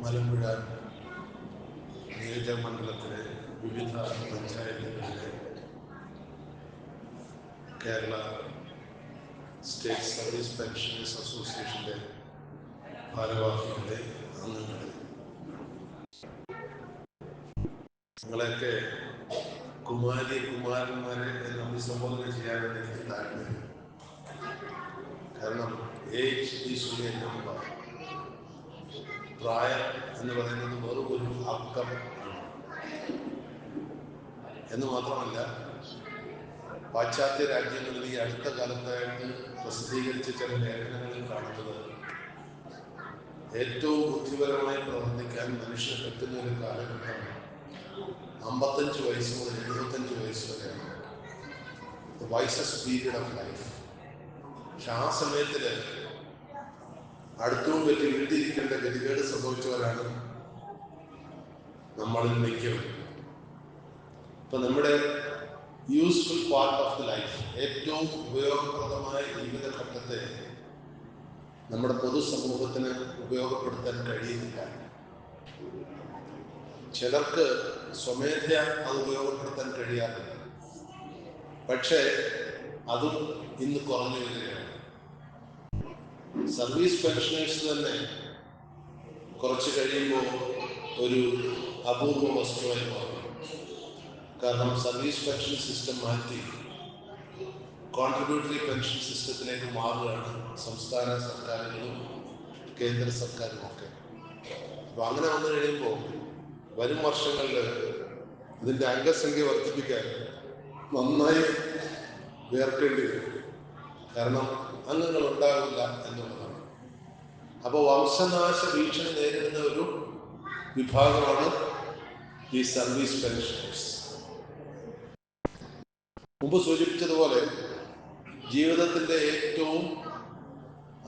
മലമ്പുഴ നിയോജകമണ്ഡലത്തിലെ വിവിധ പഞ്ചായത്തുകളിലെ Kerala state service pensioners അസോസിയേഷൻ്റെ ഭാരവാഹികളെ, അംഗങ്ങളെ, നിങ്ങളെയൊക്കെ കുമാരന്മാരെ എന്ന് അഭിസംബോധന ചെയ്യാനാണ് എനിക്ക് താല്പര്യം. കാരണം age is only A number. പ്രായം എന്ന് പറയുന്നത് വെറും ഒരു അക്കം എന്ന് മാത്രമല്ല, പാശ്ചാത്യ രാജ്യങ്ങളിൽ ഈ അടുത്ത കാലത്തായിട്ട് പ്രസിദ്ധീകരിച്ച ചില ലേഖനങ്ങളിൽ കാണുന്നത് ഏറ്റവും ബുദ്ധിപരമായി പ്രവർത്തിക്കാൻ മനുഷ്യന് പറ്റുന്ന ഒരു കാലഘട്ടം 55 വയസ്സ് മുതൽ 75 വയസ്സ് വരെയാണ്. Wisest period of life. പക്ഷെ ആ സമയത്തിൽ അടുത്തും പറ്റി വീട്ടിരിക്കേണ്ട ഗതികേട് സംഭവിച്ചവരാണ് നമ്മളിൽ മിക്കവരും. ഇപ്പൊ നമ്മുടെ useful part of the life, ഏറ്റവും ഉപയോഗപ്രദമായ ജീവിതഘട്ടത്തെ നമ്മുടെ പൊതുസമൂഹത്തിന് ഉപയോഗപ്പെടുത്താൻ കഴിയുന്നില്ല. ചിലർക്ക് സ്വമേധയാ അത് ഉപയോഗപ്പെടുത്താൻ കഴിയാറില്ല. പക്ഷേ അതും ഇന്ന് കുറഞ്ഞു വരികയാണ്. സർവീസ് പെൻഷനേഴ്സ് തന്നെ കുറച്ച് കഴിയുമ്പോൾ ഒരു അപൂർവ വസ്തുവായി മാറും. കാരണം സർവീസ് പെൻഷൻ സിസ്റ്റം മാറ്റി കോൺട്രിബ്യൂട്ടറി പെൻഷൻ സിസ്റ്റത്തിലേക്ക് മാറുകയാണ് സംസ്ഥാന സർക്കാരുകളും കേന്ദ്ര സർക്കാരും ഒക്കെ. അപ്പോൾ അങ്ങനെ വന്നു കഴിയുമ്പോൾ വരും വർഷങ്ങളിൽ ഇതിൻ്റെ അംഗസംഖ്യ വർദ്ധിപ്പിക്കാൻ നന്നായി വേർക്കേണ്ടി വരും. കാരണം അംഗങ്ങൾ ഉണ്ടാകില്ല എന്നുള്ളതാണ്. അപ്പോൾ വംശനാശ ഭീഷണി നേരിടുന്ന ഒരു വിഭാഗമാണ് ഈ സർവീസ് പെൻഷനേഴ്സ്. മുമ്പ് സൂചിപ്പിച്ചതുപോലെ ജീവിതത്തിൻ്റെ ഏറ്റവും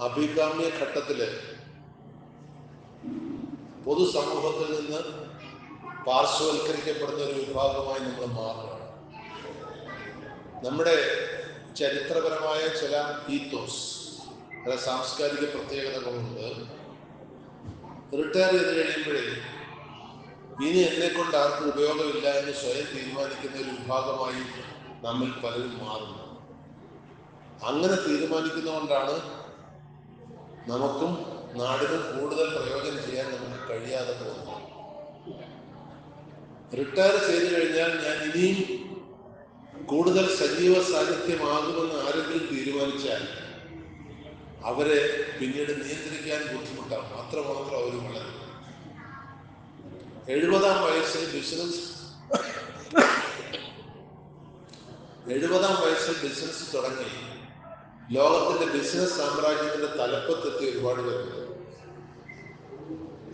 അഭികാമ്യ ഘട്ടത്തിൽ പൊതുസമൂഹത്തിൽ നിന്ന് പാർശ്വവൽക്കരിക്കപ്പെടുന്ന ഒരു വിഭാഗമായി നമ്മൾ മാറുകയാണ്. നമ്മുടെ ചരിത്രപരമായ ചില ഈത്തോസ്, ചില സാംസ്കാരിക പ്രത്യേകതകളുണ്ട്. റിട്ടയർ ചെയ്ത് കഴിയുമ്പോഴേ ഇനി എന്നെക്കൊണ്ട് ആർക്കും ഉപയോഗമില്ല എന്ന് സ്വയം തീരുമാനിക്കുന്ന ഒരു വിഭാഗമായി നമ്മിൽ പലരും മാറുന്നു. അങ്ങനെ തീരുമാനിക്കുന്നതുകൊണ്ടാണ് നമുക്കും നാടിനും കൂടുതൽ പ്രയോജനം ചെയ്യാൻ നമുക്ക് കഴിയാതെ പോകുന്നത്. റിട്ടയർ ചെയ്തു കഴിഞ്ഞാൽ ഞാൻ ഇനിയും കൂടുതൽ സജീവ സാന്നിധ്യമാകുമെന്ന് ആരെങ്കിലും തീരുമാനിച്ചാൽ അവരെ പിന്നീട് നിയന്ത്രിക്കാൻ ബുദ്ധിമുട്ടാണ്. അത്രമാത്രം അവർ വളരും. 70-ാം വയസ്സിൽ ബിസിനസ് തുടങ്ങി ലോകത്തിന്റെ ബിസിനസ് സാമ്രാജ്യത്തിന്റെ തലപ്പത്തെത്തി ഒരുപാട് പേരുണ്ട്.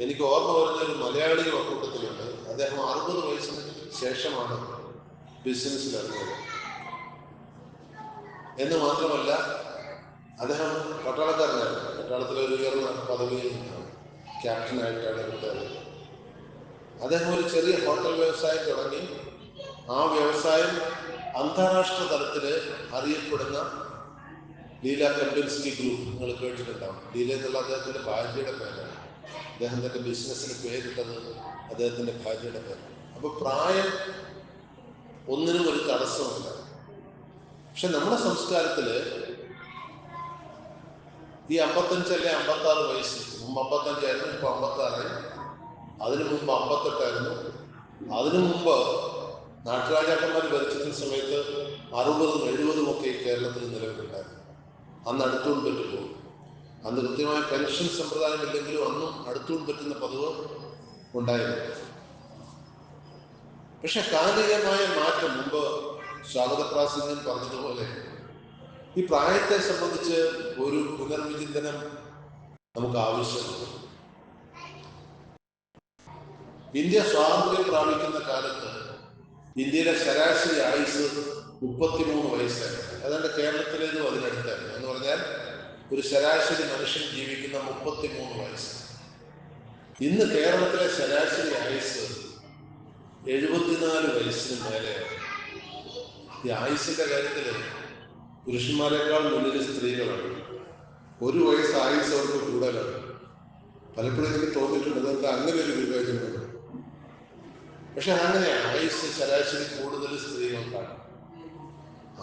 എനിക്ക് ഓർമ്മ വരുന്ന ഒരു മലയാളി കൂട്ടത്തിലുണ്ട്. അദ്ദേഹം 60 വയസ്സിന് ശേഷമാണ് ബിസിനസ്സിൽ ഇറങ്ങിയത്. എന്ന് മാത്രമല്ല, അദ്ദേഹം പട്ടാളക്കാരനായിരുന്നു. പട്ടാളത്തിലെ ഒരു ഉയർന്ന പദവിയിൽ നിന്നാണ്, ക്യാപ്റ്റനായിട്ടാണ് എടുത്തത്. അദ്ദേഹം ഒരു ചെറിയ ഹോട്ടൽ വ്യവസായം തുടങ്ങി. ആ വ്യവസായം അന്താരാഷ്ട്ര തലത്തിൽ അറിയപ്പെടുന്ന ലീല കമ്പൻസ്കി ഗ്രൂപ്പ്, നിങ്ങൾ കേട്ടിട്ടുണ്ടാവും. ലീല എന്നുള്ള അദ്ദേഹത്തിൻ്റെ ഭാര്യയുടെ പേരാണ്. അദ്ദേഹം തൻ്റെ ബിസിനസ്സിന് പേരിട്ടത് അദ്ദേഹത്തിൻ്റെ ഭാര്യയുടെ പേരാണ്. അപ്പോൾ പ്രായം ഒന്നിനും ഒരു തടസ്സമില്ല. പക്ഷെ നമ്മുടെ സംസ്കാരത്തിൽ ഈ 55 അല്ലെ 56 വയസ്സ്, മുമ്പ് 55ആയിരുന്നു, ഇപ്പൊ 56ആയി. അതിനു മുമ്പ് 58ആയിരുന്നു. അതിനു മുമ്പ് നാട്ടുരാജാക്കന്മാർ ഭരിച്ചിരുന്ന സമയത്ത് 60-ഉം 70-ഉം ഒക്കെ കേരളത്തിൽ നിലവിലുണ്ടായിരുന്നു. അന്ന് അടുത്തുകൊണ്ട് പറ്റുമ്പോൾ, അന്ന് കൃത്യമായ പെൻഷൻ സമ്പ്രദായം ഇല്ലെങ്കിലും അന്നും അടുത്തുകൊണ്ട് പറ്റുന്ന പതിവ് ഉണ്ടായിരുന്നു. പക്ഷെ കാലികമായ മാറ്റം, മുമ്പ് സ്വാഗതപ്രാസംഗം പറഞ്ഞതുപോലെ, ഈ പ്രായത്തെ സംബന്ധിച്ച് ഒരു പുനർവിചിന്തനം നമുക്ക് ആവശ്യമുണ്ട്. ഇന്ത്യ സ്വാതന്ത്ര്യം പ്രാപിക്കുന്ന കാലത്ത് ഇന്ത്യയിലെ ശരാശരി ആയുസ് 33 വയസ്സായിരുന്നു. ഏതാണ്ട് കേരളത്തിലേതും അതിനടുത്തായിരുന്നു. എന്ന് പറഞ്ഞാൽ ഒരു ശരാശരി മനുഷ്യൻ ജീവിക്കുന്ന 33 വയസ്സ്. ഇന്ന് കേരളത്തിലെ ശരാശരി ആയുസ് 74 വയസ്സിന് മേലെയാണ്. ഈ ആയുസിന്റെ കാര്യത്തിൽ പുരുഷന്മാരെക്കാൾ മുന്നിൽ സ്ത്രീകളാണ്. 1 വയസ്സ് ആയുസ് അവർക്ക് കൂടുതലാണ്. പലപ്പോഴും എനിക്ക് തോന്നിയിട്ടുണ്ട് അതെന്താ അങ്ങനെ ഒരു വിവേചനം. പക്ഷെ അങ്ങനെയാണ്. ആയുസ് ശരാശരി കൂടുതൽ സ്ത്രീകൾക്കാണ്.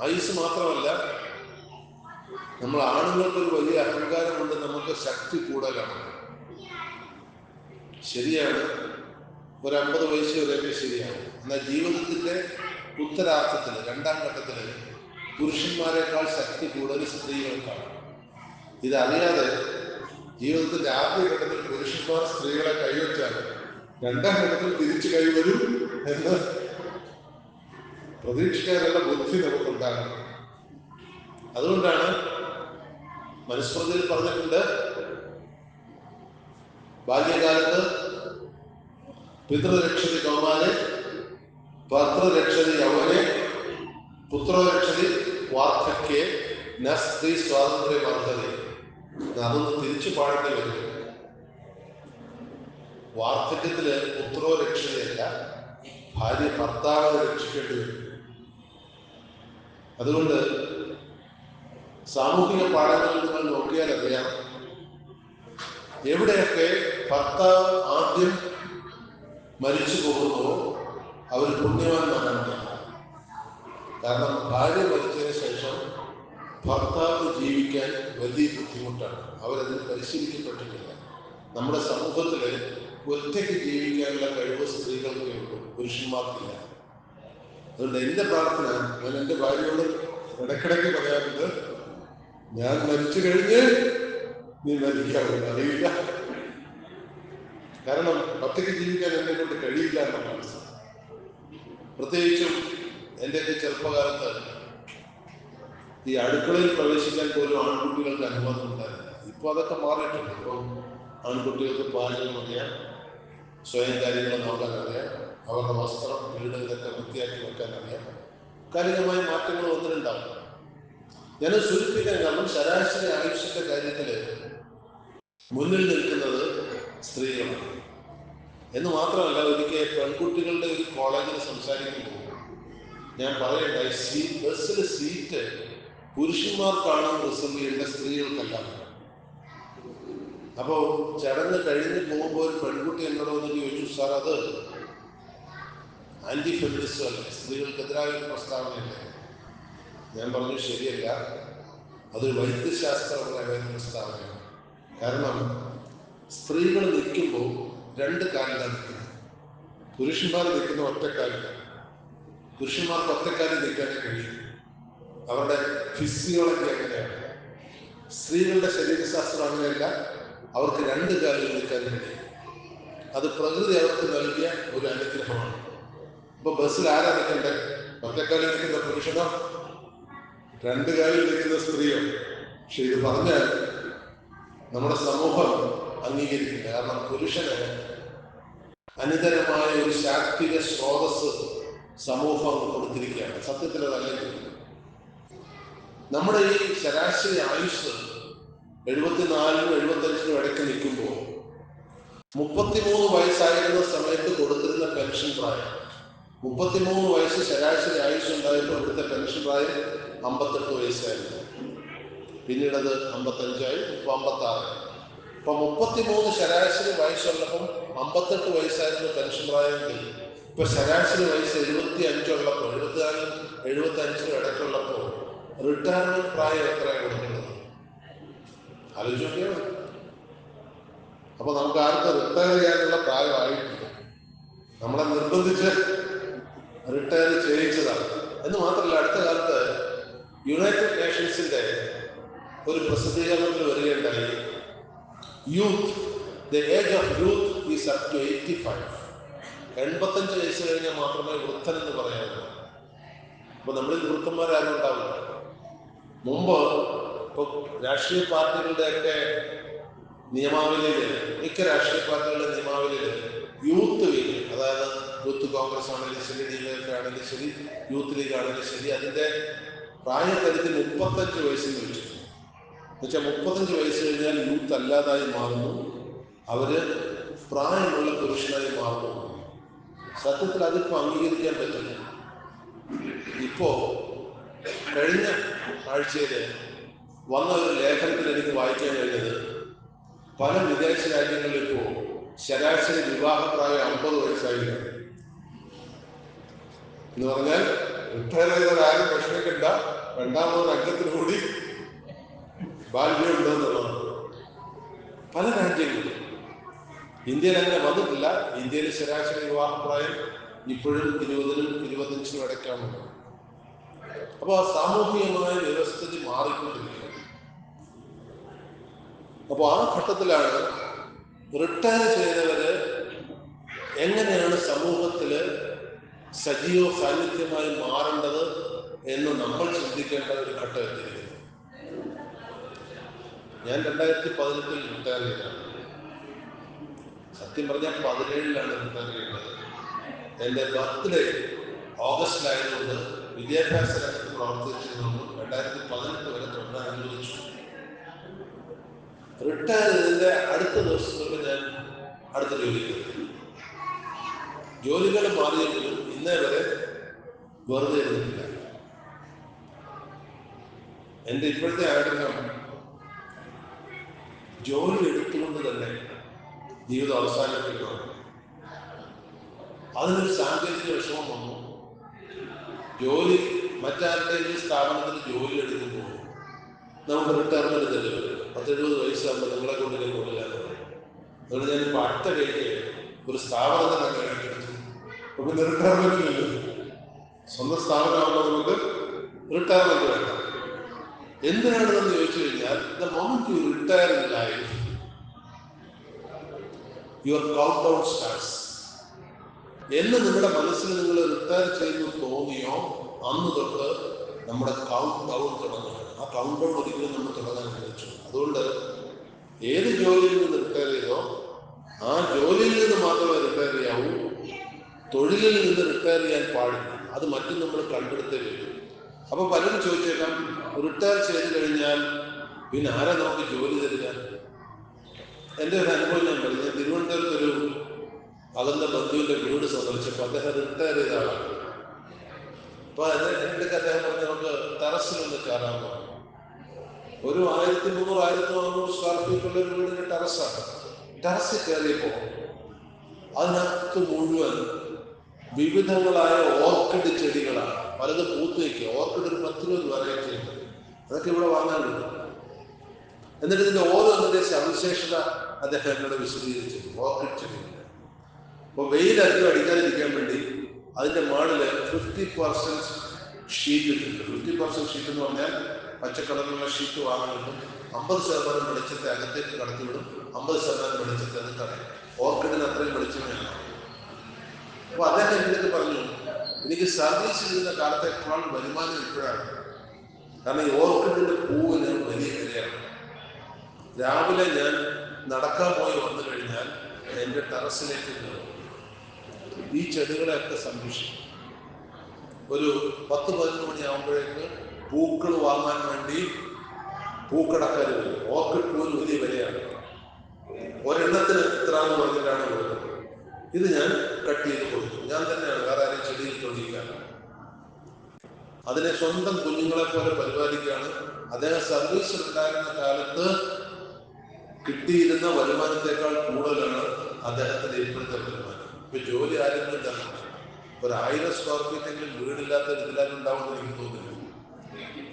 ആയുസ് മാത്രമല്ല, നമ്മൾ ആണുങ്ങൾക്കൊരു വലിയ അഹങ്കാരമുണ്ട്, നമുക്ക് ശക്തി കൂടുതലാണ്. ശരിയാണ്, ഒരു 50 വയസ്സ് വരെയൊക്കെ ശരിയാണ്. എന്നാൽ ജീവിതത്തിന്റെ ഉത്തരാർത്ഥത്തിൽ, രണ്ടാം ഘട്ടത്തിൽ പുരുഷന്മാരെക്കാൾ ശക്തി കൂടുതൽ സ്ത്രീകൾക്കാണ്. ഇതറിയാതെ ജീവിതത്തിന്റെ ആദ്യ ഘട്ടത്തിൽ പുരുഷന്മാർ സ്ത്രീകളെ കൈവച്ചാൽ രണ്ടാം ഘട്ടത്തിൽ തിരിച്ചു കൈവരും എന്ന് പ്രതീക്ഷിക്കാനുള്ള ബുദ്ധി നമുക്കുണ്ടാകണം. അതുകൊണ്ടാണ് മനുസ്മൃതിയിൽ പറഞ്ഞിട്ടുണ്ട്, ബാല്യകാലത്ത് പിതൃരക്ഷതി കൗമാരെ, ഭർത്തൃരക്ഷതി യൗവനെ, പുത്രരക്ഷതി വാർദ്ധക്യെ, ന സ്ത്രീ സ്വാതന്ത്ര്യം വർദ്ധതി. അതൊന്ന് തിരിച്ചു പാടേണ്ടി വരും. വാർദ്ധക്യത്തില് പുത്രോ രക്ഷതയല്ല, ഭാര്യ ഭർത്താവിനെ രക്ഷിക്കേണ്ടി വരും. അതുകൊണ്ട് സാമൂഹിക പാഠങ്ങളിൽ നിങ്ങൾ നോക്കിയാൽ അറിയാം, എവിടെയൊക്കെ ഭർത്താവ് ആദ്യം മരിച്ചു പോകുന്നോ അവർ പുണ്യവാന്മാരാണ്. കാരണം ഭാര്യ മരിച്ചതിന് ശേഷം ഭർത്താവ് ജീവിക്കാൻ വലിയ ബുദ്ധിമുട്ടാണ്. അവരതിന് പരിശീലിക്കപ്പെട്ടിട്ടില്ല. നമ്മുടെ സമൂഹത്തിൽ ഒറ്റയ്ക്ക് ജീവിക്കാനുള്ള കഴിവ് സ്ത്രീകൾക്കേ ഉള്ളൂ, പുരുഷന്മാർക്കില്ല. അതുകൊണ്ട് എൻ്റെ പ്രാർത്ഥന, ഞാൻ എൻ്റെ ഭാര്യയോട് ഇടയ്ക്കിടയ്ക്ക് പറയാറുണ്ട്, ഞാൻ മരിച്ചു കഴിഞ്ഞ് നീ മരിക്കാവുന്ന അറിയില്ല. കാരണം ഒറ്റയ്ക്ക് ജീവിക്കാൻ എന്നെ കൊണ്ട് കഴിയില്ല എന്നാണ് മനസ്സിലാക്കുന്നത്. പ്രത്യേകിച്ചും എൻ്റെയൊക്കെ ചെറുപ്പകാലത്ത് ഈ അടുക്കളയിൽ പ്രവേശിക്കാൻ പോലും ആൺകുട്ടികൾക്ക് അനുവാദം ഉണ്ടായിരുന്നു. ഇപ്പോൾ അതൊക്കെ മാറിയിട്ടുണ്ട്. ഇപ്പം ആൺകുട്ടികൾക്ക് പാചകം അറിയാം, സ്വയം കാര്യങ്ങൾ നോക്കാൻ അറിയാം, അവരുടെ വസ്ത്രം, വീട് ഇതൊക്കെ വൃത്തിയാക്കി വെക്കാൻ അറിയാം. കാലികമായ മാറ്റങ്ങൾ വന്നിട്ടുണ്ടാവും. ഞാൻ സൂചിപ്പിക്കാൻ കാരണം ശരാശരി ആയുഷ്യത്തെ കാര്യത്തിൽ മുന്നിൽ നിൽക്കുന്നത് സ്ത്രീകളാണ് എന്ന് മാത്രമല്ല. ഒരിക്കൽ പെൺകുട്ടികളുടെ ഒരു കോളേജിൽ സംസാരിക്കുമ്പോൾ ഞാൻ പറയണ്ടായി, ബസ്സിൽ സീറ്റ് പുരുഷന്മാർക്കാണ് റിസർവ് ചെയ്യേണ്ട, സ്ത്രീകൾക്കല്ല. അപ്പോൾ ചടങ്ങ് കഴിഞ്ഞ് പോകുമ്പോൾ ഒരു പെൺകുട്ടി എന്നോട് വന്നിട്ട് ചോദിച്ചു, സാർ അത് ആന്റി ഫെമിനിസം അല്ലേ, സ്ത്രീകൾക്കെതിരായ ഒരു പ്രസ്താവനയല്ലേ? ഞാൻ പറഞ്ഞു, ശരിയല്ല, അതൊരു വൈദ്യശാസ്ത്രപരമായ പ്രസ്താവനയാണ്. കാരണം സ്ത്രീകൾ നിൽക്കുമ്പോൾ രണ്ട് കാലിലാണ് നിൽക്കുന്നത്, പുരുഷന്മാർ നിൽക്കുന്ന ഒറ്റക്കാലിലാണ്. പുരുഷന്മാർക്ക് ഒറ്റക്കാലിൽ നിൽക്കാനേ കഴിയും, അവരുടെ ഫിസിയോളജി അങ്ങനെയാണ്. സ്ത്രീകളുടെ ശരീരശാസ്ത്രം അങ്ങനെയല്ല, അവർക്ക് രണ്ട് കാലിൽ നിൽക്കാൻ കഴിയും. അത് പ്രകൃതി അവർക്ക് നൽകിയ ഒരു അനുഗ്രഹമാണ്. ഇപ്പൊ ബസ്സിൽ ആരാ നിൽക്കണ്ടേ? ഒറ്റക്കാലിൽ നിൽക്കുന്ന പുരുഷനോ രണ്ട് കാലിൽ നിൽക്കുന്ന സ്ത്രീയോ? പക്ഷെ ഇത് പറഞ്ഞാൽ നമ്മുടെ സമൂഹം അംഗീകരിക്കില്ല. കാരണം പുരുഷന് അനിതരമായ ഒരു ശാക്തിക സ്രോതസ് സമൂഹം കൊടുത്തിരിക്കുകയാണ്. സത്യത്തിൽ അതല്ലെങ്കിൽ നമ്മുടെ ഈ ശരാശരി ആയുസ് 74-നും 75-നും ഇടയ്ക്ക് നിൽക്കുമ്പോൾ 33 വയസ്സായിരുന്ന സമയത്ത് കൊടുത്തിരുന്ന പെൻഷൻ പ്രായം, 33 വയസ്സ് ശരാശരി ആയുസ് ഉണ്ടായപ്പോൾ ഇവിടുത്തെ പെൻഷൻ പ്രായം 58 വയസ്സായിരുന്നു. പിന്നീട് അത് 55ആയി, 56. ഇപ്പൊ 33 ശരാശരി വയസ്സുള്ളപ്പം 58 വയസ്സായിരുന്നു പെൻഷൻ പ്രായമെങ്കിൽ ഇപ്പൊ ശരാശരി വയസ്സ് 75 ഉള്ളപ്പോൾ, 74-75 ഇടയ്ക്കുള്ളപ്പോൾ റിട്ടയർമെന്റ് പ്രായം എത്രയാണ് കൊടുക്കുന്നത്? ആലോചിക്കുകയാണ്. അപ്പൊ നമുക്ക് ആർക്കും റിട്ടയർ ചെയ്യാനുള്ള പ്രായമായിട്ടില്ല. നമ്മളെ നിർബന്ധിച്ച് റിട്ടയർ ചെയ്യിച്ചതാണ്. എന്ന് മാത്രമല്ല, അടുത്ത കാലത്ത് യുണൈറ്റഡ് നേഷൻസിന്റെ ഒരു പ്രസിദ്ധീകരണത്തിൽ വരികയുണ്ടായി, youth, the age of youth is up to 85. 85 വയസ്സ് കഴിഞ്ഞാൽ മാത്രമേ വൃദ്ധൻ എന്ന് പറയാനുള്ളൂ. അപ്പൊ നമ്മളിൽ വൃദ്ധന്മാരാരും ഉണ്ടാവില്ല. മുമ്പ് ഇപ്പൊ രാഷ്ട്രീയ പാർട്ടികളുടെയൊക്കെ നിയമാവലിയില്, മിക്ക രാഷ്ട്രീയ പാർട്ടികളുടെ നിയമാവലിയില് യൂത്ത് ലീഗ്, അതായത് യൂത്ത് കോൺഗ്രസ് ആണെങ്കിലും ശരി, DYFI ആണെങ്കിലും ശരി, യൂത്ത് ലീഗ് ആണെങ്കിലും ശരി, അതിന്റെ പ്രായപരിധി 35 വയസ്സിൽ വെച്ചു. എന്നുവെച്ചാൽ 35 വയസ്സ് കഴിഞ്ഞാൽ യൂത്ത് അല്ലാതായി മാറുന്നു, അവര് പ്രായമുള്ള പുരുഷനായി മാറുന്നു. സത്യത്തിൽ അതിപ്പോ അംഗീകരിക്കാൻ പറ്റില്ല. ഇപ്പോ കഴിഞ്ഞ ആഴ്ചയില് വന്ന ഒരു ലേഖനത്തിൽ എനിക്ക് വായിക്കാൻ കഴിഞ്ഞത്, പല വിദേശ രാജ്യങ്ങളിൽ ഇപ്പോൾ ശരാശരി വിവാഹപ്രായം 50 വയസ്സായിരുന്നു. എന്ന് പറഞ്ഞാൽ റിട്ടയർ ചെയ്തവരാരും വിഷമിക്കണ്ട, രണ്ടാമത് അംഗത്തിനുകൂടി ബാല്യം ഉണ്ടെന്നുള്ളതാണ്. പല രാജ്യങ്ങളിലും, ഇന്ത്യയിൽ അങ്ങനെ വന്നിട്ടില്ല. ഇന്ത്യയിൽ ശരാശരി വിവാഹപ്രായം ഇപ്പോഴും 20-നും 25-നും ഇടയ്ക്കാണ്. അപ്പോൾ ആ സാമൂഹികമായ വ്യവസ്ഥിതി മാറിക്കൊണ്ടിരിക്കുകയാണ്. അപ്പോൾ ആ ഘട്ടത്തിലാണ് റിട്ടയർ ചെയ്തവര് എങ്ങനെയാണ് സമൂഹത്തില് സജീവ സാന്നിധ്യമായി മാറേണ്ടത് എന്ന് നമ്മൾ ചിന്തിക്കേണ്ട ഒരു ഘട്ടം എത്തിയിരിക്കുന്നു. ഞാൻ 2018 റിട്ടയർ ചെയ്തതാണ്. സത്യം പറഞ്ഞാൽ 2017 റിട്ടയർ ചെയ്യുന്നത്. എൻ്റെ ബർത്ത്ഡേ ഓഗസ്റ്റിലായതുകൊണ്ട് വിദ്യാഭ്യാസ രംഗത്ത് പ്രവർത്തിച്ചിരുന്നു. 2018 വരെ തുടരാൻ അനുവദിച്ചു. റിട്ടയർ ചെയ്തതിൻ്റെ അടുത്ത ദിവസങ്ങളിൽ ഞാൻ അടുത്ത ജോലികൾ മാറിയെങ്കിലും ഇന്നേ വരെ വെറുതെ ഇരുന്നിട്ടില്ല. എൻ്റെ ഇപ്പോഴത്തെ ആഗ്രഹം ജോലി എടുത്തുകൊണ്ട് തന്നെ ജീവിതം അവസാനിപ്പിക്കണം. അതിനൊരു സാങ്കേതിക വിഷമം വന്നു. ജോലി മറ്റാരുടെയും സ്ഥാപനത്തിൽ ജോലി എടുക്കുമ്പോൾ നമുക്ക് റിട്ടയർമെന്റ് തന്നെ വരും. 10-70 വയസ്സാകുമ്പോൾ നിങ്ങളെ കൊണ്ടില്ലേ കൊള്ളില്ലാന്ന് പറയും. അതുകൊണ്ട് ഞാനിപ്പോൾ അടുത്ത ഡേറ്റ് ഒരു സ്ഥാപനത്തിൽ തന്നെ എടുത്തു. അപ്പൊ പിന്നെ റിട്ടയർമെന്റ് ഇല്ല. സ്വന്തം സ്ഥാപനമാകുമ്പോൾ നമുക്ക് റിട്ടയർമെന്റ് വേണ്ട. എന്തിനാണെന്ന് ചോദിച്ചു കഴിഞ്ഞാൽ, the moment you retire in life, your countdown starts. എന്ന് നിങ്ങളുടെ മനസ്സിൽ നിങ്ങൾ റിട്ടയർ ചെയ്യുന്നു തോന്നിയോ അന്ന് തൊട്ട് നമ്മുടെ കൗണ്ട് ഡൗൺ തുടങ്ങുകയാണ്. ആ കൗണ്ട് ഡൗൺ ഒരിക്കലും നമ്മൾ തുടങ്ങാൻ ശ്രമിച്ചു. അതുകൊണ്ട് ഏത് ജോലിയിൽ നിന്ന് റിട്ടയർ ചെയ്തോ ആ ജോലിയിൽ നിന്ന് മാത്രമേ റിട്ടയർ ചെയ്യാവൂ. തൊഴിലിൽ നിന്ന് റിട്ടയർ ചെയ്യാൻ പാടില്ല. അത് മറ്റും നമ്മൾ കണ്ടെടുത്തേ വരും. അപ്പൊ പലരും ചോദിച്ചേക്കാം, റിട്ടയർ ചെയ്ത് കഴിഞ്ഞാൽ പിന്നെ ആരാ നമുക്ക് ജോലി തരിക? എൻ്റെ ഒരു അനുഭവം ഞാൻ പറഞ്ഞു. ഞാൻ തിരുവനന്തപുരത്തൊരു അകന്ന ബന്ധുവിൻ്റെ വീട് സന്ദർശിച്ചപ്പോൾ അദ്ദേഹം റിട്ടയർ ചെയ്ത ആളാണ്. അപ്പൊ എൻ്റെ അദ്ദേഹം പറഞ്ഞ് നമുക്ക് ടെറസിലൊന്ന് കയറാൻ പറഞ്ഞു. ഒരു 1300-1400 സ്ക്വയർ ഫീറ്റ് ഉള്ള ഒരു വീടിന്റെ ടെറസാണ്. ടെറസിൽ കയറിയപ്പോൾ അതിനകത്ത് മുഴുവൻ വിവിധങ്ങളായ ഓർക്കിഡ് ചെടികളാണ്. പലതും പൂത്ത് വയ്ക്കുക. ഓർക്കിഡ് ഒരു 10-20 വെറൈറ്റി ഉണ്ട്. അതൊക്കെ ഇവിടെ വാങ്ങാൻ കിട്ടും. എന്നിട്ട് ഇതിന്റെ ഓരോന്നിന്റെ സവിശേഷത അദ്ദേഹം എന്നോട് വിശദീകരിച്ചു. ഓർക്കിഡ് ചെടികൾ അപ്പോൾ വെയിലധികം അടിക്കാതിരിക്കാൻ വേണ്ടി അതിന്റെ മുകളില് 50% ഷീറ്റ് ഇട്ടിട്ടുണ്ട്. 50% ഷീറ്റ് എന്ന് പറഞ്ഞാൽ പച്ചക്കളറിലുള്ള ഷീറ്റ് വാങ്ങാൻ കിട്ടും. 50% വെളിച്ചത്തെ അകത്തേക്ക് കടത്തിവിടും, 50% വെളിച്ചത്തെ അത് തടയും. ഓർക്കിഡിന് അത്രയും വെളിച്ചം വേണം. അപ്പൊ അദ്ദേഹം എന്നിട്ട് പറഞ്ഞു, എനിക്ക് സർവീസ് ചെയ്യുന്ന കാലത്തേക്കാൾ വരുമാനം ഇപ്പോഴാണ്. കാരണം ഈ ഓർക്കിഡിന്റെ പൂവിന് വലിയ വിലയാണ്. രാവിലെ ഞാൻ നടക്കാൻ പോയി വന്നു കഴിഞ്ഞാൽ എൻ്റെ ടെറസിലേക്ക് കയറും. ഈ ചെടികളെയൊക്കെ സംരക്ഷിക്കും. ഒരു 10-11 മണിയാകുമ്പോഴേക്ക് പൂക്കൾ വാങ്ങാൻ വേണ്ടി പൂക്കടക്കാർ വരും. ഓർക്കിഡ് പൂവിന് വലിയ വിലയാണ്. ഒരെണ്ണത്തിന് ഇത്ര എന്ന് പറഞ്ഞിട്ടാണ് കൊടുക്കുന്നത്. ഇത് ഞാൻ കട്ട് ചെയ്ത് കൊടുക്കും. ഞാൻ തന്നെയാണ്, വേറെ ആരും ചെടിയിൽ തൊഴിക്കാൻ. അതിനെ സ്വന്തം കുഞ്ഞുങ്ങളെ പോലെ പരിപാലിക്കുകയാണ്. അദ്ദേഹം സർവീസിൽ ഉണ്ടായിരുന്ന കാലത്ത് കിട്ടിയിരുന്ന വരുമാനത്തെക്കാൾ കൂടുതലാണ് അദ്ദേഹത്തിന്റെ ഇപ്പോഴത്തെ വരുമാനം. ഇപ്പൊ ജോലി ആരെങ്കിലും തന്നെ 1000 സ്ക്വയർ ഫീറ്റെങ്കിലും വീടില്ലാത്ത ഇതിലാരും ഉണ്ടാവുമെന്ന് എനിക്ക് തോന്നുന്നില്ല.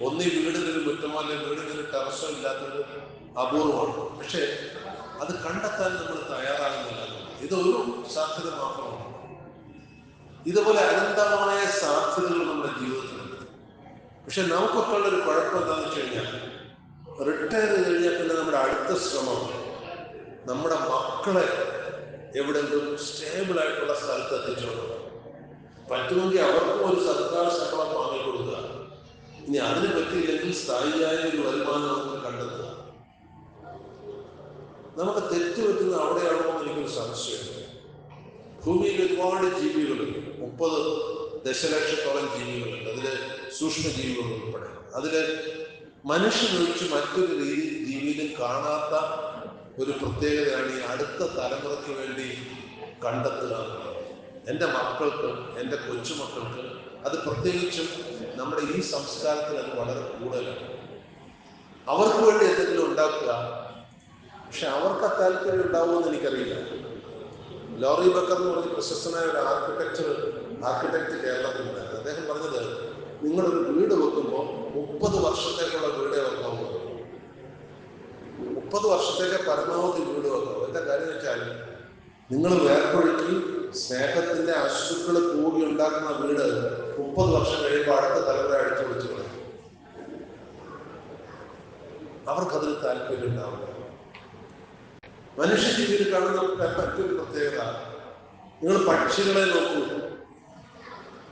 ഒന്നീ വീടിനൊരു മുറ്റമോ അല്ലെങ്കിൽ വീടിനൊരു ടെറസോ ഇല്ലാത്തൊരു അപൂർവമാണ്. പക്ഷെ അത് കണ്ടെത്താൻ നമ്മൾ തയ്യാറാകുന്നില്ല. ഇതൊരു സാധ്യത മാത്രമാണ്. ഇതുപോലെ അനന്തമായ സാധ്യതകൾ നമ്മുടെ ജീവിതത്തിലുണ്ട്. പക്ഷെ നമുക്കൊക്കെ ഉള്ളൊരു കുഴപ്പം എന്താണെന്ന് വെച്ച് കഴിഞ്ഞാൽ, റിട്ടയർ ചെയ്ത് കഴിഞ്ഞാൽ പിന്നെ നമ്മുടെ അടുത്ത ശ്രമം നമ്മുടെ മക്കളെ എവിടെയെങ്കിലും സ്റ്റേബിൾ ആയിട്ടുള്ള സ്ഥലത്ത് എത്തിച്ചോളൂ. പറ്റുമെങ്കിൽ അവർക്കും ഒരു സർക്കാർ ശമ്പളം വാങ്ങിക്കൊടുക്കുക. ഇനി അതിന് പറ്റിയില്ലെങ്കിൽ സ്ഥായിയായ ഒരു വരുമാനം നമുക്ക് കണ്ടെത്തുക. നമുക്ക് തെറ്റുപറ്റുന്ന അവിടെയാണോ എന്ന് എനിക്കൊരു സംശയമുണ്ട്. ഭൂമിയിൽ ഒരുപാട് ജീവികളുണ്ട്. 30 ദശലക്ഷത്തോളം ജീവികളുണ്ട്. അതില് സൂക്ഷ്മജീവികൾ ഉൾപ്പെടെ. അതില് മനുഷ്യനൊഴിച്ച് മറ്റൊരു ജീവിയിലും കാണാത്ത ഒരു പ്രത്യേകതയാണ് ഈ അടുത്ത തലമുറയ്ക്ക് വേണ്ടി കണ്ടെത്തുക എന്നുള്ളത്. എൻ്റെ മക്കൾക്ക്, എൻ്റെ കൊച്ചുമക്കൾക്ക്, അത് പ്രത്യേകിച്ചും നമ്മുടെ ഈ സംസ്കാരത്തിൽ അത് വളരെ കൂടുതലാണ്. അവർക്ക് വേണ്ടി എന്തെങ്കിലും ഉണ്ടാക്കുക, പക്ഷെ അവർക്ക് ആ താല്പര്യം ഉണ്ടാവുമെന്ന് എനിക്കറിയില്ല. ലോറി ബക്കർ എന്ന് പറഞ്ഞ പ്രശസ്തനായ ഒരു ആർക്കിടെക്ട് കേരളത്തിലുണ്ടായിരുന്നു. അദ്ദേഹം പറഞ്ഞത്, നിങ്ങളൊരു വീട് വെക്കുമ്പോൾ 30 വർഷത്തേക്കുള്ള വീടേ വെക്കാവൂ. 30 വർഷത്തേക്ക് പരമാവധി വീട് വെക്കാവൂ. എന്താ കാര്യം വെച്ചാൽ, നിങ്ങൾ വേർപ്പൊഴുക്കി സ്നേഹത്തിന്റെ അശ്രുക്കൾ കൂടി ഉണ്ടാക്കുന്ന വീട് 30 വർഷം കഴിയുമ്പോൾ അടുത്ത തലമുറ അടിച്ചു വിളിച്ചു കളയും. അവർക്കതിന് താല്പര്യം ഉണ്ടാവില്ല. മനുഷ്യ ജീവിയിൽ കാണുന്ന മറ്റൊരു പ്രത്യേകത, നിങ്ങൾ പക്ഷികളെ നോക്കൂ.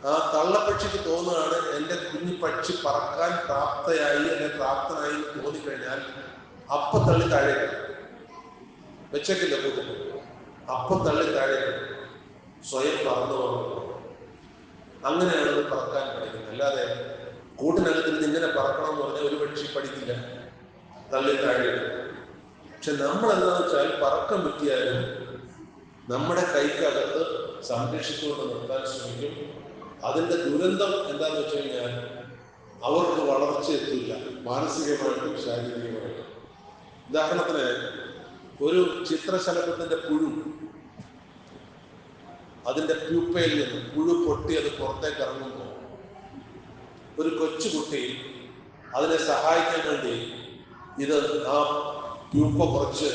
ആ തള്ളപ്പക്ഷിക്ക് തോന്നുകയാണ് എൻ്റെ കുഞ്ഞു പക്ഷി പറക്കാൻ പ്രാപ്തയായി അല്ലെങ്കിൽ പ്രാപ്തനായി തോന്നിക്കഴിഞ്ഞാൽ അപ്പം തള്ളി താഴേക്ക് വെച്ചേക്കില്ല കൂട്ടിൽ, അപ്പം തള്ളി താഴേക്ക് സ്വയം പറന്നു പോകുന്നത്. അങ്ങനെയാണ് അത് പറക്കാൻ പഠിക്കുന്നത്. അല്ലാതെ കൂട്ടിനകത്തിൽ നിന്ന് ഇങ്ങനെ പറക്കണമെന്ന് പറഞ്ഞാൽ ഒരു പക്ഷി പഠിക്കില്ല, തള്ളി താഴേക്ക്. പക്ഷെ നമ്മൾ എന്താണെന്ന് വെച്ചാൽ, പറക്കം പറ്റിയാലും നമ്മുടെ കൈക്കകത്ത് സംരക്ഷിച്ചുകൊണ്ട് നിർത്താൻ ശ്രമിക്കും. അതിൻ്റെ ദുരന്തം എന്താണെന്ന് വെച്ച് കഴിഞ്ഞാൽ, അവർക്ക് വളർച്ച എത്തില്ല, മാനസികമായിട്ടും ശാരീരികമായിട്ടും. ഉദാഹരണത്തിന്, ഒരു ചിത്രശലഭത്തിന്റെ പുഴു, അതിൻ്റെ പ്യൂപ്പയിൽ നിന്ന് പുഴു പൊട്ടി അത് പുറത്തേക്ക് ഇറങ്ങുമ്പോൾ ഒരു കൊച്ചുകുട്ടി അതിനെ സഹായിക്കാൻ വേണ്ടി ഇത് ആ പ്യൂപ്പ കുറച്ച്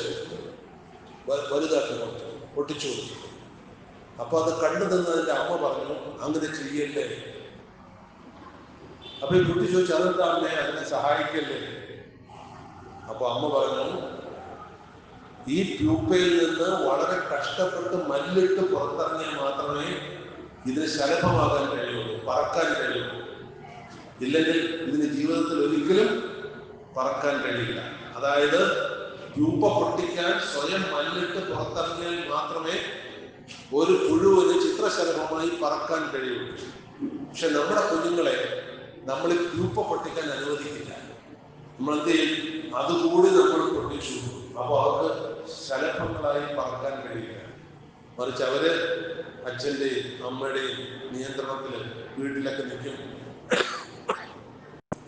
വലുതാക്കി കൊടുത്തു, പൊട്ടിച്ചു കൊടുത്തു. അപ്പൊ അത് കണ്ടു നിന്ന് അതിന്റെ അമ്മ പറഞ്ഞു, അങ്ങനെ ചെയ്യല്ലേ. അപ്പൊ ഈ കുട്ടി ചോദിച്ചു, അതെന്താ അമ്മേ, അതിനെ സഹായിക്കല്ലേ? അപ്പൊ അമ്മ പറഞ്ഞു, ഈ പ്യൂപ്പയിൽ നിന്ന് വളരെ കഷ്ടപ്പെട്ട് മല്ലിട്ട് പുറത്തിറങ്ങിയാൽ മാത്രമേ ഇതിന് ശലഭമാകാൻ കഴിയുള്ളൂ, പറക്കാൻ കഴിയുള്ളൂ. ഇല്ലെങ്കിൽ ഇതിന് ജീവിതത്തിൽ ഒരിക്കലും പറക്കാൻ കഴിയില്ല. അതായത് പ്യൂപ്പ പൊട്ടിക്കാൻ സ്വയം മല്ലിട്ട് പുറത്തിറങ്ങിയാൽ മാത്രമേ ഒരു പുഴുവിന് ചിത്രശലഭമായി പറക്കാൻ കഴിയുള്ളൂ. പക്ഷെ നമ്മുടെ കുഞ്ഞുങ്ങളെ നമ്മൾ പ്യൂപ്പ പൊട്ടിക്കാൻ അനുവദിക്കില്ല. നമ്മൾ എന്ത് ചെയ്യും? അതുകൂടി നമ്മൾ പൊട്ടിച്ചു. അപ്പോൾ അവർക്ക് ശലഭങ്ങളായി പറക്കാൻ കഴിയില്ല. മറിച്ച് അവര് അച്ഛൻ്റെയും അമ്മയുടെയും നിയന്ത്രണത്തിൽ വീട്ടിലൊക്കെ നിൽക്കും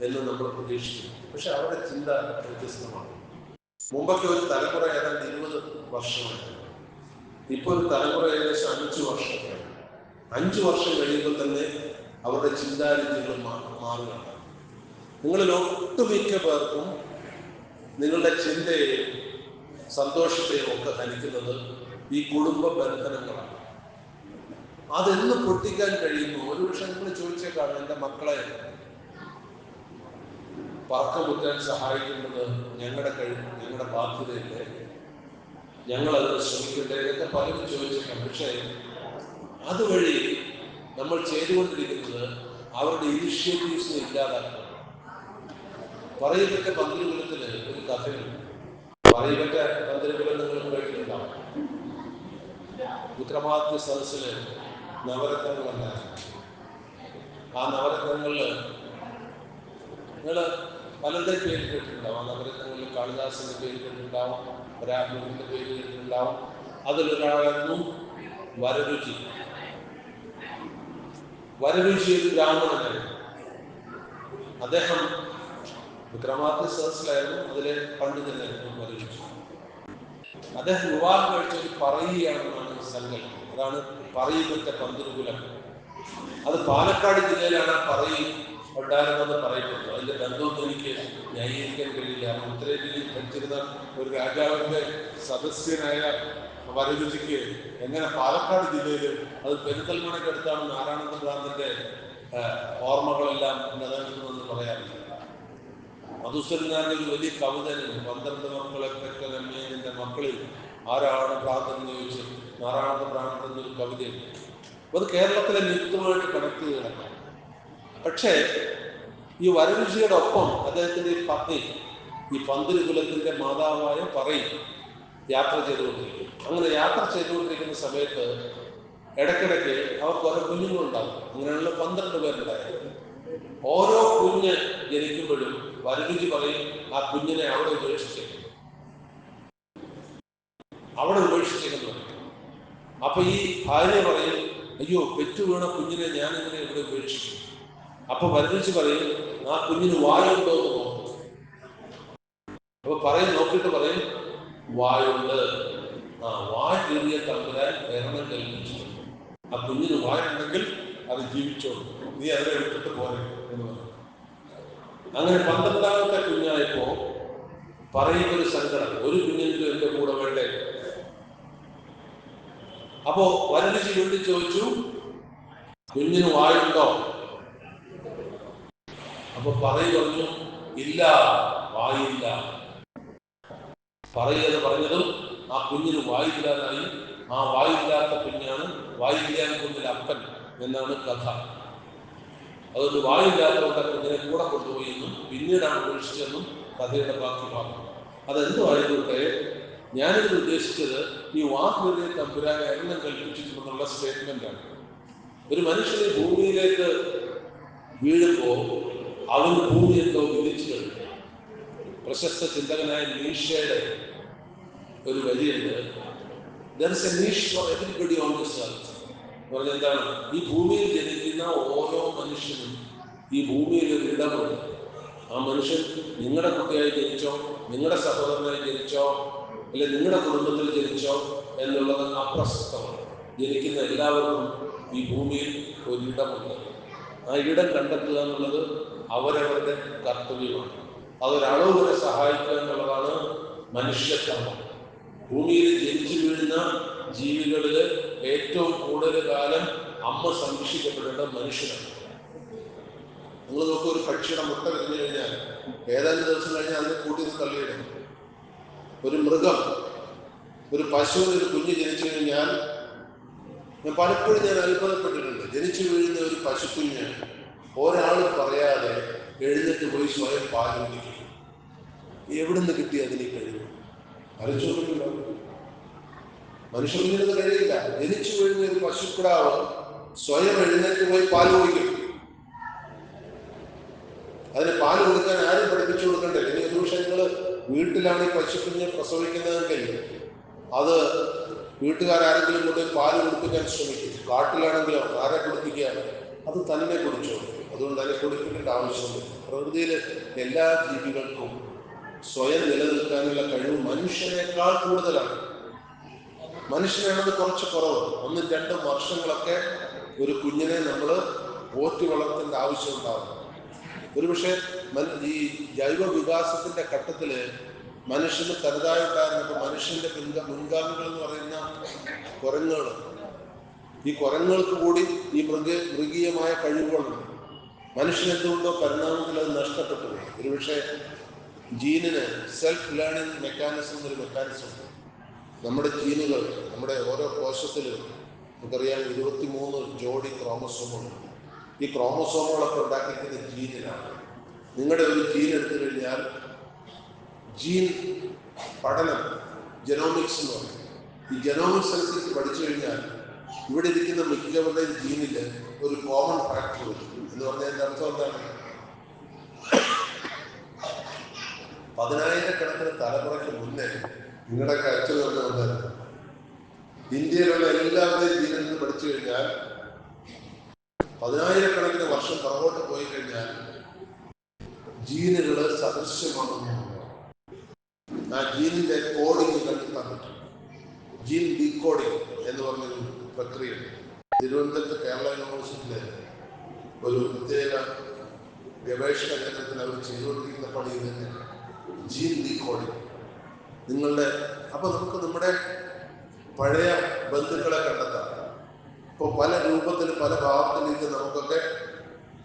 എന്ന് നമ്മൾ പ്രതീക്ഷിക്കും. പക്ഷെ അവരുടെ ചിന്ത വ്യത്യസ്തമാണ്. മുമ്പൊക്കെ ഒരു തലമുറ ഏതാണ്ട് 20 വർഷമാണ്. ഇപ്പൊ ഒരു തലമുറ ഏകദേശം 5 വർഷമാണ്. 5 വർഷം കഴിയുമ്പോൾ തന്നെ അവരുടെ ചിന്താരീതികൾ മാറുകയാണ്. നിങ്ങളിൽ ഒട്ടുമിക്ക പേർക്കും നിങ്ങളുടെ ചിന്തയെയും സന്തോഷത്തെയും ഒക്കെ ഹനിക്കുന്നത് ഈ കുടുംബ ബന്ധനങ്ങളാണ്. അതെന്ന് പൊട്ടിക്കാൻ കഴിയുന്നു. ഒരുപക്ഷെ നിങ്ങൾ ചോദിച്ചേക്കാണ്, എൻ്റെ മക്കളെ പറക്കമുറ്റാൻ സഹായിക്കുന്നത് ഞങ്ങളുടെ ഞങ്ങളുടെ ബാധ്യതയില്ലേ, ഞങ്ങളത് ശ്രമിക്കട്ടെ എന്നൊക്കെ പലരും ചോദിച്ചേക്കാം. പക്ഷേ അതുവഴി നമ്മൾ ചെയ്തുകൊണ്ടിരിക്കുന്നത് അവരുടെ ഇനിഷ്യേറ്റീവ്സിനെ ഇല്ലാതാക്കുക. പറയപ്പെട്ട പന്തിരുകുലത്തിന് ഒരു കഥയുണ്ട്. പറയപ്പെട്ട പന്തിരുകുലം നിങ്ങൾ കേട്ടിട്ടുണ്ടാവും. വിക്രമാദിത്യ സദസ്സില് നവരത്നങ്ങളുണ്ടായിരുന്നു. ആ നവരത്നങ്ങളിൽ നിങ്ങൾ പലരുടെയും പേര് കേട്ടിട്ടുണ്ടാവും. ആ നവരത്നങ്ങളിൽ കാളിദാസന്റെ പേര് കേട്ടിട്ടുണ്ടാവും, രാഘവന്റെ പേര് കേട്ടിട്ടുണ്ടാവും. അതിലൊരാളായിരുന്നു വരരുചി. വരരുചി ഒരു ബ്രാഹ്മണനായിരുന്നു. അദ്ദേഹം വിക്രമാദിത്യ സദസ്സിലായിരുന്നു, അതിലെ പണ്ഡിതനായിരുന്നു വരരുചി. അദ്ദേഹം വിവാഹം കഴിച്ചൊരു പറയുകയാണെന്നാണ് സങ്കല്പം. അതാണ് പറയിപ്പറ്റ പന്തിരുകുലം. അത് പാലക്കാട് ജില്ലയിലാണ് ആ പറയി ഉണ്ടായിരുന്നെന്ന് പറയപ്പെടുന്നു. അതിന്റെ ബന്ധമൊന്നും എനിക്ക് ന്യായീകരിക്കാൻ കഴിയില്ല. ഉത്തരേന്ത്യയിൽ ഭരിച്ചിരുന്ന ഒരു രാജാവിന്റെ സദസ്യനായ വരരുചിക്ക് എങ്ങനെ പാലക്കാട് ജില്ലയിൽ, അത് പെരിന്തൽമണ്ണയ്ക്കടുത്താണ് നാരായണ ഭ്രാന്തന്റെ ഓർമ്മകളെല്ലാം നിലനിൽക്കുന്നതെന്ന് പറയാറില്ല. മധുസൂദനന്റെ ഒരു വലിയ കവിതയുണ്ട്, 12 മക്കളെ പെറ്റ രമ്യന്റെ മക്കളിൽ ആരാണ് ഭ്രാന്തൻ എന്ന് ചോദിച്ച് നാരായണ ഭ്രാന്തൻ എന്നൊരു കവിതയുണ്ട്. അത് കേരളത്തിലെ നിത്യമായിട്ട് കണക്ട് ചെയ്ത് കിടക്കാം. പക്ഷേ ഈ വരരുചിയുടെ ഒപ്പം അദ്ദേഹത്തിന്റെ ഈ പത്നി, ഈ പന്തിരുകുലത്തിന്റെ മാതാവായ പറയും യാത്ര ചെയ്തുകൊണ്ടിരിക്കും. അങ്ങനെ യാത്ര ചെയ്തുകൊണ്ടിരിക്കുന്ന സമയത്ത് ഇടയ്ക്കിടയ്ക്ക് അവർക്ക് ഓരോ കുഞ്ഞുങ്ങളുണ്ടാകും. അങ്ങനെയുള്ള 12 പേരുണ്ടായിരുന്നു. ഓരോ കുഞ്ഞ് ജനിക്കുമ്പോഴും വരരുചി പറയും, ആ കുഞ്ഞിനെ അവിടെ ഉപേക്ഷിച്ചേക്കും. അപ്പൊ ഈ ഭാര്യ പറയും, അയ്യോ പെറ്റു വീണ കുഞ്ഞിനെ ഞാനിങ്ങനെ ഇവിടെ ഉപേക്ഷിക്കും. അപ്പൊ വരരുചി പറയും, ആ കുഞ്ഞിന് വായുണ്ടോ എന്ന് നോക്കും. അപ്പൊ നോക്കിയിട്ട് പറയും, വായുണ്ട്. വായ കീറിയ തമ്പുരാൻ എണ്ണം കൽപ്പിച്ചിട്ടുണ്ട്. ആ കുഞ്ഞിന് വായുണ്ടെങ്കിൽ അത് ജീവിച്ചോളൂ, നീ അതിനെ എടുത്തിട്ട് പോലെ എന്ന് പറഞ്ഞു. അങ്ങനെ 12ാമത്തെ കുഞ്ഞായപ്പോ പറയുന്നൊരു സങ്കടം, ഒരു കുഞ്ഞെങ്കിലും എന്റെ കൂടെ വേണ്ടേ. അപ്പോ വരണിച്ച് വീണ്ടും ചോദിച്ചു, കുഞ്ഞിന് വായുണ്ടോ? അപ്പൊ പറഞ്ഞു, ഇല്ല, വായില്ല. പറയുന്നത് പറഞ്ഞതും ആ കുഞ്ഞിന് വായില്ലാതായി. ആ വായില്ലാത്ത കുഞ്ഞാണ് വായില്ലാൻ കുഞ്ഞിൽ അപ്പൻ എന്നാണ് കഥ. അതുകൊണ്ട് വായില്ലാത്തവരുടെ കുഞ്ഞിനെ കൂടെ കൊണ്ടുപോയി എന്നും പിന്നീടാണ് ഉപേക്ഷിച്ചെന്നും കഥയുടെ ബാക്കി ഭാഗം. അതെന്തുമായിക്കോട്ടെ, ഞാനിത് ഉദ്ദേശിച്ചത് ഈ വാക്കുകളിലെ തമ്പുരാനെ എണ്ണം കൽപ്പിച്ചിട്ടുണ്ടെന്നുള്ള സ്റ്റേറ്റ്മെന്റാണ്. ഒരു മനുഷ്യനെ ഭൂമിയിലേക്ക് വീഴുമ്പോൾ അവന് ഭൂമി എന്തോ വിധിച്ചു കഴിഞ്ഞു. പ്രശസ്ത ചിന്തകനായ നീഷയുടെ ഒരു വരിയുണ്ട്, there is a niche for everybody on this earth. പറഞ്ഞ എന്താണ്? ഈ ഭൂമിയിൽ ജനിക്കുന്ന ഓരോ മനുഷ്യനും ഈ ഭൂമിയിൽ ഒരു ഇടമുണ്ട്. ആ മനുഷ്യൻ നിങ്ങളുടെ കുട്ടിയായി ജനിച്ചോ, നിങ്ങളുടെ സഹോദരനായി ജനിച്ചോ, അല്ലെ നിങ്ങളുടെ കുടുംബത്തിൽ ജനിച്ചോ എന്നുള്ളത് അപ്രസക്തമാണ്. ജനിക്കുന്ന എല്ലാവർക്കും ഈ ഭൂമിയിൽ ഒരിടമുണ്ട്. ആ ഇടം കണ്ടെത്തുക എന്നുള്ളത് അവരവരുടെ കർത്തവ്യമാണ്. അതൊരളവ് വരെ സഹായിക്കുക എന്നുള്ളതാണ് മനുഷ്യധർമ്മം. ഭൂമിയിൽ ജനിച്ചു വീഴുന്ന ജീവികളിൽ ഏറ്റവും കൂടുതൽ കാലം അമ്മ സംരക്ഷിക്കപ്പെടേണ്ട മനുഷ്യനാണ്. നിങ്ങൾ നോക്കുക, ഒരു പക്ഷിയുടെ മുട്ട വിരിഞ്ഞു കഴിഞ്ഞാൽ ഏതാനും ദിവസം കഴിഞ്ഞാൽ അതിനെ കൂട്ടി തള്ളിയിടും. ഒരു മൃഗം, ഒരു പശുവിന് ഒരു കുഞ്ഞ് ജനിച്ചു കഴിഞ്ഞാൽ പലപ്പോഴും ഞാൻ അത്ഭുതപ്പെട്ടിട്ടുണ്ട്. ജനിച്ചു വീഴുന്ന ഒരു പശുക്കുഞ്ഞ് ഒരാൾ പറയാതെ എഴുന്നേറ്റ് പോയി സ്വയം പാല് കുടിക്കും. എവിടുന്ന് കിട്ടി അതിന് കഴിവ്? അരച്ചോണ്ടില്ല. മനുഷ്യകുഞ്ഞിനത് കഴിയില്ല. ജനിച്ചു വീഴുന്ന ഒരു പശുക്കിടാവ് സ്വയം എഴുന്നേറ്റ് പോയി പാല് കുടിക്കും. അതിന് പാല് കൊടുക്കാൻ ആരും പഠിപ്പിച്ചു കൊടുക്കണ്ടേ? ഇനി ഒരു പക്ഷേ നിങ്ങൾ വീട്ടിലാണ് ഈ പശുക്കുഞ്ഞ് പ്രസവിക്കുന്നതെങ്കിൽ അത് വീട്ടുകാരെങ്കിലും കൊണ്ട് പാല് കുടിപ്പിക്കാൻ ശ്രമിക്കും. കാട്ടിലാണെങ്കിലോ ആരെ കുടിപ്പിക്കുകയാണ്? അത് തന്നെ കുടിച്ചോളും. അതുകൊണ്ട് അതിനെ കുടിപ്പിക്കേണ്ട ആവശ്യമില്ല. പ്രകൃതിയിൽ എല്ലാ ജീവികൾക്കും സ്വയം നിലനിൽക്കാനുള്ള കഴിവ് മനുഷ്യനേക്കാൾ കൂടുതലാണ്. മനുഷ്യനാണത് കുറച്ച് കുറവ്. 1-2 വർഷങ്ങളൊക്കെ ഒരു കുഞ്ഞിനെ നമ്മൾ പോറ്റി വളർത്തേണ്ട ആവശ്യമുണ്ടാകും. ഒരുപക്ഷെ ഈ ജൈവ വികാസത്തിന്റെ ഘട്ടത്തില് മനുഷ്യന് തനതായിട്ടുണ്ടായിരുന്നപ്പോൾ മനുഷ്യന്റെ മുൻഗാമികൾ എന്ന് പറയുന്ന കുരങ്ങുകൾ, ഈ കുരങ്ങുകൾക്ക് കൂടി ഈ മൃഗീയമായ കഴിവുകളുണ്ട്. മനുഷ്യൻ എന്തുകൊണ്ടോ പരിണാമത്തിൽ അത് നഷ്ടപ്പെട്ടു. ഒരുപക്ഷെ ജീനിന് സെൽഫ് ലേണിംഗ് മെക്കാനിസം എന്നൊരു മെക്കാനിസം ഉണ്ട്. നമ്മുടെ ജീനുകൾ, നമ്മുടെ ഓരോ കോശത്തിലും നമുക്കറിയാം 23 ജോഡി ക്രോമസോമുകളുണ്ട്. ഈ ക്രോമസോമുകളൊക്കെ ഉണ്ടാക്കിയിരിക്കുന്ന ജീനിലാണ്. നിങ്ങളുടെ ഒരു ജീൻ എടുത്തു കഴിഞ്ഞാൽ ജീൻ പഠനം ജനോമിക്സ് എന്ന് പറയും. ഈ ജനോമിക്സ് അനുസരിച്ച് പഠിച്ചു കഴിഞ്ഞാൽ ഇവിടെ ഇരിക്കുന്ന മിക്കവരുടെയും ജീനിൽ ഒരു കോമൺ ഫാക്ടർ വരും. എന്ന് പറഞ്ഞാൽ എൻ്റെ അർത്ഥം എന്താണ്? 10,000-കണക്കിന് തലമുറയ്ക്ക് മുന്നേ നിങ്ങളുടെയൊക്കെ അച്ഛൻ വന്നായിരുന്നു. ഇന്ത്യയിലുള്ള എല്ലാവരുടെയും ജീനിൽ നിന്ന് പഠിച്ചു കഴിഞ്ഞാൽ 10,000-കണക്കിന് വർഷം പുറകോട്ട് പോയി കഴിഞ്ഞാൽ ജീനുകൾ സദൃശ്യമാണെന്ന്. ആ ജീനിന്റെ കോഡിങ് കണ്ടെത്താൻ പറ്റും. ജീൻ ഡീകോഡിങ് എന്ന് പറഞ്ഞൊരു പ്രക്രിയയുണ്ട്. തിരുവനന്തപുരത്ത് കേരള യൂണിവേഴ്സിറ്റിയിലെ ഒരു പ്രത്യേക ഗവേഷണ കേന്ദ്രത്തിൽ അവർ ചെയ്തുകൊണ്ടിരിക്കുന്ന പണി തന്നെ ജീൻ ഡീകോഡിങ്. നിങ്ങളുടെ അപ്പൊ നമുക്ക് നമ്മുടെ പഴയ ബന്ധുക്കളെ കണ്ടെത്താം. ഇപ്പോൾ പല രൂപത്തിൽ പല ഭാവത്തിലേക്ക് നമുക്കൊക്കെ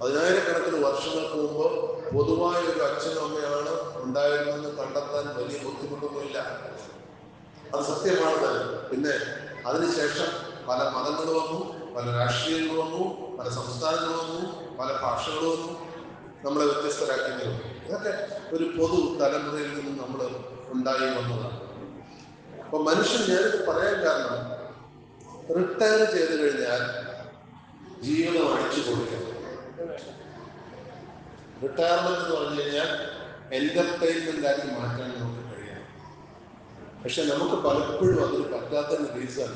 10,000-കണക്കിന് വർഷങ്ങൾക്ക് മുമ്പ് പൊതുവായ ഒരു അച്ഛനും അമ്മയാണ് ഉണ്ടായിരുന്നെന്ന് കണ്ടെത്താൻ വലിയ ബുദ്ധിമുട്ടൊന്നുമില്ല. അത് സത്യമാണ് തന്നെ. പിന്നെ അതിനുശേഷം പല മതങ്ങൾ വന്നു, പല രാഷ്ട്രീയങ്ങൾ വന്നു, പല സംസ്ഥാനങ്ങൾ വന്നു, പല ഭാഷകൾ വന്നു, നമ്മളെ വ്യത്യസ്തരാക്കി. ഇതൊക്കെ ഒരു പൊതു തലമുറയിൽ നിന്നും നമ്മൾ ഉണ്ടായി വന്നതാണ്. അപ്പൊ മനുഷ്യൻ, ഞാനിത് പറയാൻ കാരണം, റിട്ടയർ ചെയ്ത് കഴിഞ്ഞാൽ ജീവിതം അടിച്ചു കൊടുക്കണം. റിട്ടയർമെന്റ് എന്ന് പറഞ്ഞു കഴിഞ്ഞാൽ എന്റർടൈൻമെന്റ് ആക്കി മാറ്റാൻ നമുക്ക് കഴിയണം. പക്ഷെ നമുക്ക് പലപ്പോഴും അതിന് പറ്റാത്ത റീസൺ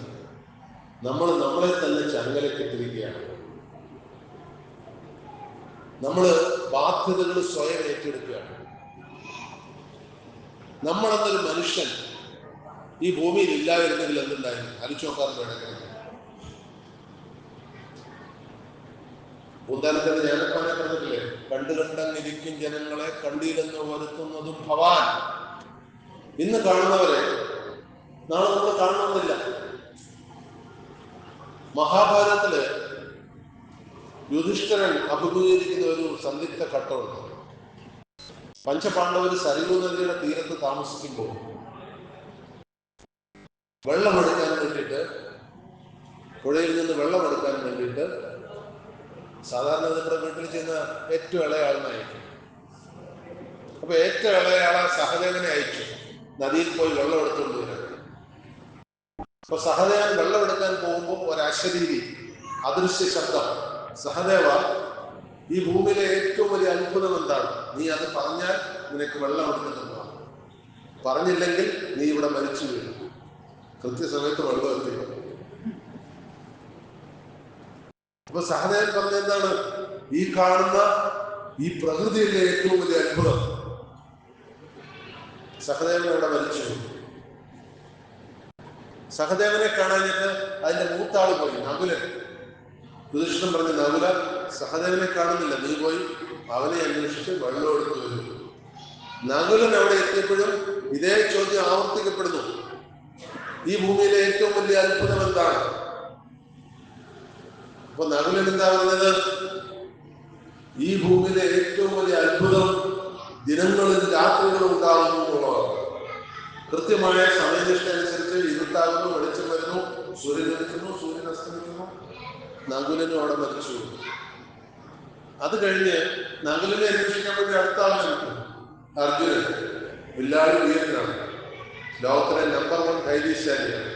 നമ്മൾ നമ്മളെ തന്നെ ചങ്ങലക്കിട്ടിരിക്കുകയാണ്. നമ്മൾ ബാധ്യതകൾ സ്വയം ഏറ്റെടുക്കുകയാണ്. നമ്മളെന്നൊരു മനുഷ്യൻ ഈ ഭൂമിയിൽ ഇല്ലായിരുന്നെങ്കിൽ എന്തുണ്ടായിരുന്നു? അലിച്ചോക്കാറിന്റെ ഇടയ്ക്ക് പൂന്താനത്തിന്റെ ഞാനപ്പാനെ പറഞ്ഞിട്ടില്ലേ, കണ്ടുകണ്ടങ്ങിരിക്കും ജനങ്ങളെ കണ്ടില്ലെന്ന് വരുത്തുന്നതും ഭവാൻ. ഇന്ന് കാണുന്നവരെ നാളെ നമ്മൾ കാണണമെന്നില്ല. മഹാഭാരതത്തില് യുധിഷ്ഠിരൻ അഭിമുഖീകരിക്കുന്ന ഒരു സന്ദിഗ്ധ ഘട്ടമുണ്ട്. പഞ്ചപാണ്ഡവർ സരയൂ നദിയുടെ തീരത്ത് താമസിക്കുമ്പോൾ വെള്ളമെടുക്കാൻ വേണ്ടിയിട്ട്, പുഴയിൽ നിന്ന് വെള്ളമെടുക്കാൻ വേണ്ടിയിട്ട് സാധാരണ നമ്മുടെ വീട്ടിൽ ചെയ്യുന്ന ഏറ്റവും ഇളയാളിനെ അയക്കും. അപ്പൊ ഏറ്റവും ഇളയാളെ സഹദേവനെ അയച്ചു നദിയിൽ പോയി വെള്ളം എടുത്തുകൊണ്ട് വരാൻ. അപ്പൊ സഹദേവൻ വെള്ളം എടുക്കാൻ പോകുമ്പോൾ ഒരശരീരി അദൃശ്യ ശബ്ദം, സഹദേവ, ഈ ഭൂമിയിലെ ഏറ്റവും വലിയ അത്ഭുതം എന്താണ്? നീ അത് പറഞ്ഞാൽ നിനക്ക് വെള്ളം എടുക്കുന്നതാണ്, പറഞ്ഞില്ലെങ്കിൽ നീ ഇവിടെ മരിച്ചു വീഴും. കൃത്യസമയത്ത് വെള്ളം എത്തിക്കും. അപ്പൊ സഹദേവൻ പറഞ്ഞെന്താണ്? ഈ കാണുന്ന ഈ പ്രകൃതിയിലെ ഏറ്റവും വലിയ അത്ഭുതം. സഹദേവൻ അവിടെ മരിച്ചു. സഹദേവനെ കാണാനിട്ട് അതിന്റെ മൂത്താള് പോയി, നകുലൻ. യുധിഷ്ഠിരൻ പറഞ്ഞു, നകുല, സഹദേവനെ കാണുന്നില്ല, നീ പോയി അവനെ അന്വേഷിച്ച് വെള്ളം എടുത്തു വരും. നകുലൻ അവിടെ എത്തിയപ്പോഴും ഇതേ ചോദ്യം ആവർത്തിക്കപ്പെടുന്നു. ഈ ഭൂമിയിലെ ഏറ്റവും വലിയ അത്ഭുതം എന്താണ്? അപ്പൊ നകുലൻ എന്താ പറഞ്ഞത്? ഈ ഭൂമിയിലെ ഏറ്റവും വലിയ അത്ഭുതം ദിനങ്ങളിൽ രാത്രികളും ഉണ്ടാകുന്നു എന്നുള്ളതാണ്. കൃത്യമായ സമയനിഷ്ഠ അനുസരിച്ച് ഇരുട്ടാകുന്നു, വെളിച്ചം വരുന്നു, സൂര്യൻ ഉദിക്കുന്നു, സൂര്യൻ അസ്തമിക്കുന്നു. നകുലനും അവിടെ മരിച്ചു. അത് കഴിഞ്ഞ് നകുലനെ അന്വേഷിക്കാൻ വേണ്ടി അടുത്ത ആൾ നിൽക്കും, അർജുനൻ. വില്ലാളി വീരനാണ്, ലോകത്തിലെ നമ്പർ 1 ധൈര്യശാലിയാണ്.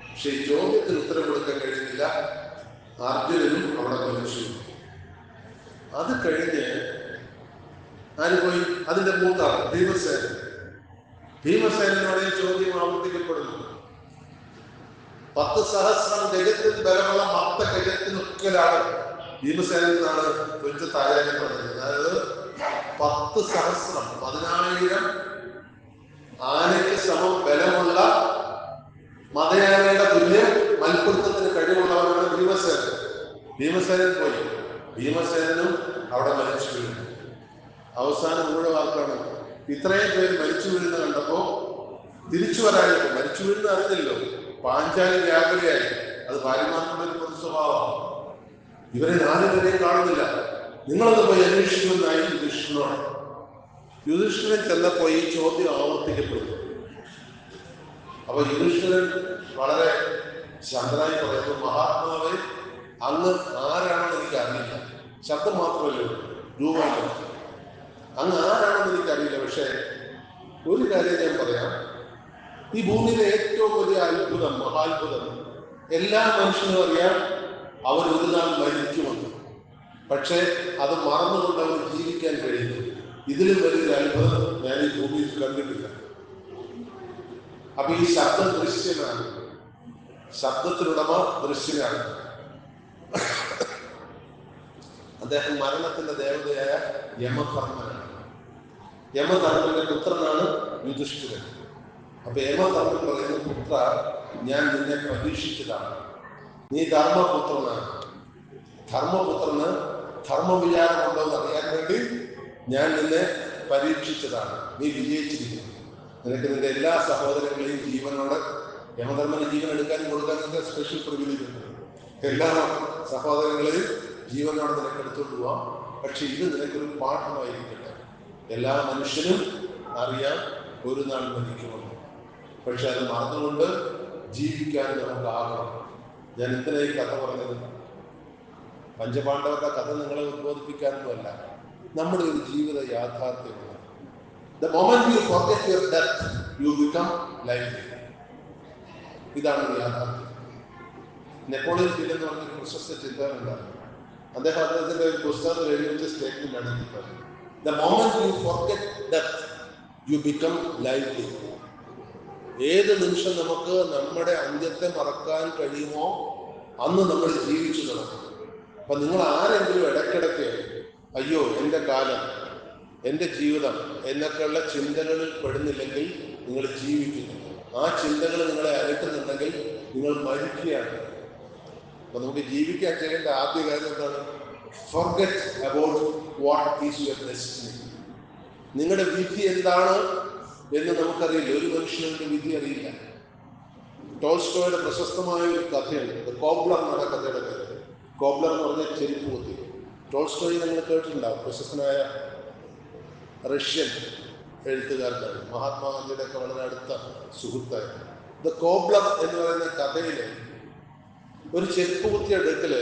പക്ഷെ ഈ ചോദ്യത്തിന് ഉത്തരം കൊടുക്കാൻ കഴിയുന്നില്ല. അർജുനനും അവിടെ മരിച്ചു. അത് കഴിഞ്ഞ് ആര് പോയി? അതിന്റെ മൂത്താണ് ഭീമസേനൻ. ഭീമസേനോടെ ചോദ്യം ആവർത്തിക്കപ്പെടുന്നു. 10,000 ഗജത്തിൽ ബലമുള്ള 10 ഗജത്തിനൊക്കെയാണ് ഭീമസേനൻ എന്നാണ് തുഞ്ചത്ത് ആചാര്യൻ പറഞ്ഞത്. അതായത് 10,000 10,000 ആനയ്ക്ക് സമം ബലമുള്ള മതയാനയുടെ തുല്യം മൽപ്പിടുത്തത്തിന് കഴിവുള്ളവരാണ് ഭീമസേനൻ. ഭീമസേനൻ പോയി. ഭീമസേനനും അവിടെ മരിച്ചു വീഴുന്നു. അവസാനം മുഴുവൻ വാക്കാണ്, ഇത്രയും പേര് മരിച്ചു വീഴുന്ന കണ്ടപ്പോ തിരിച്ചു വരാനിപ്പോ മരിച്ചു വീഴുന്ന അറിഞ്ഞല്ലോ. പാഞ്ചാലി വ്യാകുലയായി. അത് ഭാര്യമാർക്കുള്ള ഒരു പൊതു സ്വഭാവമാണ്. ഇവരെ 4 പേരെയും കാണുന്നില്ല, നിങ്ങളത് പോയി അന്വേഷിക്കുമെന്നായി യുധിഷ്ഠിരനോട്. യുധിഷ്ഠിരൻ ചെന്നപ്പോ ഈ ചോദ്യം ആവർത്തിക്കപ്പെടുന്നു. അപ്പൊ യുധിഷ്ഠിരൻ വളരെ ശാന്തനായി പറയുന്നു, മഹാത്മാവെ, അങ്ങ് ആരാണെന്ന് എനിക്ക് അറിയില്ല. ശബ്ദം മാത്രമല്ലേ, രൂപമല്ല. അങ്ങ് ആരാണെന്ന് എനിക്കറിയില്ല. പക്ഷെ ഒരു കാര്യം ഞാൻ പറയാം, ഈ ഭൂമിയിലെ ഏറ്റവും വലിയ അത്ഭുതം, മഹാത്ഭുതം, എല്ലാ മനുഷ്യനും അറിയാം, അവർ ഒരു നാൾ മരിക്കുമെന്ന്. പക്ഷെ അത് മറന്നുകൊണ്ട് അവർ ജീവിക്കാൻ കഴിയുന്നു. ഇതിലും വലിയൊരു അത്ഭുതം ഞാൻ ഈ ഭൂമിയിൽ കണ്ടിട്ടില്ല. അപ്പൊ ഈ ശബ്ദം ദൃശ്യമാണ്, ശബ്ദത്തിനുടമ ദൃശ്യനാണ്. അദ്ദേഹം മരണത്തിന്റെ ദേവതയായ യമധർമ്മനാണ്. യമധർമ്മന്റെ പുത്രനാണ് യുധിഷ്ഠിരൻ. അപ്പൊ യമധർമ്മൻ പറയുന്ന, പുത്ര, ഞാൻ നിന്നെ പരീക്ഷിച്ചതാണ്. നീ ധർമ്മപുത്രനാണ്. ധർമ്മപുത്രന് ധർമ്മവിചാരമുണ്ടോ എന്ന് അറിയാൻ വേണ്ടി ഞാൻ നിന്നെ പരീക്ഷിച്ചതാണ്. നീ വിജയിച്ചിരിക്കുന്നു. നിനക്ക് നിന്റെ എല്ലാ സഹോദരങ്ങളെയും ജീവനോടെ, യമധർമ്മന് ജീവൻ എടുക്കാനും കൊടുക്കാനൊക്കെ സ്പെഷ്യൽ പ്രിവിലേജ് ഉണ്ട്. എല്ലാ സഹോദരങ്ങളെയും ജീവനോടെ നിനക്ക് എടുത്തുകൊണ്ട് പോവാം. പക്ഷെ ഇത് നിനക്കൊരു പാഠമായിരിക്കട്ടെ. എല്ലാ മനുഷ്യനും അറിയാം ഒരു നാൾ മരിക്കുമെന്ന്. പക്ഷെ അത് മറന്നുകൊണ്ട് ജീവിക്കാൻ നമുക്കാകണം. ഞാൻ ഇത്ര ഈ കഥ പറഞ്ഞത് പഞ്ചപാണ്ഡവരുടെ കഥ നിങ്ങളെ ഉദ്ബോധിപ്പിക്കാനൊന്നുമല്ല, നമ്മുടെ ഒരു ജീവിത യാഥാർത്ഥ്യമാണ്. The moment you forget your death, you become lively. ഇതാണ് യാഥാർത്ഥ്യം. നെപ്പോളിയൻ ഹിൽ എന്ന് പറഞ്ഞ പ്രശസ്ത ചിന്തകനുണ്ടായിരുന്നു. അദ്ദേഹത്തിന്റെ ഒരു പുസ്തകത്തിൽ എഴുതിയ സ്റ്റേറ്റ്മെന്റ് ആണ് ഈ പറയുന്നത്. The moment you forget death, you become lively. ഏത് നിമിഷം നമുക്ക് നമ്മുടെ അന്ത്യത്തെ മറക്കാൻ കഴിയുമോ അന്ന് നമ്മൾ ജീവിച്ചു നടക്കും. അപ്പൊ നിങ്ങൾ ആരെങ്കിലും ഇടയ്ക്കിടയ്ക്ക് അയ്യോ എൻ്റെ കാലം, എൻ്റെ ജീവിതം എന്നൊക്കെയുള്ള ചിന്തകളിൽ പെടുന്നില്ലെങ്കിൽ നിങ്ങൾ ജീവിക്കുന്നില്ല. ആ ചിന്തകൾ നിങ്ങളെ അലട്ടുന്നുണ്ടെങ്കിൽ നിങ്ങൾ മരിക്കുകയാണ്. അപ്പൊ നമുക്ക് ജീവിക്കാൻ ചെയ്യേണ്ട ആദ്യ കാര്യം എന്താണ്? Forget about what is your destiny. നിങ്ങളുടെ വിധി എന്താണ് എന്ന് നമുക്കറിയില്ല. ഒരു മനുഷ്യന്റെ വിധി അറിയില്ല. ടോൾസ്റ്റോയുടെ പ്രശസ്തമായ ഒരു കഥയുണ്ട്, ദ കോബ്ലർ എന്ന കഥയുടെ പേര്. കോബ്ലർ എന്ന് പറഞ്ഞ ചെരുപ്പ് കുത്തി. ടോൾസ്റ്റോയി നിങ്ങൾ കേട്ടിട്ടുണ്ടാവും, പ്രശസ്തനായ റഷ്യൻ എഴുത്തുകാരനാണ്, മഹാത്മാഗാന്ധിയുടെ ഒക്കെ വളരെ അടുത്ത സുഹൃത്തായിരുന്നു. ദ കോബ്ലർ എന്ന് പറയുന്ന കഥയില് ഒരു ചെരുപ്പ് കുത്തിയ അടുക്കല്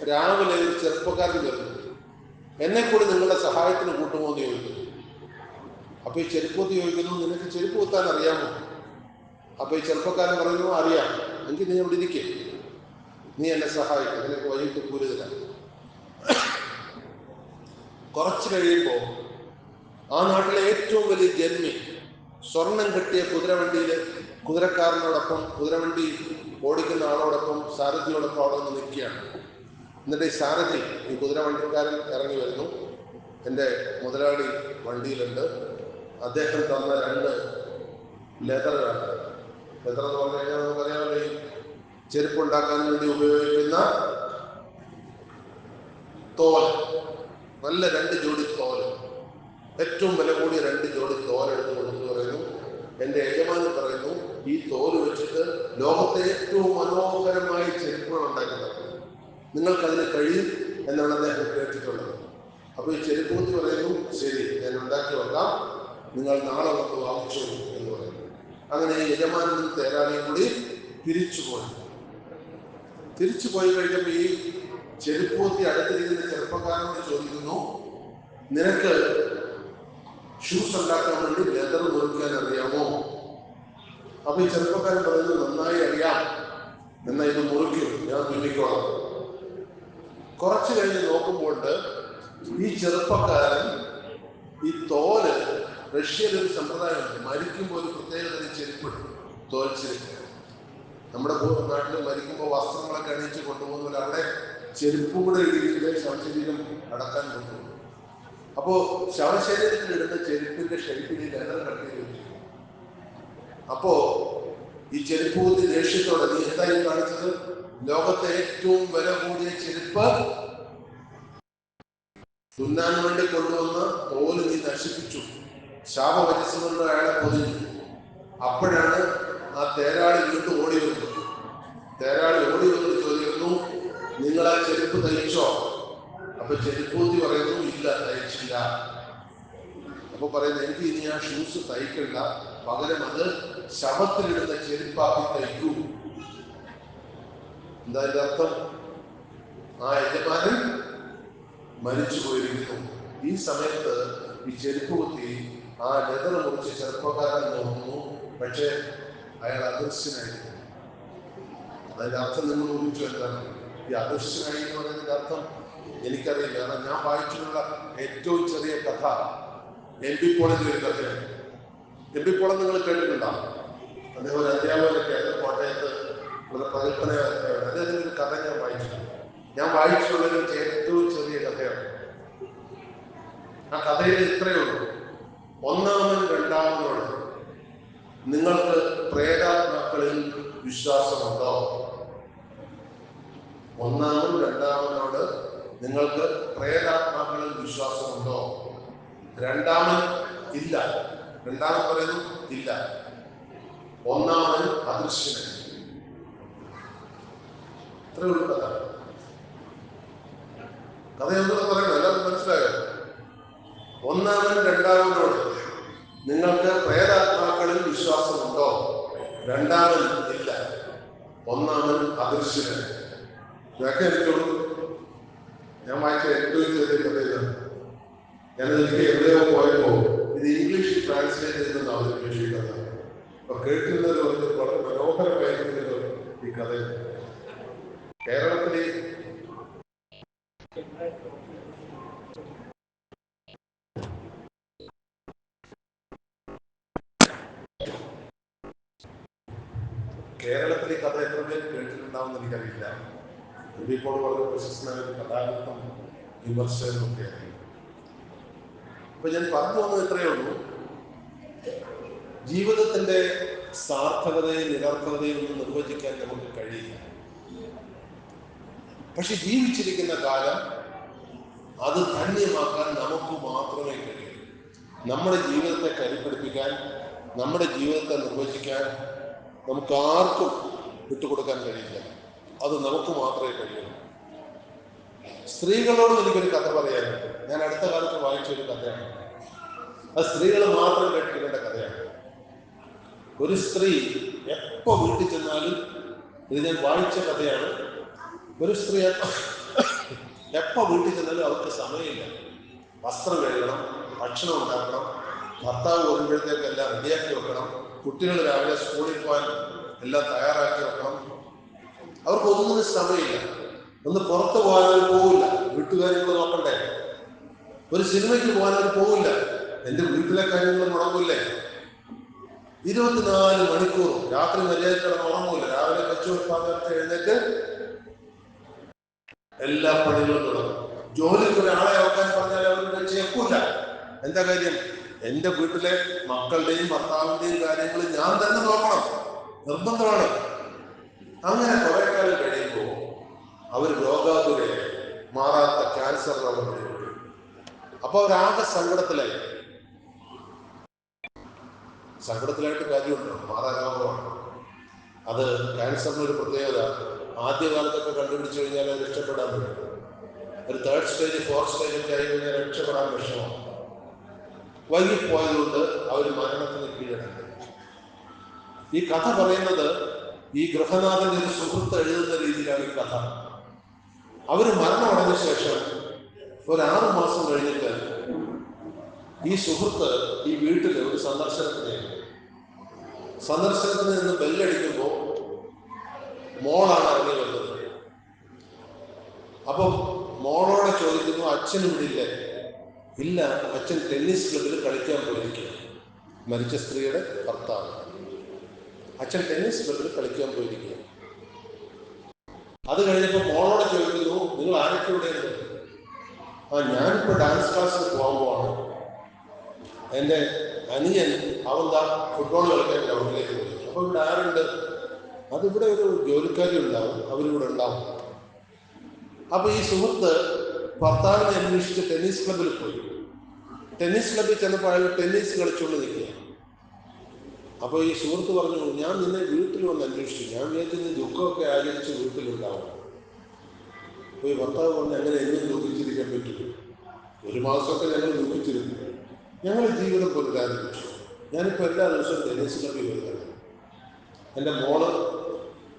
രാവിലെ ഒരു ചെറുപ്പക്കാരൻ വരുന്നു. എന്നെ കൂടി നിങ്ങളുടെ സഹായത്തിന് കൂട്ടുമോ എന്ന് ചോദിക്കുന്നു. അപ്പൊ ഈ ചെരുപ്പ് കുത്തി ചോദിക്കുന്നു, നിനക്ക് ചെരുപ്പ് കുത്താൻ അറിയാമോ? അപ്പൊ ഈ ചെറുപ്പക്കാരൻ പറയുന്നു, അറിയാം. എങ്കിൽ നീ അവിടെ ഇരിക്കേ, നീ എന്നെ സഹായിക്കും, നിനക്ക് വൈകിട്ട് കൂലി തരാം. കുറച്ച് കഴിയുമ്പോൾ ആ നാട്ടിലെ ഏറ്റവും വലിയ ജന്മി സ്വർണം കെട്ടിയ കുതിരവണ്ടിയില് കുതിരക്കാരനോടൊപ്പം, കുതിരവണ്ടി ഓടിക്കുന്ന ആളോടൊപ്പം, സാരഥിയോടൊപ്പം അവിടെ നിന്ന് നിൽക്കുകയാണ്. എന്നിട്ട് ഈ സാരഥി, ഈ കുതിരവണ്ടിക്കാരൻ ഇറങ്ങി വരുന്നു. എൻ്റെ മുതലാളി വണ്ടിയിലുണ്ട്, അദ്ദേഹം തന്ന 2 ലെതറാണ്. ലെതർ എന്ന് പറഞ്ഞു കഴിഞ്ഞാൽ നമുക്കറിയാമല്ലോ, ഈ ചെരുപ്പുണ്ടാക്കാൻ വേണ്ടി ഉപയോഗിക്കുന്ന തോൽ, നല്ല 2 ജോഡി തോല്, ഏറ്റവും വില കൂടിയ 2 ജോഡി തോലെടുത്ത് കൊടുത്തു. പറയുന്നു, എൻ്റെ യജമാനൻ പറയുന്നു, ഈ തോല് വെച്ചിട്ട് ലോകത്തെ ഏറ്റവും മനോഹരമായ ചെരുപ്പുകൾ ഉണ്ടാക്കുന്നത് നിങ്ങൾക്കതിന് കഴിയും എന്നാണ് അദ്ദേഹം കേട്ടിട്ടുള്ളത്. അപ്പോൾ ഈ ചെരുപ്പ് കുത്തി പറയുന്നു, ശരി, ഞാൻ ഉണ്ടാക്കി വെക്കാം, നിങ്ങൾ നാളെ വന്ന് വാങ്ങിച്ചു എന്ന് പറയുന്നു. അങ്ങനെ യജമാനും തേരാളിയും കൂടി തിരിച്ചുപോയി കഴിഞ്ഞപ്പോൾ ഈ ചെരുപ്പ് കുത്തി അടുത്തിരിക്കുന്ന ചെറുപ്പക്കാരനോട് ചോദിക്കുന്നു, നിനക്ക് ഷൂസ് ഉണ്ടാക്കാൻ വേണ്ടി ലെതർ മുറിക്കാൻ അറിയാമോ? അപ്പൊ ഈ ചെറുപ്പക്കാരൻ പറയുന്നു, നന്നായി അറിയാം, എന്നാ ഇത് മുറിക്കും, ഞാൻ തുന്നിക്കോളാം. കുറച്ചു കഴിഞ്ഞ് നോക്കുമ്പോൾ ഈ ചെറുപ്പക്കാരൻ ഈ തോല്, റഷ്യയിലൊരു സമ്പ്രദായമുണ്ട്, മരിക്കുമ്പോൾ ഒരു പ്രത്യേകതരം ചെരുപ്പിടും, തോൽ ചെരുപ്പ്. നമ്മുടെ നാട്ടിൽ മരിക്കുമ്പോൾ വസ്ത്രങ്ങളൊക്കെ അണിയിച്ച് കൊണ്ടുപോകുന്നവർ അവിടെ ചെരുപ്പും കൂടെ ഇടിയിലെ ശവശരീരം അടക്കാൻ കൊണ്ടുപോകും. അപ്പോ ശവശരീരത്തിൽ ഇടുന്ന ചെരുപ്പിന്റെ ഷെയ്പ്പിൽ ലെതർ കട്ട് ചെയ്ത് വെച്ചു. അപ്പോ ഈ ചെരുപ്പ് കുത്തി ദേഷ്യത്തോടെ, നീ എന്തായി കാണിച്ചത്? ലോകത്തെ ഏറ്റവും വില കൂടിയ ചെരുപ്പ് തുന്നാൻ വേണ്ടി കൊണ്ടുവന്ന തോല് നീ നശിപ്പിച്ചു. ശാപവചസ്സുകൊണ്ട് അയാളെ പൊതിഞ്ഞു. അപ്പോഴാണ് ആ തേരാളി വീണ്ടും ഓടി വരുന്നത്. തേരാളി ഓടി വന്നിട്ട് ചോദിക്കുന്നു, നിങ്ങൾ ആ ചെരുപ്പ് തയ്ച്ചോ? അപ്പൊ ചെരുപ്പൂത്തി പറയുന്നു, ഇല്ല, തയ്ച്ചില്ല. അപ്പൊ പറയുന്നു, എനിക്ക് ഇനി ആ ഷൂസ് തയ്ക്കണ്ട, പകരം അത് ശവത്തിലിടുന്ന ചെരുപ്പാക്കി തയ്ക്കൂ. എന്താ ഇതിന്റെ അർത്ഥം? ആ യജമാനൻ മരിച്ചു പോയിരിക്കുന്നു. ഈ സമയത്ത് ഈ ചെരുപ്പ് കുത്തി ആ ലെതർ മുറിച്ച് ചെറുപ്പക്കാരൻ നോക്കുന്നു, പക്ഷെ അയാൾ അദൃശ്യനായിരുന്നു. അതിന്റെ അർത്ഥം നിങ്ങൾ ഊഹിച്ചു എന്താണ്? ഈ അദൃശ്യനായി എന്ന് പറയുന്നതിന്റെ അർത്ഥം എനിക്കറിയില്ല. കാരണം ഞാൻ വായിച്ചിട്ടുള്ള ഏറ്റവും ചെറിയ കഥ എം പി പോളിന്റെ ഒരു കഥയാണ്. എം പി പോളൻ നിങ്ങൾ കേട്ടിട്ടുണ്ടാവും. അദ്ദേഹം ഒരു അധ്യാപകരൊക്കെ കോട്ടയത്ത് പ്രകൽപ്പന. അദ്ദേഹത്തിന്റെ ഒരു കഥ ഞാൻ വായിച്ചിട്ടുണ്ട്. ഞാൻ വായിച്ചിട്ടുള്ളൊരു ഏറ്റവും ചെറിയ കഥയാണ്. ആ കഥയിൽ ഇത്രയേ ഉള്ളൂ: ഒന്നാമൻ രണ്ടാമനോട് നിങ്ങൾക്ക് പ്രേതാത്മാക്കളിൽ വിശ്വാസമുണ്ടോ? ഒന്നാമൻ രണ്ടാമനോട് നിങ്ങൾക്ക് പ്രേതാത്മാക്കളിൽ വിശ്വാസമുണ്ടോ? രണ്ടാമൻ ഇല്ല. രണ്ടാമൻ പറയുന്നു ഇല്ല. ഒന്നാമൻ അദൃശ്യനായി. ഇത്രയേ ഉള്ളൂ കഥ. കഥയൊന്നും പറയണം, എല്ലാവർക്കും മനസ്സിലായോ? ഒന്നാമൻ രണ്ടാമനോട് നിങ്ങൾക്ക് പ്രേതാത്മാക്കളിൽ വിശ്വാസമുണ്ടോ? രണ്ടാമൻ ഇല്ല. ഒന്നാമൻ അദൃശ്യനായി. വ്യാഖ്യാനിച്ചോളൂ. ഞാൻ വായിച്ച ഏറ്റവും ചെറിയ കഥ ഇതാണ്. ഞാനെനിക്ക് എവിടെയോ പോയപ്പോ ഇത് ഇംഗ്ലീഷിൽ ട്രാൻസ്ലേറ്റ് ചെയ്തെന്ന് അവതരിപ്പിച്ചു ഈ കഥ. അപ്പൊ കേൾക്കുന്നത് വളരെ മനോഹരമായിരിക്കുന്നത് ഈ കഥ. കേരളത്തിലെ ഈ കഥ എത്ര പേര് കേട്ടിട്ടുണ്ടാവുമെന്ന് എനിക്കറിയില്ല. ഇപ്പോൾ വളരെ പ്രശസ്തനായ ഒരു കഥാകൃത്തും വിമർശകനും ഒക്കെയാണ്. അപ്പൊ ഞാൻ പറഞ്ഞു വന്നത് ഇത്രയേ ഉള്ളൂ. ജീവിതത്തിന്റെ സാർത്ഥകതയും നിരർത്ഥകതയും ഒന്നും നിർവചിക്കാൻ നമുക്ക് കഴിയില്ല. പക്ഷെ ജീവിച്ചിരിക്കുന്ന കാലം അത് ധന്യമാക്കാൻ നമുക്ക് മാത്രമേ കഴിയൂ. നമ്മുടെ ജീവിതത്തെ കരുപിടിപ്പിക്കാൻ, നമ്മുടെ ജീവിതത്തെ നിർവചിക്കാൻ നമുക്ക് ആർക്കും വിട്ടുകൊടുക്കാൻ കഴിയില്ല. അത് നമുക്ക് മാത്രമേ കഴിയൂ. സ്ത്രീകളോട് എനിക്കൊരു കഥ പറയാനുണ്ട്. ഞാൻ അടുത്ത കാലത്ത് വായിച്ചൊരു കഥയാണ്. അത് സ്ത്രീകൾ മാത്രം കേട്ടിരിക്കേണ്ട കഥയാണ്. ഒരു സ്ത്രീ എപ്പോ വീട്ടിൽ ചെന്നാലും, ഇത് ഞാൻ വായിച്ച കഥയാണ്, ഒരു സ്ത്രീ എപ്പോ വീട്ടിൽ ചെന്നാലും അവർക്ക് സമയമില്ല. വസ്ത്രം കഴുകണം, ഭക്ഷണം ഉണ്ടാക്കണം, ഭർത്താവ് വരുമ്പോഴത്തേക്ക് എല്ലാം റെഡിയാക്കി വെക്കണം, കുട്ടികൾ രാവിലെ സ്കൂളിൽ പോകാൻ എല്ലാം തയ്യാറാക്കി വെക്കണം. അവർക്ക് ഒന്നിനും സമയമില്ല. ഒന്ന് പുറത്ത് പോകാൻ പോകില്ല, വീട്ടുകാര്യങ്ങൾ നോക്കണ്ടേ. ഒരു സിനിമയ്ക്ക് പോകാൻ പോകില്ല, എൻ്റെ വീട്ടിലെ കാര്യങ്ങൾ മുടങ്ങില്ലേ. 24 മണിക്കൂർ രാത്രി മര്യാദ ഉറങ്ങൂല. രാവിലെ കച്ചുവെടുപ്പാകത്ത് എഴുന്നേറ്റ് എല്ലാ പണികളും തുടങ്ങും. ജോലിക്ക് ഒരാളെ നോക്കാൻ പറഞ്ഞാൽ അവരുടെ ചേക്കൂല. എന്താ കാര്യം? എൻ്റെ വീട്ടിലെ മക്കളുടെയും ഭർത്താവിന്റെയും കാര്യങ്ങൾ ഞാൻ തന്നെ നോക്കണം, നിർബന്ധമാണ്. അങ്ങനെ കുറെ കാലം കഴിയുമ്പോൾ അവർ രോഗാതുരയായി, മാറാത്ത ക്യാൻസർ രോഗം വരും. അപ്പൊ അവരാകെ സങ്കടത്തിലായിട്ട് കാര്യമുണ്ടോ? മാറാൻ രോഗമാണ് അത്. ക്യാൻസറിനൊരു പ്രത്യേകത, ആദ്യകാലത്തൊക്കെ കണ്ടുപിടിച്ചു കഴിഞ്ഞാൽ അത് രക്ഷപ്പെടാൻ പറ്റും. ഒരു 3rd സ്റ്റേജ് 4th സ്റ്റേജ് ഒക്കെ ആയി കഴിഞ്ഞാൽ രക്ഷപ്പെടാൻ വിഷമമാണ്. വൈകിപ്പോയതുകൊണ്ട് അവർ മരണത്തിന് കീഴടങ്ങി. ഈ കഥ പറയുന്നത് ഈ ഗൃഹനാഥന്റെ ഒരു സുഹൃത്ത് എഴുതുന്ന രീതിയിലാണ് ഈ കഥ. അവര് മരണമടഞ്ഞ ശേഷം ഒരു 6 മാസം കഴിഞ്ഞിട്ട് ഈ സുഹൃത്ത് ഈ വീട്ടിൽ ഒരു സന്ദർശനത്തിന് നിന്ന് ബെല്ലടിക്കുമ്പോൾ മോളാണ് ഇറങ്ങി വരുന്നത്. അപ്പം മോളോടെ ചോദിക്കുന്നു, അച്ഛൻ ഇവിടെ ഇല്ലേ? ഇല്ല, അച്ഛൻ ടെന്നീസ് ക്ലബിൽ കളിക്കാൻ പോയിരിക്കുക. മരിച്ച സ്ത്രീയുടെ ഭർത്താവ് അച്ഛൻ ടെന്നീസ് ക്ലബിൽ കളിക്കാൻ പോയിരിക്കുക. അത് കഴിഞ്ഞപ്പോൾ മോളോടെ ചോദിക്കുന്നു, നിങ്ങൾ ആരൊക്കെ ഇവിടെയുണ്ട്? ഞാനിപ്പോ ഡാൻസ് ക്ലാസ്സിൽ പോകാൻ പോവാണ്. എൻ്റെ അനിയൻ അവന്താ ഫുട്ബോൾ കളിക്കാൻ ഗ്രൗണ്ടിലേക്ക് പോയി. അപ്പൊ ഇവിടെ ആരുണ്ട്? അതിവിടെ ഒരു ജോലിക്കാരി ഉണ്ടാവും, അവരിവിടെ ഉണ്ടാവും. അപ്പൊ ഈ സുഹൃത്ത് ഭർത്താവിനെ അന്വേഷിച്ച് ടെന്നീസ് ക്ലബിൽ പോയി. ടെന്നീസ് ക്ലബിൽ ചെന്നപ്പോൾ അയാൾ ടെന്നീസ് കളിച്ചുകൊണ്ട് നിൽക്കുക. അപ്പൊ ഈ സുഹൃത്ത് പറഞ്ഞു, ഞാൻ നിന്നെ വീട്ടിൽ വന്ന് അന്വേഷിച്ചു, ഞാൻ വിചാരിച്ചു ദുഃഖമൊക്കെ ആചരിച്ച് വീട്ടിലുണ്ടാവും. അപ്പൊ ഈ ഭർത്താവ് പറഞ്ഞ്, അങ്ങനെ എന്നും ദുഃഖിച്ചിരിക്കാൻ പറ്റില്ല. 1 മാസമൊക്കെ ഞങ്ങൾ ദുഃഖിച്ചിരുന്നു, ഞങ്ങൾ ജീവിതം പുനരാരംഭിച്ചു. ഞാനിപ്പോൾ എല്ലാ ദിവസവും ടെന്നീസ് ക്ലബിൽ വരുന്നത്. എൻ്റെ മോള്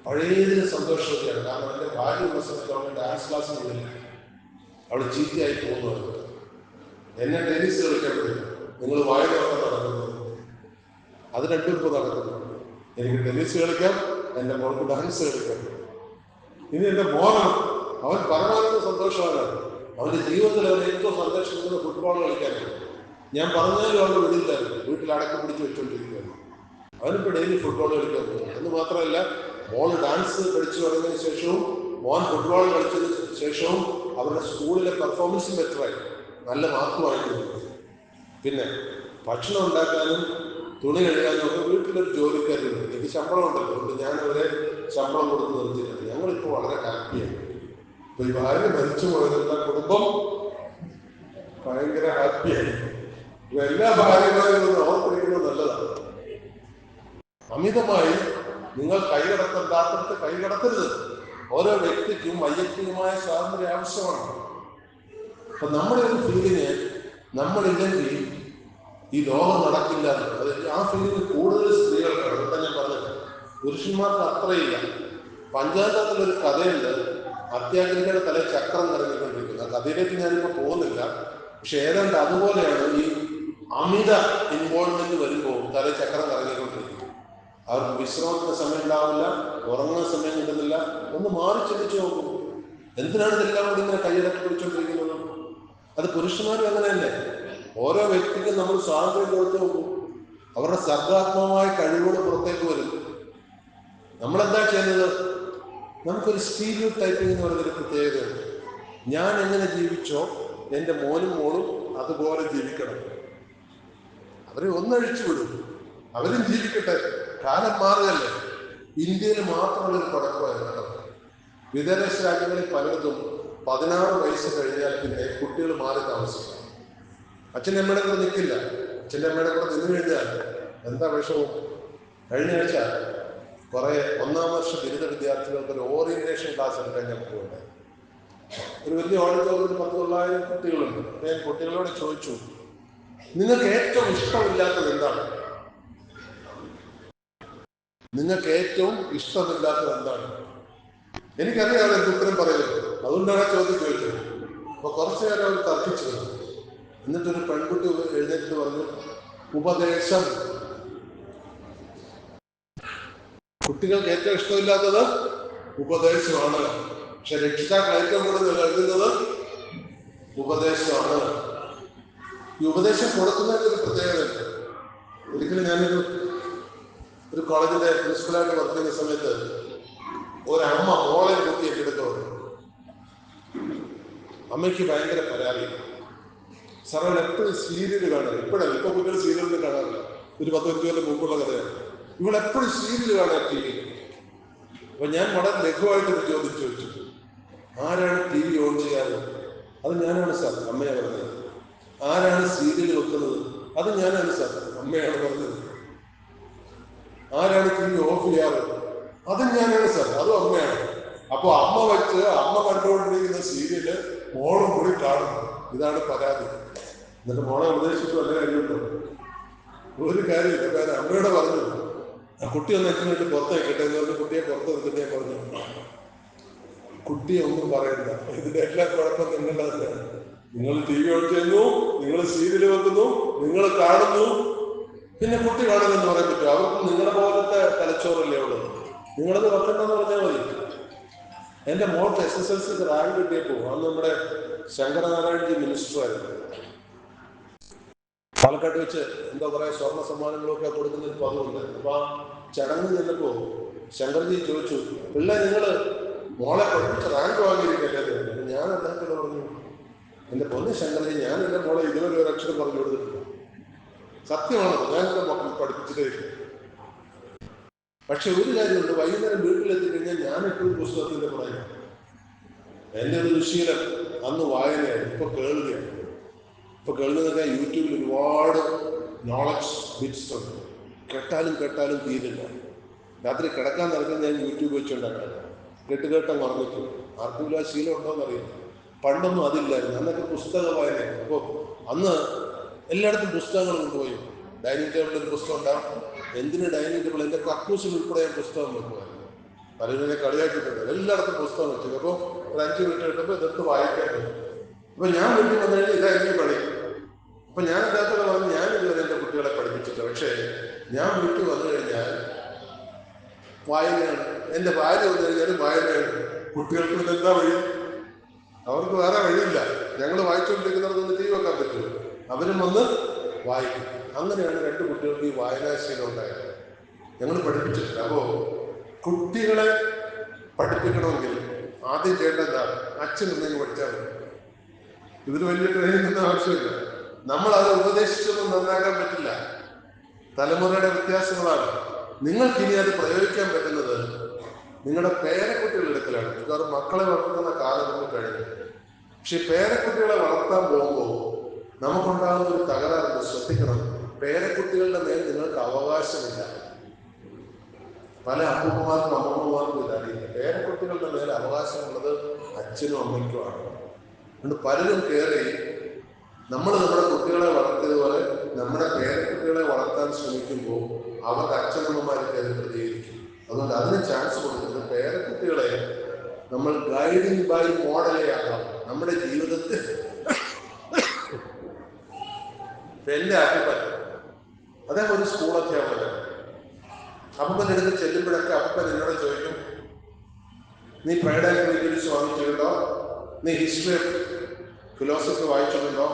പഴയതിന് സന്തോഷമൊക്കെയാണ്. കാരണം എൻ്റെ ഭാര്യയുള്ള സമയത്ത് അവളുടെ ഡാൻസ് ക്ലാസ്സിന് പോയില്ല, അവൾ ചീത്തയായി പോകുന്നത്. എന്നെ ടെന്നീസ് കളിക്കാൻ പറ്റില്ല, നിങ്ങൾ വായുവൊക്കെ നടക്കുന്നത്. അത് രണ്ടും ഇപ്പോൾ നടക്കുന്നു. എനിക്ക് ടെന്നീസ് കളിക്കാം, എൻ്റെ മോൾക്ക് ഡാൻസ് കളിക്കാം. ഇനി എൻ്റെ മോനാണ്, അവൻ പരമാവധി സന്തോഷമാണ്. അവൻ്റെ ജീവിതത്തിൽ അവൻ ഏറ്റവും സന്തോഷിക്കുന്നത് ഫുട്ബോൾ കളിക്കാനാണ്. ഞാൻ പറഞ്ഞാലും അവൾ വിടില്ലായിരുന്നു, വീട്ടിൽ അടക്കി പിടിച്ച് വെച്ചുകൊണ്ടിരിക്കുകയാണ്. അവനിപ്പോൾ ഡെയിലി ഫുട്ബോൾ കളിക്കാൻ പോകുന്നു. എന്ന് മാത്രമല്ല, മോൾ ഡാൻസ് പഠിച്ചു തുടങ്ങിയതിന് ശേഷവും മോൻ ഫുട്ബോൾ കളിച്ചതിന് ശേഷവും അവരുടെ സ്കൂളിലെ പെർഫോമൻസും ബെറ്ററായി, നല്ല മാർക്ക് വാങ്ങിക്കുന്നു. പിന്നെ ഭക്ഷണം ഉണ്ടാക്കാനും തുണി കഴുകാനും ഒക്കെ വീട്ടിലൊരു ജോലിക്കാരുണ്ട്. എനിക്ക് ശമ്പളം ഉണ്ടല്ലോ, അതുകൊണ്ട് ഞാൻ അവരെ ശമ്പളം കൊടുത്ത് നിർത്തിയിട്ടുണ്ട്. ഞങ്ങളിപ്പോൾ വളരെ ഹാപ്പിയാണ്. ഇപ്പൊ ഈ ഭാര്യ മരിച്ചു പോയതുള്ള കുടുംബം ഭയങ്കര ഹാപ്പിയായി. എല്ലാ ഭാര്യമാരും ഓർത്തിരിക്കുന്നത് നല്ലതാണ്. അമിതമായി നിങ്ങൾ കൈകടത്തണ്ടാത്തടുത്ത് കൈകടത്തരുത്. ഓരോ വ്യക്തിക്കും വൈയക്തികമായ സ്വാതന്ത്ര്യം ആവശ്യമാണ്. അപ്പൊ നമ്മുടെ ഒരു ഫീലിങ് നമ്മളില്ലെങ്കിൽ ഈ ലോകം നടക്കില്ല. അത് ആ ഫീലിംഗ് കൂടുതൽ സ്ത്രീകൾക്കാണ്. ഇവിടെ ഞാൻ പറഞ്ഞത് പുരുഷന്മാർക്ക് അത്രയില്ല. പഞ്ചായത്തിലൊരു കഥയുണ്ട്, അത്യാഗ്രഹിയുടെ തല ചക്രം കറങ്ങിക്കൊണ്ടിരിക്കുന്നത്. ആ കഥയിലേക്ക് ഞാനിപ്പോൾ പോകുന്നില്ല. പക്ഷെ ഏതാണ്ട് അതുപോലെയാണ് ഈ അമിത ഇൻവോൾവ്മെന്റ് വരുമ്പോൾ തല ചക്രം കറങ്ങിക്കൊണ്ടിരിക്കും. അവർക്ക് വിശ്രമത്തിന് സമയം ഉണ്ടാവില്ല, ഉറങ്ങുന്ന സമയം കിട്ടുന്നില്ല. ഒന്ന് മാറി ചിന്തിച്ചു നോക്കും, എന്തിനാണ് ഇതെല്ലാം കൂടി ഇങ്ങനെ കൈയടക്കി പിടിച്ചോണ്ടിരിക്കുന്നത്? അത് പുരുഷന്മാരും അങ്ങനെ തന്നെ. ഓരോ വ്യക്തിക്കും നമ്മൾ സ്വാതന്ത്ര്യം കൊടുത്തു നോക്കും, അവരുടെ സർഗാത്മകമായ കഴിവുകൾ പുറത്തേക്ക് വരും. നമ്മളെന്താ ചെയ്യുന്നത്? നമുക്കൊരു സ്റ്റീരിയോ ടൈപ്പിംഗ് എന്ന് പറയുന്നൊരു പ്രത്യേകതയുണ്ട്. ഞാൻ എങ്ങനെ ജീവിച്ചോ എൻ്റെ മോനും മോളും അതുപോലെ ജീവിക്കണം. അവരെ ഒന്നഴിച്ചു വിടും, അവരും ജീവിക്കട്ടെ. കാലം മാറുകയല്ലേ. ഇന്ത്യയിൽ മാത്രമുള്ളൊരു കുഴപ്പമായിരുന്നു. വിദേശ രാജ്യങ്ങളിൽ പലർക്കും 16 വയസ്സ് കഴിഞ്ഞാൽ പിന്നെ കുട്ടികൾ മാറി താമസിക്കണം. അച്ഛൻ്റെ അമ്മയുടെ കൂടെ നിൽക്കില്ല. അച്ഛൻ്റെ അമ്മയുടെ കൂടെ നിന്ന് കഴിഞ്ഞാൽ എന്താ വിഷമവും. കഴിഞ്ഞ ആഴ്ച കുറെ 1ാം വർഷ ബിരുദ വിദ്യാർത്ഥികൾക്ക് ഒരു ഓറിയന്റേഷൻ ക്ലാസ് എടുക്കാൻ ഞാൻ പോകണ്ടേ. ഒരു വലിയ ഓഡിറ്റോറിയത്തിൽ 10,900 കുട്ടികളുണ്ട്. ഞാൻ കുട്ടികളോട് ചോദിച്ചു, നിങ്ങൾക്ക് ഏറ്റവും ഇഷ്ടമില്ലാത്തത് എന്താണ്? നിങ്ങൾക്ക് ഏറ്റവും ഇഷ്ടമില്ലാത്തത് എന്താണ്? എനിക്കറിയാം എനിക്ക് ഉത്തരം പറയുന്നത്. അതുകൊണ്ടാണ് ചോദ്യം ചോദിച്ചത്. അപ്പൊ കുറച്ചു നേരം അവർ തർക്കിച്ചു. എന്നിട്ടൊരു പെൺകുട്ടി എഴുന്നേറ്റ് പറഞ്ഞു, ഉപദേശം. കുട്ടികൾക്ക് ഏറ്റവും ഇഷ്ടമില്ലാത്തത് ഉപദേശമാണ്. പക്ഷെ രക്ഷിതാക്കൾ ഏറ്റവും കൂടുതൽ എഴുതുന്നത് ഉപദേശമാണ്. ഈ ഉപദേശം കൊടുക്കുന്നതിന് ഒരു പ്രത്യേകതയുണ്ട്. ഒരിക്കലും ഞാനൊരു കോളേജിന്റെ പ്രിൻസിപ്പലായിട്ട് വർക്ക് ചെയ്യുന്ന സമയത്ത് ഒരമ്മ മോളെ കൂട്ടി ഏറ്റെടുത്തോളൂ. അമ്മയ്ക്ക് ഭയങ്കര പരാതി. സാറവൻ എപ്പോഴും സീരിയൽ കാണുക. ഇപ്പോഴല്ല, ഇപ്പൊ കുട്ടികൾ സീരിയലിൽ കാണാറില്ല. ഒരു 10-15 കൊല്ലം മുമ്പുള്ള കഥയാണ്. ഇവളെപ്പോഴും സീരിയൽ കാണാൻ ടി വി. അപ്പൊ ഞാൻ വളരെ ലഘുവായിട്ടൊരു ചോദ്യം ചോദിച്ചു, ആരാണ് ടി വി ഓൺ ചെയ്യാറ്? അത് ഞാനാണ് സാർ, അമ്മയാണ് പറഞ്ഞത്. ആരാണ് സീരിയൽ വെക്കുന്നത്? അത് ഞാനാണ് സാർ, അമ്മയാണ് പറഞ്ഞത്. ആരാണ് ടി വി ഓഫ് ചെയ്യാറ്? അതും ഞാനാണ് സാർ, അതും അമ്മയാണ്. അപ്പൊ അമ്മ വെച്ച് അമ്മ കണ്ടുകൊണ്ടിരിക്കുന്ന സീരിയല് മോളും കൂടി കാണുന്നു. ഇതാണ് പരാതി. എന്നിട്ട് മോളെ ഉപദേശിച്ചു അല്ല കഴിയുള്ളൂ. ഒരു കാര്യമില്ല. കാരണം അമ്മയോടെ പറഞ്ഞു, ആ കുട്ടി ഒന്ന് എത്തിനായിട്ട് പുറത്തേക്കട്ടെ എന്ന് പറഞ്ഞ് കുട്ടിയെ പുറത്ത് നിർത്തിട്ട് ഞാൻ പറഞ്ഞു, കുട്ടിയെ ഒന്നും പറയണ്ട, ഇതിന്റെ എല്ലാ കുഴപ്പം നിങ്ങളുടെ തന്നെയാണ്. നിങ്ങൾ ടി വി ഓൺ ചെയ്യുന്നു, നിങ്ങൾ സീരിയൽ വെക്കുന്നു, നിങ്ങൾ കാണുന്നു, പിന്നെ കുട്ടി കാണുമെന്ന് പറയാൻ പറ്റും. അവർക്ക് നിങ്ങളെ പോലത്തെ തലച്ചോറല്ലേ ഉള്ളത്. നിങ്ങളത് വെക്കണ്ടെന്ന് പറഞ്ഞാൽ മതി. എന്റെ മോൾക്ക് SSLC റാങ്ക് കിട്ടിയപ്പോ അന്ന് നമ്മുടെ ശങ്കരനാരായണജി മിനിസ്റ്ററായിരുന്നു. പാലക്കാട്ട് വെച്ച് എന്തോ കുറെ സ്വർണ്ണ സമ്മാനങ്ങളൊക്കെ കൊടുക്കുന്ന ഒരു പതിവുണ്ട്. അപ്പൊ ആ ചടങ്ങ് ചെന്നപ്പോ ശങ്കർജി ചോദിച്ചു, പിള്ളേ നിങ്ങള് മോളെ പഠിപ്പിച്ച് റാങ്ക് വാങ്ങിയിരിക്കല്ലേ? ഞാൻ അദ്ദേഹത്തോട് പറഞ്ഞു, എന്റെ പൊന്നു ശങ്കർജി, ഞാൻ എന്റെ മോളെ ഇതുവരെ ഒരു അക്ഷരം പറഞ്ഞു കൊടുത്തിട്ടില്ല. സത്യമാണോ? ഞാൻ എന്റെ മക്കൾ പഠിപ്പിച്ചിട്ടേ ഇല്ല. പക്ഷെ ഒരു കാര്യമുണ്ട്, വൈകുന്നേരം വീട്ടിലെത്തിക്കഴിഞ്ഞാൽ ഞാൻ എപ്പോഴും പുസ്തകത്തിന്റെ പുറകെ. എന്റെ ഒരു ദുശീലം അന്ന് വായനയാണ്, ഇപ്പൊ കേൾവിയാണ്. ഇപ്പൊ കേൾവിന്നൊക്കെ യൂട്യൂബിൽ ഒരുപാട് നോളജ് ബിറ്റ്സ് ഉണ്ട്. കേട്ടാലും തീരില്ല. രാത്രി കിടക്കാൻ നടക്കാൻ ഞാൻ യൂട്യൂബ് വെച്ചുണ്ടാക്കാം. കേട്ടം മറന്നിട്ടു. ആർക്കും ആ ശീലം ഉണ്ടോന്ന് അറിയില്ല. പണ്ടൊന്നും അതില്ലായിരുന്നു. അന്നൊക്കെ പുസ്തക വായനയാണ്. അപ്പോൾ അന്ന് എല്ലായിടത്തും പുസ്തകങ്ങൾ കൊണ്ടുപോയി. ഡൈനിങ് ടേബിളിൽ ഒരു പുസ്തകം ഉണ്ടാവും. എന്തിന് ഡൈനിങ് ടേബിൾ? എൻ്റെ കക്കൂസിൽ ഉൾപ്പെടെ ഞാൻ പുസ്തകം വെക്കുമായിരുന്നു. പലതിനെ കളിയാക്കിയിട്ടുണ്ട്. എല്ലായിടത്തും പുസ്തകം വെച്ചു. അപ്പോൾ ഒരു 5 മിനിറ്റ് കിട്ടുമ്പോൾ ഇതൊക്കെ വായിക്കാൻ പറ്റും. അപ്പൊ ഞാൻ വീട്ടിൽ വന്നു കഴിഞ്ഞാൽ ഇതായിരിക്കും പണി. അപ്പൊ ഞാൻ അദ്ദേഹത്തോട് പറഞ്ഞു, ഞാൻ ഇതുവരെ എൻ്റെ കുട്ടികളെ പഠിപ്പിച്ചിട്ട്, പക്ഷേ ഞാൻ വീട്ടിൽ വന്നു കഴിഞ്ഞാൽ വായനയാണ്. എൻ്റെ ഭാര്യ വന്നു കഴിഞ്ഞാലും വായനയാണ്. കുട്ടികൾക്ക് ഇതെന്താ വഴി? അവർക്ക് വേറെ വഴിയില്ല. ഞങ്ങൾ വായിച്ചുകൊണ്ടിരിക്കുന്നവർക്കൊന്ന് ടി വി വെക്കാൻ പറ്റുമോ? അവരും വന്ന് വായിക്കും. അങ്ങനെയാണ് 2 കുട്ടികൾക്ക് ഈ വായനാശീലം ഉണ്ടായത്. ഞങ്ങൾ പഠിപ്പിച്ചിട്ടില്ല. അപ്പോ കുട്ടികളെ പഠിപ്പിക്കണമെങ്കിൽ ആദ്യം ചെയ്യേണ്ടതാണ്, അച്ഛൻ എന്തെങ്കിലും പഠിച്ചാൽ മതി. ഇതിന് വലിയ ട്രെയിനിങ് ഒന്നും ആവശ്യമില്ല. നമ്മൾ അത് ഉപദേശിച്ചൊന്നും നന്നാക്കാൻ പറ്റില്ല. തലമുറയുടെ വ്യത്യാസങ്ങളാണ്. നിങ്ങൾക്കിനി അത് പ്രയോഗിക്കാൻ പറ്റുന്നത് നിങ്ങളുടെ പേരക്കുട്ടികളുടെ അടുക്കലാണ്. കാരണം മക്കളെ വളർത്തുന്ന കാലം നമുക്ക് കഴിഞ്ഞു. പക്ഷെ പേരക്കുട്ടികളെ വളർത്താൻ പോകുമ്പോൾ നമുക്കുണ്ടാകുന്ന ഒരു തകരാറുണ്ട്. ശ്രദ്ധിക്കണം, പേരക്കുട്ടികളുടെ മേൽ നിങ്ങൾക്ക് അവകാശമില്ല. പല അപ്പൂപ്പന്മാർക്കും അമ്മമ്മമാർക്കും ഇതറിയില്ല. പേരക്കുട്ടികളുടെ മേൽ അവകാശമുള്ളത് അച്ഛനും അമ്മയ്ക്കുമാണ്. അതുകൊണ്ട് പലരും കയറി നമ്മൾ നമ്മുടെ കുട്ടികളെ വളർത്തിയതുപോലെ നമ്മുടെ പേരക്കുട്ടികളെ വളർത്താൻ ശ്രമിക്കുമ്പോൾ അവരുടെ അച്ഛനമ്മമാർ കയറി പ്രതികരിക്കും. അതുകൊണ്ട് അതിന് ചാൻസ് കൊടുക്കുന്നത് പേരക്കുട്ടികളെ നമ്മൾ ഗൈഡിങ് ബൈ മോഡലെയാക്കാം നമ്മുടെ ജീവിതത്തിൽ. എന്റെ അപ്പൂപ്പൻ, അദ്ദേഹം ഒരു സ്കൂൾ അധ്യാപകൻ. അപ്പൂപ്പൻ്റെ അടുത്ത് ചെല്ലുമ്പോഴൊക്കെ അപ്പൂപ്പൻ എന്നോട് ചോദിക്കും, നീ പ്രൈഡ് ആൻഡ് പ്രിവിലേജ് വാങ്ങിച്ചിട്ടുണ്ടോ? നീ ഹിസ്റ്ററി ഫിലോസഫി വായിച്ചിട്ടുണ്ടോ?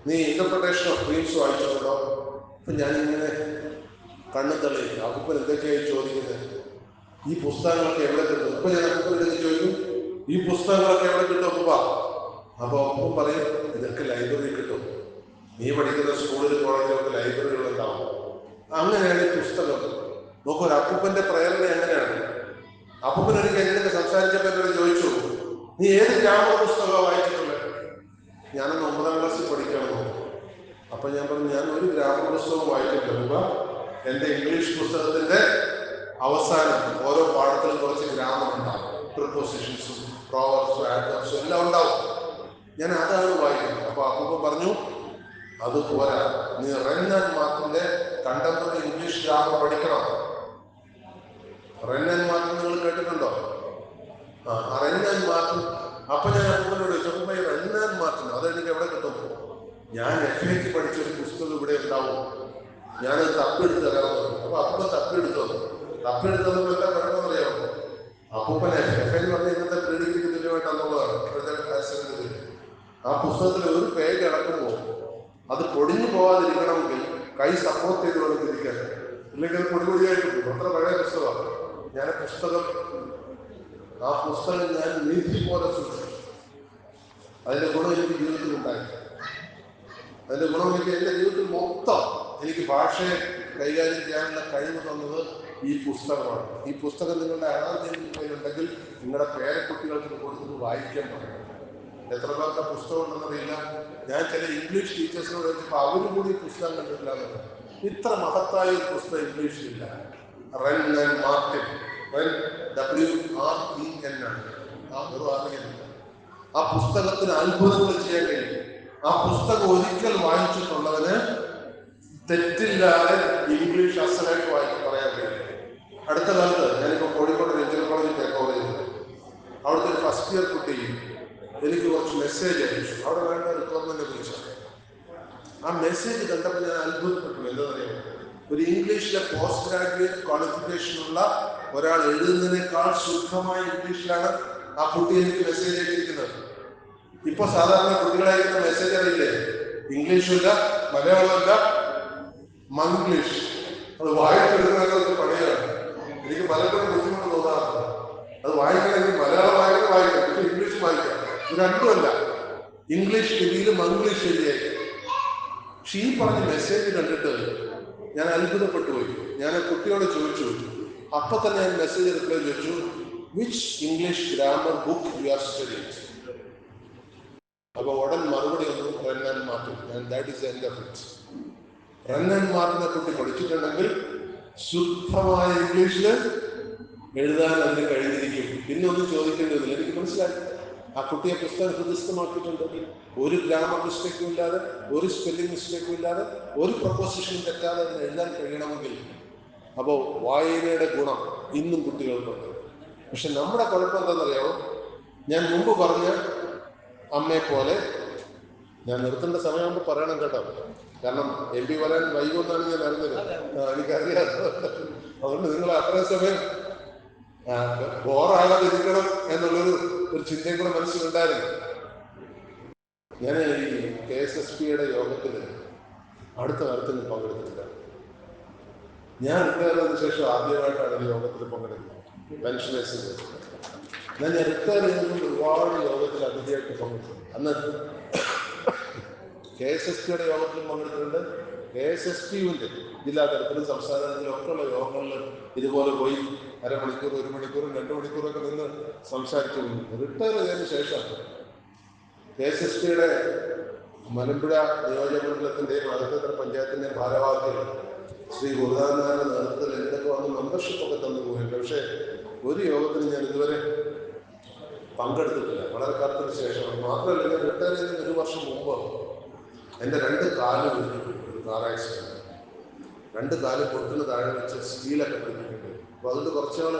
നീ ഇന്റർപ്രിട്ടേഷൻ ഓഫ് ഡ്രീംസ് വായിച്ചിട്ടുണ്ടോ? അപ്പൊ ഞാനിങ്ങനെ കണ്ണു തള്ളി. അപ്പൂപ്പൻ എന്തൊക്കെയായി ചോദിക്കുന്നത്? ഈ പുസ്തകങ്ങളൊക്കെ എവിടെ കിട്ടും? അപ്പൊ ഞാൻ അപ്പൂപ്പൻ്റെ ചോദിക്കും, ഈ പുസ്തകങ്ങളൊക്കെ എവിടെ കിട്ടും അപ്പൂപ്പ? അപ്പൊ അപ്പൂപ്പൻ പറയും, ഇതൊക്കെ ലൈബ്രറി കിട്ടും. നീ പഠിക്കുന്ന സ്കൂളിലും കോളേജിലൊക്കെ ലൈബ്രറികൾ ഉണ്ടാവും. അങ്ങനെയാണ് ഈ പുസ്തകം അപ്പൂപ്പന്റെ പ്രേരണ എങ്ങനെയാണ്? അപ്പൂപ്പനൊരിക്കൽ എന്തൊക്കെ സംസാരിച്ചപ്പോൾ എന്നോട് ചോദിച്ചു, നീ ഏത് ഗ്രാമർ പുസ്തകമാണ് വായിച്ചിട്ടുള്ളത്? ഞാനൊന്ന് 9ാം ക്ലാസ്സിൽ പഠിക്കണമോ? അപ്പൊ ഞാൻ പറഞ്ഞു, ഞാൻ ഒരു ഗ്രാമർ പുസ്തകവും വായിച്ചിട്ടില്ല. എന്റെ ഇംഗ്ലീഷ് പുസ്തകത്തിന്റെ അവസാനം ഓരോ പാഠത്തിലും കുറച്ച് ഗ്രാമർ ഉണ്ടാവും, പ്രിപ്പോസിഷൻസും പ്രോവർബ്സും ആഡ്വർബ്സും എല്ലാം ഉണ്ടാവും. ഞാൻ അതാണ് വായിക്കുന്നത്. അപ്പൊ അപ്പൂപ്പൻ പറഞ്ഞു, അത് പോരാ, നീ റെൻ ആൻഡ് മാർട്ടിന്റെ കണ്ടംപററി ഇംഗ്ലീഷ് ഗ്രാമർ പഠിക്കണം. റെൻ ആൻഡ് മാർട്ടിൻ നിങ്ങൾ കേട്ടിട്ടുണ്ടോ? Wren and Martin. അപ്പൊ ഞാൻ അപ്പൂപ്പനോട് ചോദിച്ചപ്പോ റെൻ ആൻഡ് മാർട്ടിൻ അതെനിക്ക് എവിടെ കിട്ടും? ഞാൻ FAQ പഠിച്ചൊരു പുസ്തകം ഇവിടെ ഉണ്ടാവും, ഞാനത് തപ്പെടുത്ത് തരാമെന്ന് പറഞ്ഞു. അപ്പൊ അപ്പൂപ്പൻ തപ്പെടുത്തന്നു എന്താ കുഴപ്പമെന്നറിയാമോ? അപ്പൂപ്പൻ FAQ പറഞ്ഞ ഇന്നത്തെ പ്രീഡിഗ്രിക്ക് തുല്യമായിട്ട് എന്നുള്ളതാണ്. ആ പുസ്തകത്തിൽ ഒരു പേജ് അടക്കുമ്പോൾ അത് പൊടിഞ്ഞു പോകാതിരിക്കണമെങ്കിൽ കൈ സപ്പോർട്ട് ചെയ്ത് വേണം തിരിക്കാൻ, ഇല്ലെങ്കിൽ അത് പൊടിപൊടിയായിട്ട് പോകും. അത്ര പഴയ പുസ്തകമാണ്. ആ പുസ്തകം ഞാൻ നീതി പോലെ സൂക്ഷിച്ചു. അതിന്റെ ഗുണം എനിക്ക് ജീവിതത്തിൽ ഉണ്ടായി. അതിന്റെ ഗുണം എൻ്റെ ജീവിതത്തിൽ മൊത്തം എനിക്ക് ഭാഷയെ കൈകാര്യം ചെയ്യാനുള്ള കഴിവ് തന്നത് ഈ പുസ്തകമാണ്. ഈ പുസ്തകം നിങ്ങളുടെ ആരാധനയിൽ കയ്യിലുണ്ടെങ്കിൽ നിങ്ങളുടെ പേരക്കുട്ടികൾക്ക് കൊടുത്ത് വായിക്കാൻ പറയണം. എത്ര പേർക്ക് പുസ്തകം ഉണ്ടെന്നറിയില്ല. ഞാൻ ചില ഇംഗ്ലീഷ് ടീച്ചേഴ്സിനോട് ചോദിച്ചപ്പോൾ അവരും കൂടി പുസ്തകം കണ്ടിട്ടില്ല എന്ന്. ഇത്ര മഹത്തായ ഒരു പുസ്തകം ഇംഗ്ലീഷിലില്ല. റെൻ ആൻഡ് മാർട്ടിൻ, REN ആണ്. ആ പുസ്തകത്തിന് അത്ഭുതങ്ങൾ ചെയ്യാൻ കഴിയും. ആ പുസ്തകം ഒരിക്കൽ വായിച്ചിട്ടുള്ളവന് തെറ്റില്ലാതെ ഇംഗ്ലീഷ് അസലായിട്ട് പറയാൻ കഴിയും. അടുത്ത കാലത്ത് ഞാനിപ്പോൾ കോഴിക്കോട് റെഞ്ചൽ കോളേജിൽ കോളേജിൽ അവിടുത്തെ ഒരു ഫസ്റ്റ് ഇയർ കുട്ടി എനിക്ക് കുറച്ച് മെസ്സേജ് അയച്ചു. അവിടെ വേണ്ട റിക്വയർമെന്റ് വിളിച്ചു. ആ മെസ്സേജ് കണ്ടപ്പോൾ ഞാൻ അത്ഭുതപ്പെട്ടു. എന്താ പറയുക, ഒരു ഇംഗ്ലീഷിലെ പോസ്റ്റ് ഗ്രാജുവേറ്റ് ക്വാളിഫിക്കേഷനുള്ള ഒരാൾ എഴുതുന്നതിനേക്കാൾ ശുദ്ധമായ ഇംഗ്ലീഷിലാണ് ആ കുട്ടി എനിക്ക് മെസ്സേജ് അയച്ചിരിക്കുന്നത്. ഇപ്പൊ സാധാരണ കുട്ടികളായിരിക്കുന്ന മെസ്സേജ് അറിയില്ലേ, ഇംഗ്ലീഷില്ല, മലയാളമല്ല, മംഗ്ലീഷ്. അത് വായിച്ചെടുക്കുന്നതൊക്കെ പണിയാണ്. എനിക്ക് പലപ്പോഴും ബുദ്ധിമുട്ട് തോന്നാറുണ്ട്. അത് വായിക്കണമെങ്കിൽ മലയാളം വായിക്കാം, പക്ഷെ ഇംഗ്ലീഷ് വായിക്കാം. ഇത് രണ്ടുമല്ല, ഇംഗ്ലീഷ് ലിപിയിൽ മംഗ്ലീഷ് എഴുതിയായി. പക്ഷെ ഈ പറഞ്ഞ മെസ്സേജ് കണ്ടിട്ട് ഞാൻ അത്ഭുതപ്പെട്ടു പോയി. ഞാൻ കുട്ടിയോട് ചോദിച്ചു. അപ്പൊ തന്നെ ഞാൻ മെസ്സേജ് റിപ്ലൈ ചോദിച്ചു, which English grammar book you are studying? അപ്പൊ ഉടൻ മറുപടി ഒന്നും Wren and Martin. That is end of it. Wren and മാർട്ടിനെ കുട്ടി പഠിച്ചിട്ടുണ്ടെങ്കിൽ ശുദ്ധമായ ഇംഗ്ലീഷില് എഴുതാൻ അതിന് കഴിഞ്ഞിരിക്കും. പിന്നെ ഒന്നും ചോദിക്കേണ്ടതില്ല. എനിക്ക് മനസ്സിലായി. ആ കുട്ടിയെ പുസ്തകം ഹൃദയസ്ഥമാക്കിയിട്ടുണ്ടെങ്കിൽ ഒരു ഗ്രാമർ മിസ്റ്റേക്കും ഇല്ലാതെ, ഒരു സ്പെല്ലിംഗ് മിസ്റ്റേക്കും ഇല്ലാതെ, ഒരു പ്രൊപ്പോസിഷനും തെറ്റാതെ അതിന് എഴുതാൻ കഴിയണമെങ്കിൽ അപ്പോൾ വായനയുടെ ഗുണം ഇന്നും കുട്ടികൾക്കുണ്ട്. പക്ഷെ നമ്മുടെ കുഴപ്പം എന്താണെന്നറിയാമോ? ഞാൻ മുമ്പ് പറഞ്ഞ അമ്മയെ പോലെ, ഞാൻ നിർത്തേണ്ട സമയമാകുമ്പോൾ പറയണം കേട്ടോ, കാരണം MP വരാൻ വൈകുമെന്നാണ് ഞാൻ അറിഞ്ഞത്. എനിക്കറിയാം. അതുകൊണ്ട് നിങ്ങൾ അത്രയും സമയം ബോറാകാതിരിക്കണം എന്നുള്ളൊരു ചിന്തയും കൂടെ മനസ്സിലുണ്ടായിരുന്നു. ഞാൻ ഈ KSSP-യുടെ യോഗത്തിൽ അടുത്ത കാലത്തിൽ പങ്കെടുത്തിട്ടില്ല. ഞാൻ റിട്ടയർ ചെയ്തതിനു ശേഷം ആദ്യമായിട്ടാണ് ഈ യോഗത്തിൽ പങ്കെടുക്കുന്നത്. പെൻഷനേഴ്സിൽ ഞാൻ റിട്ടയർ ചെയ്തതിൽ ഒരുപാട് യോഗത്തിൽ അതിഥിയായിട്ട് പങ്കെടുത്തു. അന്ന് KSSP-യുടെ യോഗത്തിൽ പങ്കെടുത്തിട്ടുണ്ട്. KSSP-യുടെ ജില്ലാ തലത്തിലും സംസ്ഥാന തലത്തിലും ഒക്കെയുള്ള യോഗങ്ങളിൽ ഇതുപോലെ പോയി അരമണിക്കൂർ, 1 മണിക്കൂറും 2 മണിക്കൂറൊക്കെ നിന്ന് സംസാരിച്ചു. റിട്ടയർ ചെയ്തതിനു ശേഷം KSSP-യുടെ മലമ്പുഴ നിയോജകമണ്ഡലത്തിന്റെയും അടുത്ത പഞ്ചായത്തിന്റെയും ഭാരവാഹികൾ ശ്രീ ഗുരുദാനന്ദന്റെ നേതൃത്വത്തിൽ എന്തൊക്കെ വന്ന് മെമ്പർഷിപ്പ് ഒക്കെ തന്നു പോയിട്ടുണ്ട്. പക്ഷെ ഒരു യോഗത്തിന് ഞാൻ ഇതുവരെ പങ്കെടുത്തിട്ടില്ല. വളരെ കാലത്തിന് ശേഷം. മാത്രമല്ല, ഞാൻ റിട്ടയർ ചെയ്തതിന് 1 വർഷം മുമ്പ് എൻ്റെ 2 കാല് ഒരു കാർ ആക്സിഡന്റ്. 2 കാല് പൊട്ടിന് താഴെ വെച്ച് സ്റ്റീലൊക്കെ പിടിപ്പിക്കുന്നുണ്ട്. അപ്പോൾ അതുകൊണ്ട് കുറച്ചാൾ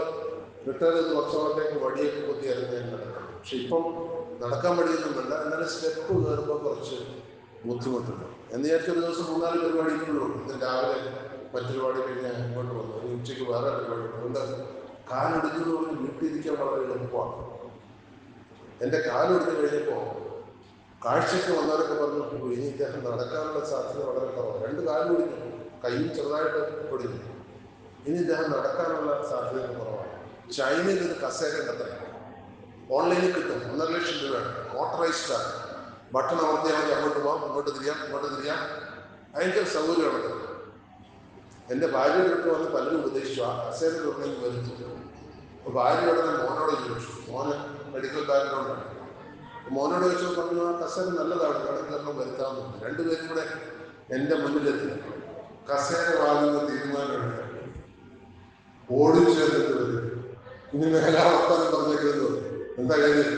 റിട്ടയർ ചെയ്ത് കുറച്ചാളത്തേക്ക് വടിയൊക്കെ കുത്തിയായിരുന്നു ഞാൻ നടക്കുന്നത്. പക്ഷെ ഇപ്പം നടക്കാൻ വടിയൊന്നും വേണ്ട, എന്നാലും സ്റ്റെപ്പ് കയറുമ്പോൾ കുറച്ച് ബുദ്ധിമുട്ടുണ്ട്. എന്ന് വിചാരിച്ചൊരു ദിവസം 3-4 പരിപാടിക്കുള്ളൂ. ഇന്ന് രാവിലെ മറ്റൊരു പരിപാടി കഴിഞ്ഞാൽ ഇങ്ങോട്ട് വന്നു. ഉച്ചയ്ക്ക് വേറെ പരിപാടി. അതുകൊണ്ട് കാലൊടിഞ്ഞതുകൊണ്ട് വീട്ടിലിരിക്കാൻ വളരെ എളുപ്പമാണ്. എൻ്റെ കാലൊടിഞ്ഞു കഴിഞ്ഞപ്പോൾ കാഴ്ചയ്ക്ക് വന്നവരൊക്കെ പറഞ്ഞു, ഇനി ഇദ്ദേഹം നടക്കാനുള്ള സാധ്യത വളരെ കുറവാണ്. 2 കാലും ഒടിഞ്ഞു, കൈയും ചെറുതായിട്ട് ഒടിഞ്ഞു. ഇനി ഇദ്ദേഹം നടക്കാനുള്ള സാധ്യത കുറവാണ്. ചൈനയിൽ ഒരു കസേര ഉണ്ടത്രേ, ഓൺലൈനിൽ കിട്ടും. 1.5 ലക്ഷം രൂപയാണ്. മോട്ടറൈസ്ഡ് ആണ്. ബട്ടൺ അമർത്തിയാൽ മതി, അങ്ങോട്ട് പോകാം, ഇങ്ങോട്ട് തിരിയാം. ഭയങ്കര സൗകര്യമാണ്. എൻ്റെ ഭാര്യയുടെ അടുത്ത് വന്ന് പലരും ഉപദേശിച്ചു, ആ കസേര തുറന്നെങ്കിൽ വരുത്തു. അപ്പോൾ ഭാര്യ ഉടനെ മോനോട് ചോദിച്ചു, മോന് മെഡിക്കൽ ബാക്ക്ഗ്രൗണ്ടാണ്, മോനോട് ചോദിച്ചു, പറഞ്ഞു ആ കസേര നല്ലതാണ്, വേണമെങ്കിൽ വരുത്താമെന്നുണ്ട്. രണ്ടുപേരും കൂടെ എൻ്റെ മുന്നിലെത്തി കസേര വാങ്ങുന്ന തീരുമാനമാണ്. ഓടിച്ചേർന്നിട്ട് വരും, ഇനി മേലാവർത്താനം പറഞ്ഞേക്കുന്നത് എന്താ കാര്യം?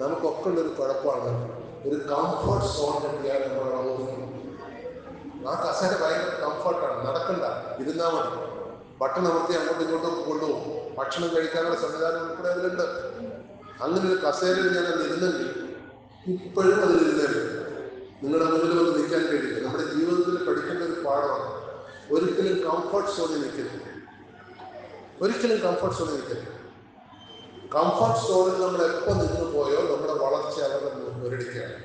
നമുക്കൊക്കെ ഉള്ളൊരു കുഴപ്പമാണ്, ഒരു കംഫർട്ട് സോൺ കിട്ടിയാൽ നമ്മളെ ആ കസേര ഭയങ്കര കംഫർട്ടാണ്, നടക്കണ്ട, ഇരുന്നാൽ മതി, ബട്ടൺ അമർത്തി അങ്ങോട്ടും ഇങ്ങോട്ടും കൊണ്ടുപോകും, ഭക്ഷണം കഴിക്കാനുള്ള സംവിധാനം ഉൾപ്പെടെ അതിലുണ്ട്. അങ്ങനെ ഒരു കസേരയിൽ ഞാൻ ഇരുന്നെങ്കിൽ ഇപ്പോഴും അതിലിരുന്നേരും നിങ്ങളുടെ മുന്നിൽ വന്ന് നിൽക്കാൻ കഴിയില്ല. നമ്മുടെ ജീവിതത്തിൽ പഠിക്കേണ്ട ഒരു പാഠമാണ്, ഒരിക്കലും കംഫർട്ട് സോണിൽ നിൽക്കരുത്, ഒരിക്കലും കംഫർട്ട് സോണിൽ നിൽക്കരുത്. കംഫർട്ട് സോണിൽ നമ്മൾ എപ്പോൾ നിന്ന് പോയോ നമ്മുടെ വളർച്ച അവരുടെ മുരടിക്കുകയാണ്.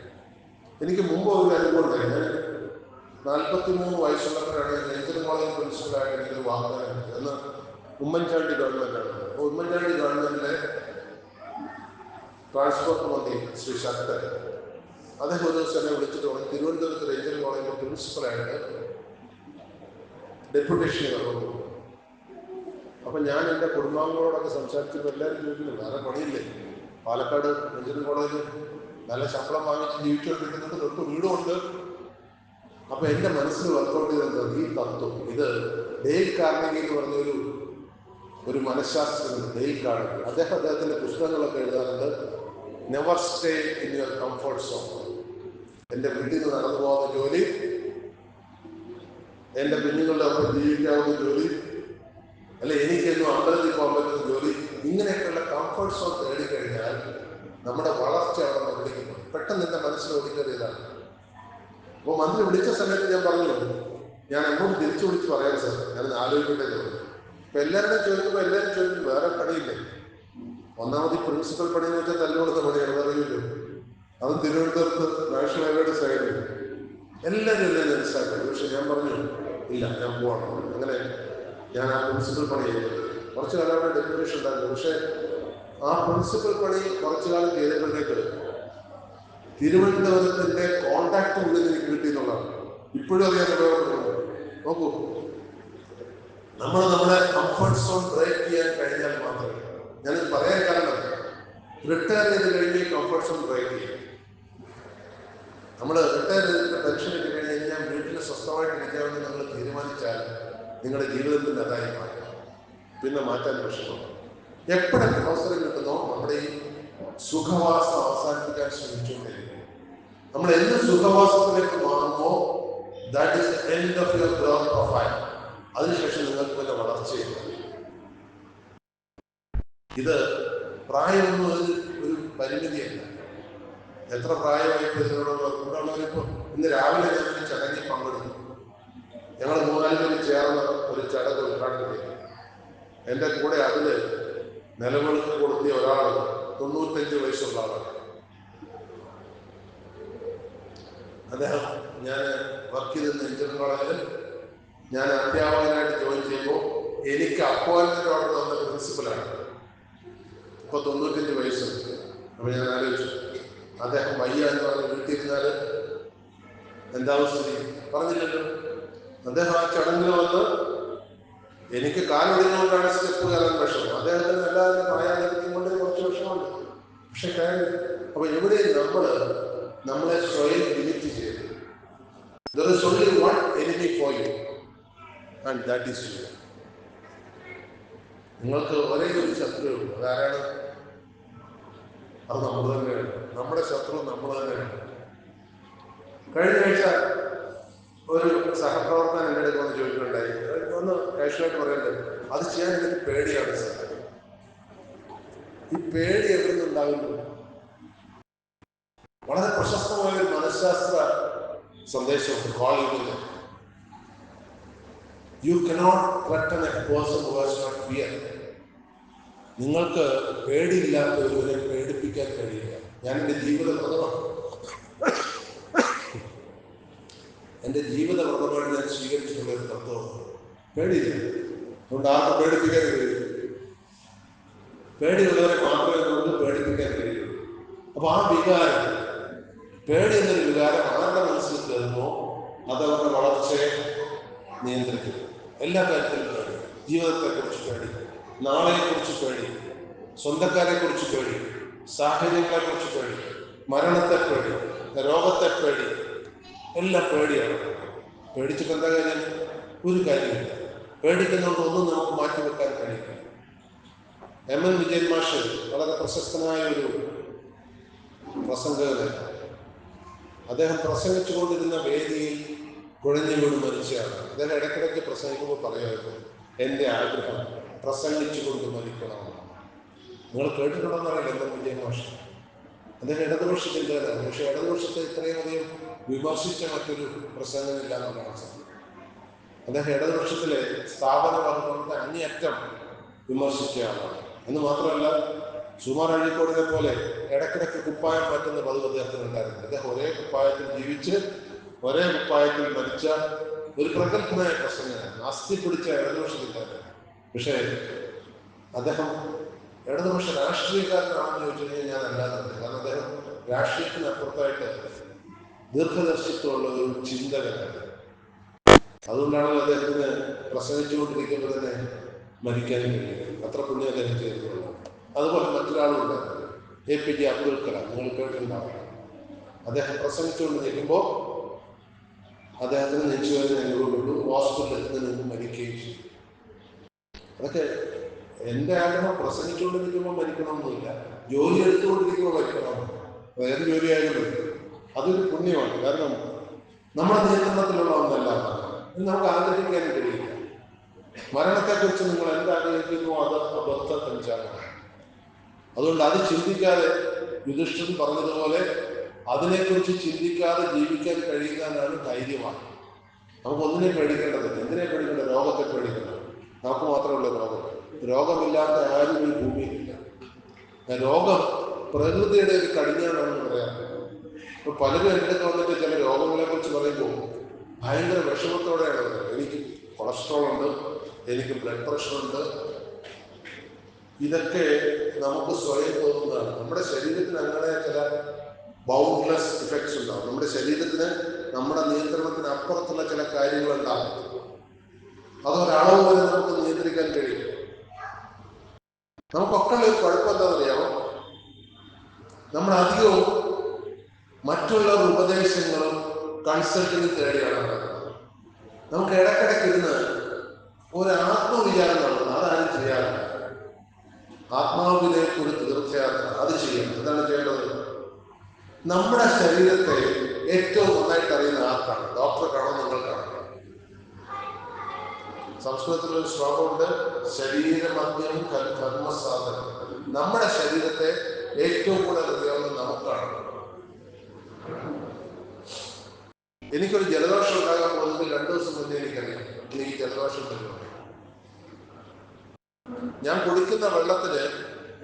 എനിക്ക് മുമ്പ് ഒരു അനുഭവം ഉണ്ടായി. ഞാൻ 43 വയസ്സുള്ളവരാണ് എഞ്ചിനീയറിംഗ് കോളേജ് പ്രിൻസിപ്പലായിട്ട് എനിക്കൊരു വാഗ്ദാനം കിട്ടിയത്. അന്ന് ഉമ്മൻചാണ്ടി ഗവൺമെൻറ്റാണ്. അപ്പോൾ ഉമ്മൻചാണ്ടി ഗവൺമെൻറ്റിലെ ട്രാൻസ്പോർട്ട് മന്ത്രി ശ്രീ ശക്തൻ അദ്ദേഹം ഒരു ദിവസം എന്നെ വിളിച്ചിട്ട് പറഞ്ഞു, തിരുവനന്തപുരത്ത് എഞ്ചിനീയറിംഗ് കോളേജിലെ പ്രിൻസിപ്പലായിട്ട് ഡെപ്യൂട്ടേഷൻ ഇറങ്ങുന്നു. അപ്പം ഞാൻ എൻ്റെ കുടുംബാംഗങ്ങളോടൊക്കെ സംസാരിച്ചപ്പോൾ എല്ലാവരും ചോദിക്കുന്നു, വേറെ പണിയില്ലേ, പാലക്കാട് എഞ്ചിനീയറിംഗ് കോളേജ് നല്ല ശമ്പളം വാങ്ങിച്ച് ജീവിച്ചുകൊണ്ടിരിക്കുന്നുണ്ട്, തൊട്ട് വീടുമുണ്ട്. അപ്പം എൻ്റെ മനസ്സിൽ വർക്കൗട്ട് ചെയ്തത് ഈ തത്വം, ഇത് ഡെയിൽ കാർണഗി എന്ന് പറഞ്ഞൊരു മനഃശാസ്ത്രജ്ഞൻ, ഡെയിൽ കാർണഗി, അദ്ദേഹത്തിൻ്റെ പുസ്തകങ്ങളൊക്കെ എഴുതാറുണ്ട്. Never stay in your comfort zone. എൻ്റെ വീട്ടിൽ നിന്ന് നടന്നു പോകുന്ന ജോലി, എൻ്റെ കുഞ്ഞുങ്ങളുടെ ഒപ്പം ജീവിക്കാവുന്ന ജോലി, അല്ലെ എനിക്കെന്നും അമ്പലത്തിൽ പോകാൻ പറ്റുന്ന ജോലി, ഇങ്ങനെയൊക്കെയുള്ള കംഫർട്ട് സോൺ തേടിക്കഴിഞ്ഞാൽ നമ്മുടെ വളർച്ച അവിടെ നിർദ്ദേശിക്കും. പെട്ടെന്ന് എൻ്റെ മനസ്സിൽ ഒതുക്കറിയതാണ്. അപ്പോൾ മന്ത്രി വിളിച്ച സമയത്ത് ഞാൻ പറഞ്ഞു, ഞാൻ അങ്ങോട്ട് തിരിച്ചു വിളിച്ച് പറയാം സാർ, ഞാനത് ആലോചിക്കട്ടെ തോന്നി. ഇപ്പം എല്ലാവരുടെയും ചോദിക്കുമ്പോൾ എല്ലാവരും ചോദിക്കും വേറെ പണിയില്ലേ. ഒന്നാമത് ഈ പ്രിൻസിപ്പൽ പണി എന്ന് വെച്ചാൽ തല്ലുകൊടുത്ത പണിയാണ്, അറിയില്ലോ. അത് തിരുവനന്തപുരത്ത് നാഷണൽ ഹൈവേയുടെ സൈഡിൽ എല്ലാവരും മനസ്സിലാക്കി. പക്ഷെ ഞാൻ പറഞ്ഞു ഇല്ല, ഞാൻ പോകണം. അങ്ങനെ ഞാൻ ആ പ്രിൻസിപ്പൽ പണി ചെയ്തത്. കുറച്ച് കാലം അവിടെ ഡെപ്യൂട്ടേഷൻ ഉണ്ടായിരുന്നു. പക്ഷേ ആ പ്രിൻസിപ്പൽ പണി കുറച്ചു കാലം ചെയ്തപ്പോഴത്തേക്ക് തിരുവനന്തപുരത്തിൻ്റെ കോണ്ടാക്ട് ഉള്ളിൽ എനിക്ക് കിട്ടിയെന്നുള്ളതാണ്. ഇപ്പോഴും അത് ഞാൻ ഉപയോഗപ്പെടുന്നു. നോക്കൂ, നമ്മുടെ കംഫർട്ട് സോൺ ബ്രേക്ക് ചെയ്യാൻ കഴിഞ്ഞാൽ മാത്രമേ, ഞാനിത് പറയാൻ കാരണം റിട്ടയർ ചെയ്ത് കഴിഞ്ഞ് കംഫർട്ട് സോൺ ബ്രേക്ക് ചെയ്യും. നമ്മൾ റിട്ടയർ ചെയ്തിട്ട് പെൻഷൻ കിട്ടി കഴിഞ്ഞ് കഴിഞ്ഞാൽ വീട്ടിൽ സ്വസ്ഥമായിട്ട് ഇരിക്കാമെന്ന് നിങ്ങൾ തീരുമാനിച്ചാൽ നിങ്ങളുടെ ജീവിതത്തിൻ്റെ അതായി മാറ്റും. പിന്നെ മാറ്റാൻ പ്രശ്നമാണ്. എപ്പോഴൊക്കെ അവസരം കിട്ടുന്നോ നമ്മുടെ ഈ സുഖവാസം അവസാനിപ്പിക്കാൻ ശ്രമിച്ചുകൊണ്ടിരിക്കും. നമ്മൾ എന്ത് സുഖവാസത്തിലേക്ക് മാറുമോ that is the end of your growth profile. അതിനുശേഷം നിങ്ങൾക്ക് പിന്നെ വളർച്ചയില്ല. ഇത് പ്രായമൊന്നും ഒരു പരിമിതിയല്ല. എത്ര പ്രായമായപ്പോൾ ഇതിനോടുള്ളവരിപ്പോൾ ഇന്ന് രാവിലെ ഞാനൊരു ചടങ്ങിൽ പങ്കെടുത്തു. ഞങ്ങൾ 3-4 പേര് ചേർന്ന് ഒരു ചടങ്ങ് ഉദ്ഘാടനം ചെയ്തു. എൻ്റെ കൂടെ അതിൽ നിലവിളക്ക് കൊടുത്തിയ ഒരാൾ 95 വയസ്സുള്ള ആളാണ്. അദ്ദേഹം ഞാൻ വർക്ക് ചെയ്തിരുന്ന എഞ്ചിനീയറിംഗ് കോളേജിൽ ഞാൻ അധ്യാപകനായിട്ട് ജോയിൻ ചെയ്യുമ്പോൾ എനിക്ക് അപ്പോയിൻമെൻ്റ് ഓർഡർ തന്ന പ്രിൻസിപ്പലാണ്. ഇപ്പോൾ 95 വയസ്സുണ്ട്. അപ്പോൾ ഞാൻ ആലോചിച്ചു, അദ്ദേഹം വയ്യ എന്ന് പറഞ്ഞ് വീട്ടിലിരുന്നാൽ എന്താ സ്ഥിതി പറഞ്ഞില്ലല്ലോ. അദ്ദേഹം ആ ചടങ്ങിൽ വന്ന് എനിക്ക് കാലൊടിഞ്ഞുകൊണ്ടാണ് സ്റ്റെപ്പ് കയറാൻ വിഷമം. അദ്ദേഹത്തിന് എല്ലാവരും പ്രായാധിക്യം കൊണ്ട് കുറച്ച് വിഷമമുണ്ട്. പക്ഷെ കാര്യം അപ്പോൾ എവിടെയും നമ്മളെ സ്വയം ലിമിറ്റ് ചെയ്തു. There is only one enemy for you and that is you. നിങ്ങൾക്ക് ഒരേ ഒരു ശത്രുവുള്ളൂ. അതാരാണ്? അത് നമ്മൾ തന്നെയാണ്. നമ്മുടെ ശത്രു നമ്മൾ തന്നെയാണ്. കഴിഞ്ഞ ആഴ്ച ഒരു സഹപ്രവർത്തകൻ എൻ്റെ അടുത്ത് വന്ന് ചോദിക്കുന്നുണ്ടായി, ഒന്ന് കാഷ്വലായിട്ട് പറയണ്ടേ, അത് ചെയ്യാൻ എനിക്ക് പേടിയാണ് സാർ. ഈ പേടി എവിടെ നിന്നുണ്ടാകുന്നു? വളരെ പ്രശസ്തമായ ഒരു മനഃശാസ്ത്ര സന്ദേശമുണ്ട്, calling. You cannot threaten a person who has not fear. നിങ്ങൾക്ക് പേടിയില്ലാത്ത ഒരുവരെ പേടിപ്പിക്കാൻ കഴിയില്ല. ഞാൻ എൻ്റെ ജീവിതവ്രതമായിട്ട് ഞാൻ സ്വീകരിച്ചിട്ടുള്ള ഒരു തത്വമാണ് പേടിയില്ല. അതുകൊണ്ട് ആർക്കും പേടിപ്പിക്കാൻ കഴിയും. പേടിയുള്ളവരെ മാത്രമേ നമുക്ക് പേടിപ്പിക്കാൻ കഴിയുള്ളൂ. അപ്പോൾ ആ വികാരം, പേടി എന്നൊരു വികാരം ആരുടെ മനസ്സിൽ കയറുമോ അത് അവരുടെ വളർച്ചയെ നിയന്ത്രിക്കും. എല്ലാ കാര്യത്തിലും പേടി. ജീവിതത്തെക്കുറിച്ച് പേടി, നാളെയെക്കുറിച്ച് പേടി, സ്വന്തക്കാരെക്കുറിച്ച് പേടി, സാഹചര്യങ്ങളെക്കുറിച്ച് പേടി, മരണത്തെ പേടി, രോഗത്തെ പേടി, എല്ലാം പേടിയാണ്. പേടിച്ചിട്ട് എന്താ കാര്യം? ഒരു കാര്യമില്ല. പേടിക്കുന്നതുകൊണ്ട് ഒന്നും നമുക്ക് മാറ്റിവെക്കാൻ കഴിയില്ല. എം.എൻ. വിജയൻ മാഷ് വളരെ പ്രശസ്തനായ ഒരു പ്രസംഗകനാണ്. അദ്ദേഹം പ്രസംഗിച്ചു കൊണ്ടിരുന്ന വേദിയിൽ കുഴഞ്ഞു വീണ് മരിച്ചയാണ്. അദ്ദേഹം ഇടയ്ക്കിടയ്ക്ക് പ്രസംഗിക്കുമ്പോൾ പറയുമായിരുന്നു, എൻ്റെ ആഗ്രഹം പ്രസംഗിച്ചുകൊണ്ട് മരിക്കണമെന്ന്. നിങ്ങൾ കേട്ടിട്ടുണ്ടെന്നറിയില്ല എം.എൻ. വിജയൻ മാഷ്. അദ്ദേഹം ഇടതുപക്ഷ ചിന്തകനാണ്. പക്ഷെ ഇടതുപക്ഷത്തെ ഇത്രയും അധികം വിമർശിച്ച മറ്റൊരു പ്രസംഗമില്ല എന്നുള്ളതാണ് സത്യം. അദ്ദേഹം ഇടതുപക്ഷത്തിലെ സ്ഥാപന വർഗത്തെ അങ്ങേയറ്റം വിമർശിക്കുകയാണ്. എന്ന് മാത്രമല്ല, സുമാർ അഴീക്കോടിനെ പോലെ ഇടയ്ക്കിടയ്ക്ക് കുപ്പായം മാറ്റുന്ന പതിവ് അദ്ദേഹത്തിന് ഉണ്ടായിരുന്നു. അദ്ദേഹം ഒരേ കുപ്പായത്തിൽ ജീവിച്ച് ഒരേ കുപ്പായത്തിൽ മരിച്ച ഒരു പ്രഗത്ഭനായ പ്രസംഗനാണ്. അസ്ഥി പിടിച്ച ഇടതുപക്ഷത്തിലാണ്. പക്ഷേ അദ്ദേഹം ഇടതുപക്ഷ രാഷ്ട്രീയക്കാരനാണെന്ന് ചോദിച്ചു കഴിഞ്ഞാൽ ഞാൻ അല്ലാതെ. കാരണം അദ്ദേഹം രാഷ്ട്രീയത്തിനപ്പുറത്തായിട്ട് ദീർഘദർശിത്വമുള്ള ഒരു ചിന്തകനാണ്. അതുകൊണ്ടാണ് അദ്ദേഹത്തിന് പ്രസംഗിച്ചുകൊണ്ടിരിക്കുമ്പോൾ തന്നെ മരിക്കാൻ കഴിയുന്നത്. അത്ര പുണ്യം അദ്ദേഹം ചെയ്തിട്ടുള്ളത്. അതുപോലെ മറ്റൊരാളുണ്ട്, APJ അബ്ദുൽ കലാം. നിങ്ങൾ കേട്ടിട്ടുണ്ടാവും. അദ്ദേഹം പ്രസംഗിച്ചുകൊണ്ട് നിൽക്കുമ്പോൾ അദ്ദേഹത്തിന് നെഞ്ചുവേദന അനുഭവപ്പെട്ടു, ഹോസ്പിറ്റലിൽ നിന്ന് മരിക്കുകയും ചെയ്തു. അതൊക്കെ എൻ്റെ ആഗ്രഹം പ്രസംഗിച്ചുകൊണ്ടിരിക്കുമ്പോൾ മരിക്കണമെന്നില്ല, ജോലി എടുത്തുകൊണ്ടിരിക്കുമ്പോൾ മരിക്കണം. ഏത് ജോലിയായാലും മരിക്കും. അതൊരു പുണ്യമാണ്. കാരണം നമ്മുടെ നിയന്ത്രണത്തിലുള്ള ഒന്നല്ല, നമുക്ക് ആഗ്രഹിക്കാനും കഴിയില്ല. മരണത്തെക്കുറിച്ച് നിങ്ങൾ എന്താഗ്രഹിക്കുന്നു അത് അബദ്ധ സഞ്ചാരമാണ്. അതുകൊണ്ട് അത് ചിന്തിക്കാതെ, യുധിഷ്ഠിരൻ പറഞ്ഞതുപോലെ അതിനെക്കുറിച്ച് ചിന്തിക്കാതെ ജീവിക്കാൻ കഴിയുന്നതാണ് ധൈര്യമാണ്. നമുക്ക് ഒന്നിനെ പേടിക്കേണ്ടതില്ല. എന്തിനെ പേടിക്കേണ്ട? രോഗത്തെ പേടിക്കണം. നമുക്ക് മാത്രമല്ല രോഗം. രോഗമില്ലാത്ത ആരും ഈ ഭൂമിയിലില്ല. രോഗം പ്രകൃതിയുടെ ഒരു കടിഞ്ഞാണെന്ന് പറയാം. ഇപ്പൊ പലരും എൻ്റെ വന്നിട്ട് ചില രോഗങ്ങളെ കുറിച്ച് പറയുമ്പോൾ ഭയങ്കര വിഷമത്തോടെയാണ് പറയുന്നത്. എനിക്ക് കൊളസ്ട്രോൾ ഉണ്ട്, എനിക്ക് ബ്ലഡ് പ്രഷർ ഉണ്ട്. ഇതൊക്കെ നമുക്ക് സ്വയം തോന്നുന്നതാണ്. നമ്മുടെ ശരീരത്തിന് അങ്ങനെ ചില ബൗണ്ട്ലെസ് ഇഫക്ട്സ് ഉണ്ടാവും. നമ്മുടെ ശരീരത്തിന് നമ്മുടെ നിയന്ത്രണത്തിന് അപ്പുറത്തുള്ള ചില കാര്യങ്ങളുണ്ടാകും. അതൊരളവ് വരെ നമുക്ക് നിയന്ത്രിക്കാൻ കഴിയും. നമുക്കൊക്കെ ഒരു കുഴപ്പം എന്താണെന്നറിയാമോ? നമ്മൾ അധികവും മറ്റുള്ള ഉപദേശങ്ങളും കൺസൾട്ടിങ് തേടിയാണ് നടക്കുന്നത്. നമുക്ക് ഇടയ്ക്കിടയ്ക്ക് ഇരുന്ന് ഒരു ആത്മവിചാരം നടത്തുന്നത് അതാരും ചെയ്യാറില്ല. ആത്മാവിലേക്ക് ഒരു തീർത്ഥയാത്ര അത് ചെയ്യണം. എന്താണ് ചെയ്യേണ്ടത്? നമ്മുടെ ശരീരത്തെ ഏറ്റവും നന്നായിട്ട് അറിയുന്ന ആർക്കാണ്? ഡോക്ടർക്കാണോ നിങ്ങൾക്കാണോ? സംസ്കൃതത്തിലൊരു ശ്ലോകമുണ്ട്, ശരീരമദ്യം കർമ്മസാധനം. നമ്മുടെ ശരീരത്തെ ഏറ്റവും കൂടുതൽ അറിയാവുന്ന നമുക്കാണ്. എനിക്കൊരു ജലദോഷം ഉണ്ടാകാൻ പോകുന്നത് 2 ദിവസം മുന്നേ എനിക്കറിയാം. എനിക്ക് ജലദോഷം വരുന്നുണ്ട്. ഞാൻ കുടിക്കുന്ന വെള്ളത്തിന്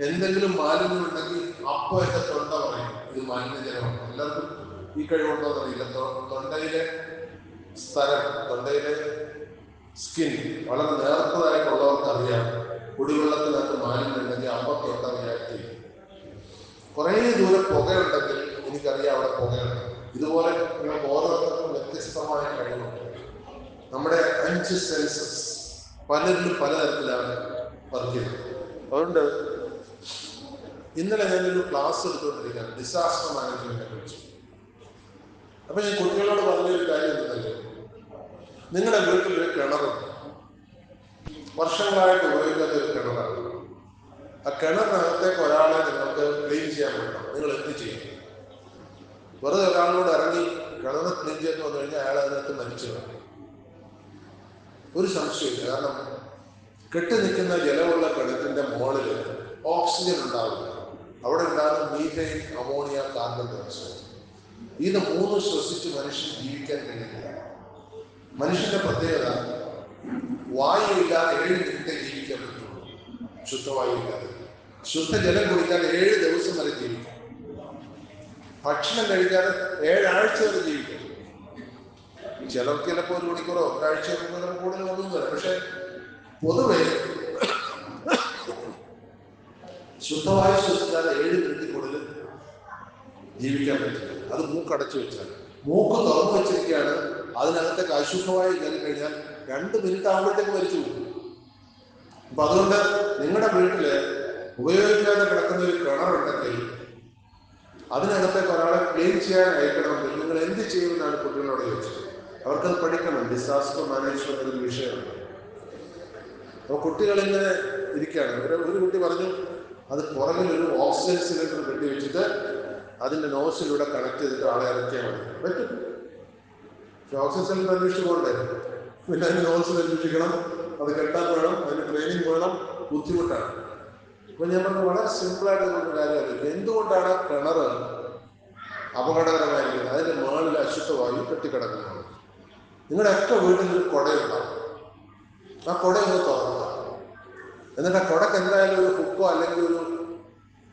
എന്തെങ്കിലും മാലിന്യം ഉണ്ടെങ്കിൽ അപ്പോൾ എന്റെ തൊണ്ട പറയും ഇത് മാലിന്യജലമാണ്. എല്ലാവർക്കും ഈ കഴിവുണ്ടോന്ന് അറിയില്ല. തൊണ്ടയിലെ സ്ഥലം, തൊണ്ടയിലെ സ്കിൻ വളരെ നേർത്തതായിട്ടുള്ളവർക്ക് അറിയാം കുടിവെള്ളത്തിനകത്ത് മാലിന്യം ഉണ്ടെങ്കിൽ അപ്പം തൊണ്ട റിയാക്ട് ചെയ്യും. കുറേ ദൂരം പുകയുണ്ടെങ്കിൽ എനിക്കറിയാം അവിടെ പുകയുണ്ട്. ഇതുപോലെ നിങ്ങൾക്ക് ഓരോരുത്തർക്കും വ്യത്യസ്തമായ കഴിവുണ്ട്. നമ്മുടെ 5 സെൻസസ് പലരിലും പലതരത്തിലാണ് വർക്ക് ചെയ്യുന്നത്. അതുകൊണ്ട് ഇന്നലെ ഞാനൊരു ക്ലാസ് എടുത്തുകൊണ്ടിരിക്കുകയാണ് ഡിസാസ്റ്റർ മാനേജ്മെന്റിനെ കുറിച്ച്. അപ്പൊ ഞാൻ കുട്ടികളോട് പറഞ്ഞൊരു കാര്യം എന്തെന്നല്ലേ, നിങ്ങളുടെ വീട്ടിൽ ഒരു കിണറുണ്ട്, വർഷങ്ങളായിട്ട് ഉപയോഗിക്കാത്ത ഒരു കിണറാണ്. ആ കിണറിനകത്തേക്ക് ഒരാളെ നിങ്ങൾക്ക് ക്ലീൻ ചെയ്യാൻ പറ്റണം. നിങ്ങൾ എന്ത് ചെയ്യും? വെറുതെ ഒരാളോട് ഇറങ്ങി കിണറ് ക്ലീൻ ചെയ്ത് വന്നു കഴിഞ്ഞാൽ അയാൾ അതിനകത്ത് മരിച്ചു വേണം. ഒരു സംശയമില്ല. കാരണം കെട്ടി നിൽക്കുന്ന ജലമുള്ള കിണറ്റിന്റെ മുകളിൽ ഓക്സിജൻ ഉണ്ടാവില്ല. അവിടെ ഉണ്ടാകുന്ന മീഥൈൻ, അമോണിയ, കാർബൺ ഡയോക്സൈഡ്. ഇത് 3 ശ്വസിച്ച് മനുഷ്യൻ ജീവിക്കാൻ കഴിയില്ല. മനുഷ്യന്റെ പ്രത്യേകത വായു ഇല്ലാതെ 7 മിനിറ്റ് ജീവിക്കാൻ പറ്റുള്ളൂ. ശുദ്ധവായു ഇല്ലാതെ. ശുദ്ധജലം കുടിക്കാതെ 7 ദിവസം വരെ ജീവിക്കും. ഭക്ഷണം കഴിക്കാതെ 7 ആഴ്ച വരെ ജീവിക്കും. ചിലർക്ക് ചിലപ്പോൾ 1 മണിക്കൂറോ ഒരാഴ്ചയോ കൂടുതൽ ഒന്നും വരാം. പക്ഷെ പൊതുവെ ശുദ്ധവായു ശ്വസിക്കാതെ 7 മിനിറ്റ് കൂടുതൽ ജീവിക്കാൻ പറ്റില്ല. അത് മൂക്കടച്ചു വെച്ചാൽ. മൂക്ക് തുറന്നു വെച്ചിരിക്കുകയാണ്. അതിനകത്തേക്ക് അശുദ്ധമായി കയറി കഴിഞ്ഞാൽ 2 മിനിറ്റ് ആകുമ്പോഴത്തേക്ക് മരിച്ചു പോകും. അപ്പൊ അതുകൊണ്ട് നിങ്ങളുടെ വീട്ടില് ഉപയോഗിക്കാതെ കിടക്കുന്ന ഒരു കിണറുണ്ടെങ്കിൽ അതിനകത്തേക്ക് ഒരാളെ ക്ലീൻ ചെയ്യാൻ അയക്കണമെങ്കിൽ നിങ്ങൾ എന്ത് ചെയ്യുമെന്നാണ് കുട്ടികളോട് ചോദിച്ചത്. അവർക്കത് പഠിക്കണം. ഡിസാസ്റ്റർ മാനേജ്മെന്റ് ഒരു വിഷയമാണ്. അപ്പോൾ കുട്ടികൾ ഇങ്ങനെ ഇരിക്കുകയാണ്. ഒരു കുട്ടി പറഞ്ഞു, അത് പുറകിൽ ഒരു ഓക്സിജൻ സിലിണ്ടർ കെട്ടി വെച്ചിട്ട് അതിന്റെ നോസിലൂടെ കണക്ട് ചെയ്തിട്ട് ആളെ ഇറക്കിയാൽ മതി. പറ്റും. പക്ഷെ ഓക്സിജൻ സിലിണ്ടർ അന്വേഷിച്ച് പോകണ്ടേ? പിന്നെ അതിന് നോസിൽ അന്വേഷിക്കണം, അത് കെട്ടാൻ വേണം, അതിന് ട്രെയിനിങ് വേണം, ബുദ്ധിമുട്ടാണ്. അപ്പൊ ഞാൻ പറഞ്ഞു, വളരെ സിമ്പിളായിട്ട് നമുക്ക് കാര്യമായിരിക്കും. എന്തുകൊണ്ടാണ് കിണർ അപകടകരമായിരിക്കുന്നത്? അതിന്റെ മുകളിൽ അശുദ്ധവായു കെട്ടിക്കിടക്കുന്നത്. നിങ്ങളുടെയൊക്കെ വീട്ടിൽ ഒരു കുടയുണ്ടാവും. ആ കുട ഒന്ന് തുറക്കുക. എന്നിട്ട് ആ കുടക്ക് എന്തായാലും ഒരു ഹുക്കോ അല്ലെങ്കിൽ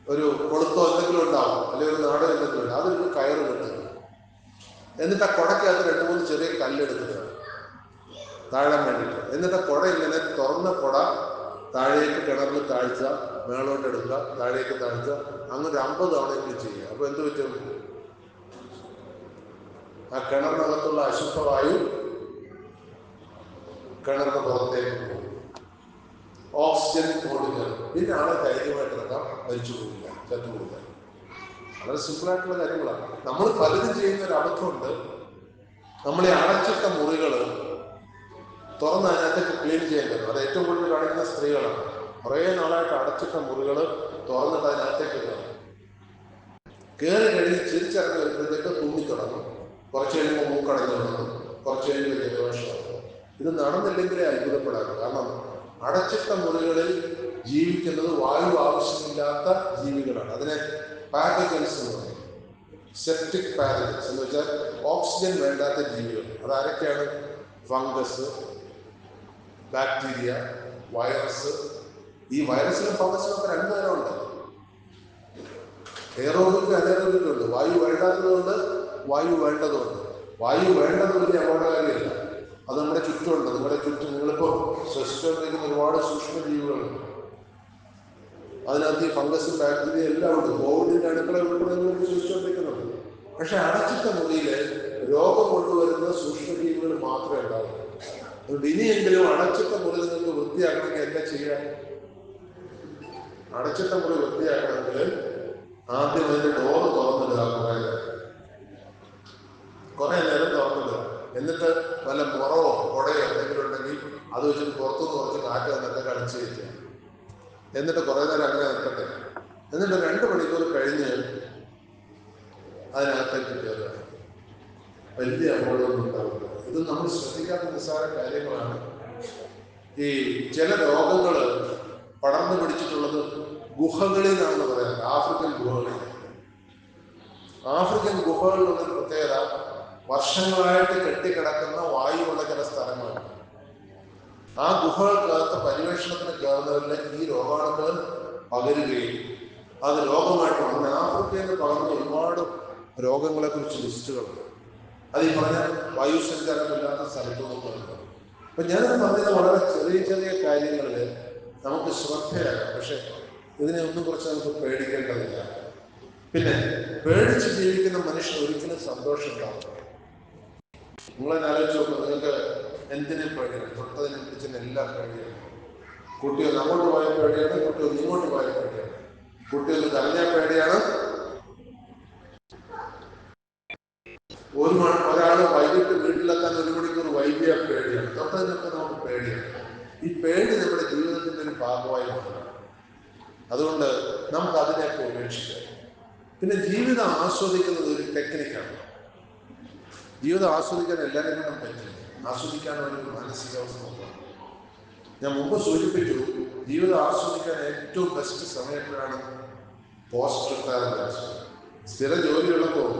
ഒരു കൊളുത്തോ എന്തെങ്കിലും ഉണ്ടാവും, അല്ലെങ്കിൽ ഒരു നാടോ എന്തെങ്കിലും ഉണ്ട്. അതൊരു കയറ് കിട്ടുക. എന്നിട്ട് ആ കുടക്കകത്ത് 2-3 ചെറിയ കല്ലെടുക്കുക താഴാൻ വേണ്ടിയിട്ട്. എന്നിട്ട് ആ കുട ഇങ്ങനെ തുറന്ന കുട താഴേക്ക് കിണറിൽ താഴ്ച, മേളോട്ട് എടുക്കുക, താഴേക്ക് താഴ്ച, അങ്ങനെ 50 തവണയെങ്കിലും ചെയ്യുക. അപ്പൊ എന്ത് പറ്റും? ആ കിണറിനകത്തുള്ള അശുദ്ധവായു കിണറിന് പുറത്തേക്ക് പോകും. ഓക്സിജൻ ഓടുക. പിന്നെ ആളെ ധൈര്യമായിട്ട് ഇറക്കാം, മരിച്ചു പോകില്ല, ചത്തുപോകില്ല. വളരെ സിമ്പിളായിട്ടുള്ള കാര്യങ്ങളാണ്. നമ്മൾ പലരും ചെയ്യുന്ന ഒരു അബദ്ധമുണ്ട്. നമ്മളെ അടച്ചിട്ട മുറികൾ തുറന്ന് അതിനകത്തേക്ക് ക്ലീൻ ചെയ്യാൻ പറ്റും. അത് ഏറ്റവും കൂടുതൽ കാണിക്കുന്ന സ്ത്രീകളാണ്. കുറേ നാളായിട്ട് അടച്ചിട്ട മുറികൾ തുറന്നിട്ട് അതിനകത്തേക്ക് കയറി കഴിഞ്ഞ് തിരിച്ചിറങ്ങി വരുമ്പോഴത്തേക്ക് തുമ്മി തുടങ്ങും. കുറച്ച് കഴിയുമ്പോൾ മൂക്കടഞ്ഞു തുടങ്ങും, കുറച്ച് കഴിയുമ്പോൾ ജലദോഷമാകും. ഇത് നടന്നില്ലെങ്കിലേ അത്ഭുതപ്പെടാറ്. കാരണം അടച്ചിട്ട മുറികളിൽ ജീവിക്കുന്നത് വായു ആവശ്യമില്ലാത്ത ജീവികളാണ്. അതിനെ പാത്തജൻസ് എന്ന് പറയും. സെപ്റ്റിക് പാത്തജൻസ് എന്ന് വെച്ചാൽ ഓക്സിജൻ വേണ്ടാത്ത ജീവികൾ. അതാരൊക്കെയാണ്? Fungus, bacteria, virus. ഈ വൈറസിനും ഫംഗസിനും ഒക്കെ 2 തരമുണ്ട്. എയറോബിക്, അനേറോബിക് ഉണ്ട്. വായു വേണ്ടാത്തതുകൊണ്ട്, വായു വേണ്ടതുണ്ട്. വായു വേണ്ടത് വലിയ അപകടകാരിയല്ല. അത് നമ്മുടെ ചുറ്റുമുണ്ട്. നിങ്ങളുടെ ചുറ്റും നിങ്ങളിപ്പോൾ ശ്വസിച്ചുകൊണ്ടിരിക്കുന്ന ഒരുപാട് സൂക്ഷ്മജീവികളുണ്ട്. അതിനകത്ത് ഈ ഫംഗസും ബാക്ടീരിയ എല്ലാം ഉണ്ട്. കോവിഡിന്റെ അടുക്കള ഉൾപ്പെടെ നിങ്ങൾ ശ്വസിച്ചുകൊണ്ടിരിക്കുന്നുണ്ട്. പക്ഷെ അടച്ചിട്ട മുറിയിൽ രോഗം കൊണ്ടുവരുന്ന സൂക്ഷ്മജീവികൾ മാത്രമേ ഉണ്ടാവൂ. അതുകൊണ്ട് ഇനിയെങ്കിലും അടച്ചിട്ട മുറി നിങ്ങൾക്ക് വൃത്തിയാക്കണമെങ്കിൽ എന്താ ചെയ്യാൻ? അടച്ചിട്ട മുറി വൃത്തിയാക്കണമെങ്കിൽ ആദ്യം അതിന്റെ ഡോറ് തുറന്നിടുക. കുറെ നേരം തുറന്നിടുക. എന്നിട്ട് വല്ല മുറവോ കുടയോ എന്തെങ്കിലും ഉണ്ടെങ്കിൽ അത് വെച്ചിട്ട് പുറത്തുനിന്ന് കുറച്ച് കാറ്റ് വന്നിട്ട് അടച്ചു കയറ്റുക. എന്നിട്ട് കുറെ നേരം അങ്ങനെ നിൽക്കട്ടെ. എന്നിട്ട് 2 മണിക്കൂർ കഴിഞ്ഞ് അതിനകത്തേക്ക് കയറുക. വലിയ അപകടമൊന്നും ഉണ്ടാവില്ല. ഇത് നമ്മൾ ശ്രദ്ധിക്കാത്ത നിസ്സാര കാര്യങ്ങളാണ്. ഈ ചില രോഗങ്ങൾ പടർന്നു പിടിച്ചിട്ടുള്ളത് ഗുഹകളിൽ നിന്നാണെന്ന് പറയാറുണ്ട്. ആഫ്രിക്കൻ ഗുഹകളിൽ. ആഫ്രിക്കൻ ഗുഹകളിലുള്ള പ്രത്യേകത, വർഷങ്ങളായിട്ട് കെട്ടിക്കിടക്കുന്ന വായുവുള്ള ചില സ്ഥലങ്ങളാണ്. ആ ഗുഹകൾക്കകത്ത് പരിവേഷണത്തിന് കയറുന്നവരിൽ ഈ രോഗാണുക്കൾ പകരുകയും അത് രോഗമായിട്ട് അങ്ങനെ ആഫ്രിക്കയിൽ നിന്ന് പകർന്ന ഒരുപാട് രോഗങ്ങളെ കുറിച്ച് ലിസ്റ്റുകളുണ്ട്. അത് ഈ പറഞ്ഞ വായുസഞ്ചാരമില്ലാത്ത സ്ഥലത്തു നിന്നുണ്ട്. അപ്പൊ ഞാനത് പറഞ്ഞത് വളരെ ചെറിയ ചെറിയ കാര്യങ്ങളിൽ നമുക്ക് ശ്രദ്ധയാകാം. പക്ഷെ ഇതിനെ ഒന്നും കുറിച്ച് നമുക്ക് പേടിക്കേണ്ടതില്ല. പിന്നെ പേടിച്ച് ജീവിക്കുന്ന മനുഷ്യൻ ഒരിക്കലും സന്തോഷം ഉണ്ടാവും. നിങ്ങളെന്നെ ആലോചിച്ച് നോക്കുക. നിങ്ങൾക്ക് എന്തിനും പേടിയാണ്? തൊട്ടതിനെ പിടിച്ചതിന് എല്ലാം പേടിയാണ്. കുട്ടിയൊന്ന് അങ്ങോട്ട് പോയ പേടിയാണ്, കുട്ടിയൊന്ന് ഇങ്ങോട്ട് പോയ പേടിയാണ്, കുട്ടിയൊന്ന് കരഞ്ഞാൽ പേടിയാണ്, ഒരാൾ വൈകിട്ട് വീട്ടിലെത്താൻ 1 മണിക്കൂർ വൈകിയ പേടിയാണ്. തൊട്ടതിനൊക്കെ നമുക്ക് പേടിയാണ്. ഈ പേടി നമ്മുടെ ജീവിതത്തിന്റെ ഒരു ഭാഗമായി മാറും. അതുകൊണ്ട് നമുക്ക് അതിനെയൊക്കെ ഉപേക്ഷിക്കാം. പിന്നെ ജീവിതം ആസ്വദിക്കുന്നത് ഒരു ടെക്നിക്കാണ്. ജീവിതം ആസ്വദിക്കാൻ എല്ലാവരും കൊണ്ടും പറ്റില്ല. ആസ്വദിക്കാനുള്ള ഒരു മാനസികാവസ്ഥ നോക്കണം. ഞാൻ മുമ്പ് സൂചിപ്പിച്ചു, ജീവിതം ആസ്വദിക്കാൻ ഏറ്റവും ബെസ്റ്റ് സമയം എപ്പോഴാണ്? Post retirement. സ്ഥിര ജോലിയുള്ളപ്പോൾ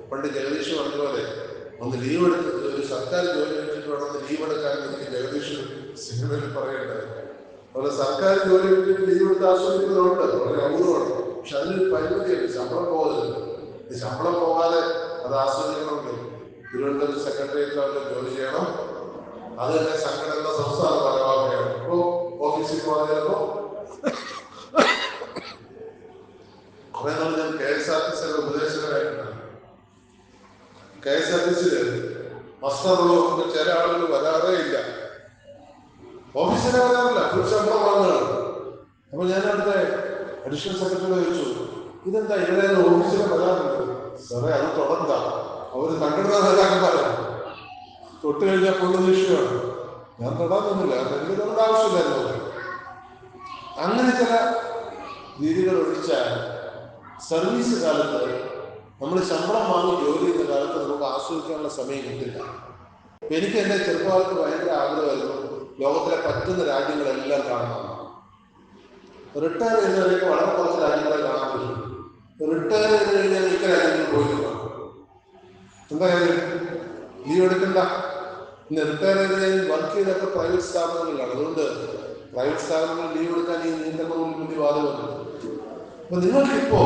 പണ്ട് ജഗദീഷ് പറഞ്ഞതുപോലെ ഒന്ന് ലീവ് എടുത്ത്, ഒരു സർക്കാർ ജോലി വെച്ചിട്ട് വേണം ലീവ് എടുക്കാൻ. എനിക്ക് ജഗദീഷ് സിനിമയിൽ പറയേണ്ടത് അതുപോലെ സർക്കാർ ജോലി വെച്ചിട്ട് ലീവ് എടുത്ത് ആസ്വദിക്കുന്നതുണ്ട്, വളരെ അപൂർവമാണ്. പക്ഷെ അതിനൊരു പരിമിതിയുണ്ട്. ശമ്പളം പോകരുത്. ഈ ശമ്പളം പോകാതെ അത് ആസ്വദിക്കണമെങ്കിൽ തിരുവനന്തപുരം സെക്രട്ടേറിയറ്റിൽ ജോലി ചെയ്യണം. അത് തന്നെ സംഘടന സംസ്ഥാന ഭാരവാഹിയാണ്. ഇപ്പോൾ ഓഫീസിൽ പോകാൻ ചിലപ്പോൾ കുറെ നാൾ ഞാൻ KSRTC ഉപദേശകരായിട്ടാണ്. KSRTC വസ്ത്രമുള്ളവർക്ക് ചില ആളുകൾ വരാറേ ഇല്ല. ഓഫീസിലെ പറയാറില്ല, ഫുൾ ശമ്പളം വാങ്ങുകയാണ്. അപ്പൊ ഞാൻ അവിടുത്തെ അഡീഷണൽ സെക്രട്ടറിയോട് ചോദിച്ചു, ഇതെന്താ ഇവിടെ ഓഫീസിലെ വരാറുണ്ട്? സാറേ അത് തുടർന്ന അവര് സംഘടനാ നേതാക്കന്മാരാണ്, തൊട്ട് കഴിഞ്ഞാൽ ഫുള്ള് ഇഷ്യൂയാണ്. ഞാൻ തൊടാനൊന്നുമില്ല, എനിക്ക് തൊടേണ്ട ആവശ്യമില്ലായിരുന്നു. അങ്ങനെ ചില രീതികൾ ഒഴിച്ചാൽ സർവീസ് കാലത്ത് നമ്മൾ ശമ്പളം വാങ്ങി ജോലി ചെയ്യുന്ന കാലത്ത് നമുക്ക് ആസ്വദിക്കാനുള്ള സമയം കിട്ടില്ല. എനിക്ക് എൻ്റെ ചെറുപ്പകാലത്ത് ഭയങ്കര ആഗ്രഹമായിരുന്നു ലോകത്തിലെ പറ്റുന്ന രാജ്യങ്ങളെല്ലാം കാണണമെന്ന്. റിട്ടയർ ചെയ്യുന്നവരൊക്കെ വളരെ കുറച്ച് രാജ്യങ്ങളെ കാണാൻ പറ്റും. റിട്ടയർ ചെയ്ത് കഴിഞ്ഞാൽ മിക്ക രാജ്യങ്ങളിൽ പോയിട്ടുണ്ട്. എന്താ കാര്യം? ലീവ് എടുക്കണ്ട. പിന്നെ റിട്ടയർ ചെയ്ത് കഴിഞ്ഞാൽ വർക്ക് ചെയ്തൊക്കെ പ്രൈവറ്റ് സ്ഥാപനങ്ങളിലാണ്. അതുകൊണ്ട് പ്രൈവറ്റ് സ്ഥാപനങ്ങളിൽ ലീവ് എടുക്കാൻ ഈ നിയന്ത്രണങ്ങളിൽ വലിയ ബാധകമല്ല. അപ്പൊ നിങ്ങൾക്കിപ്പോ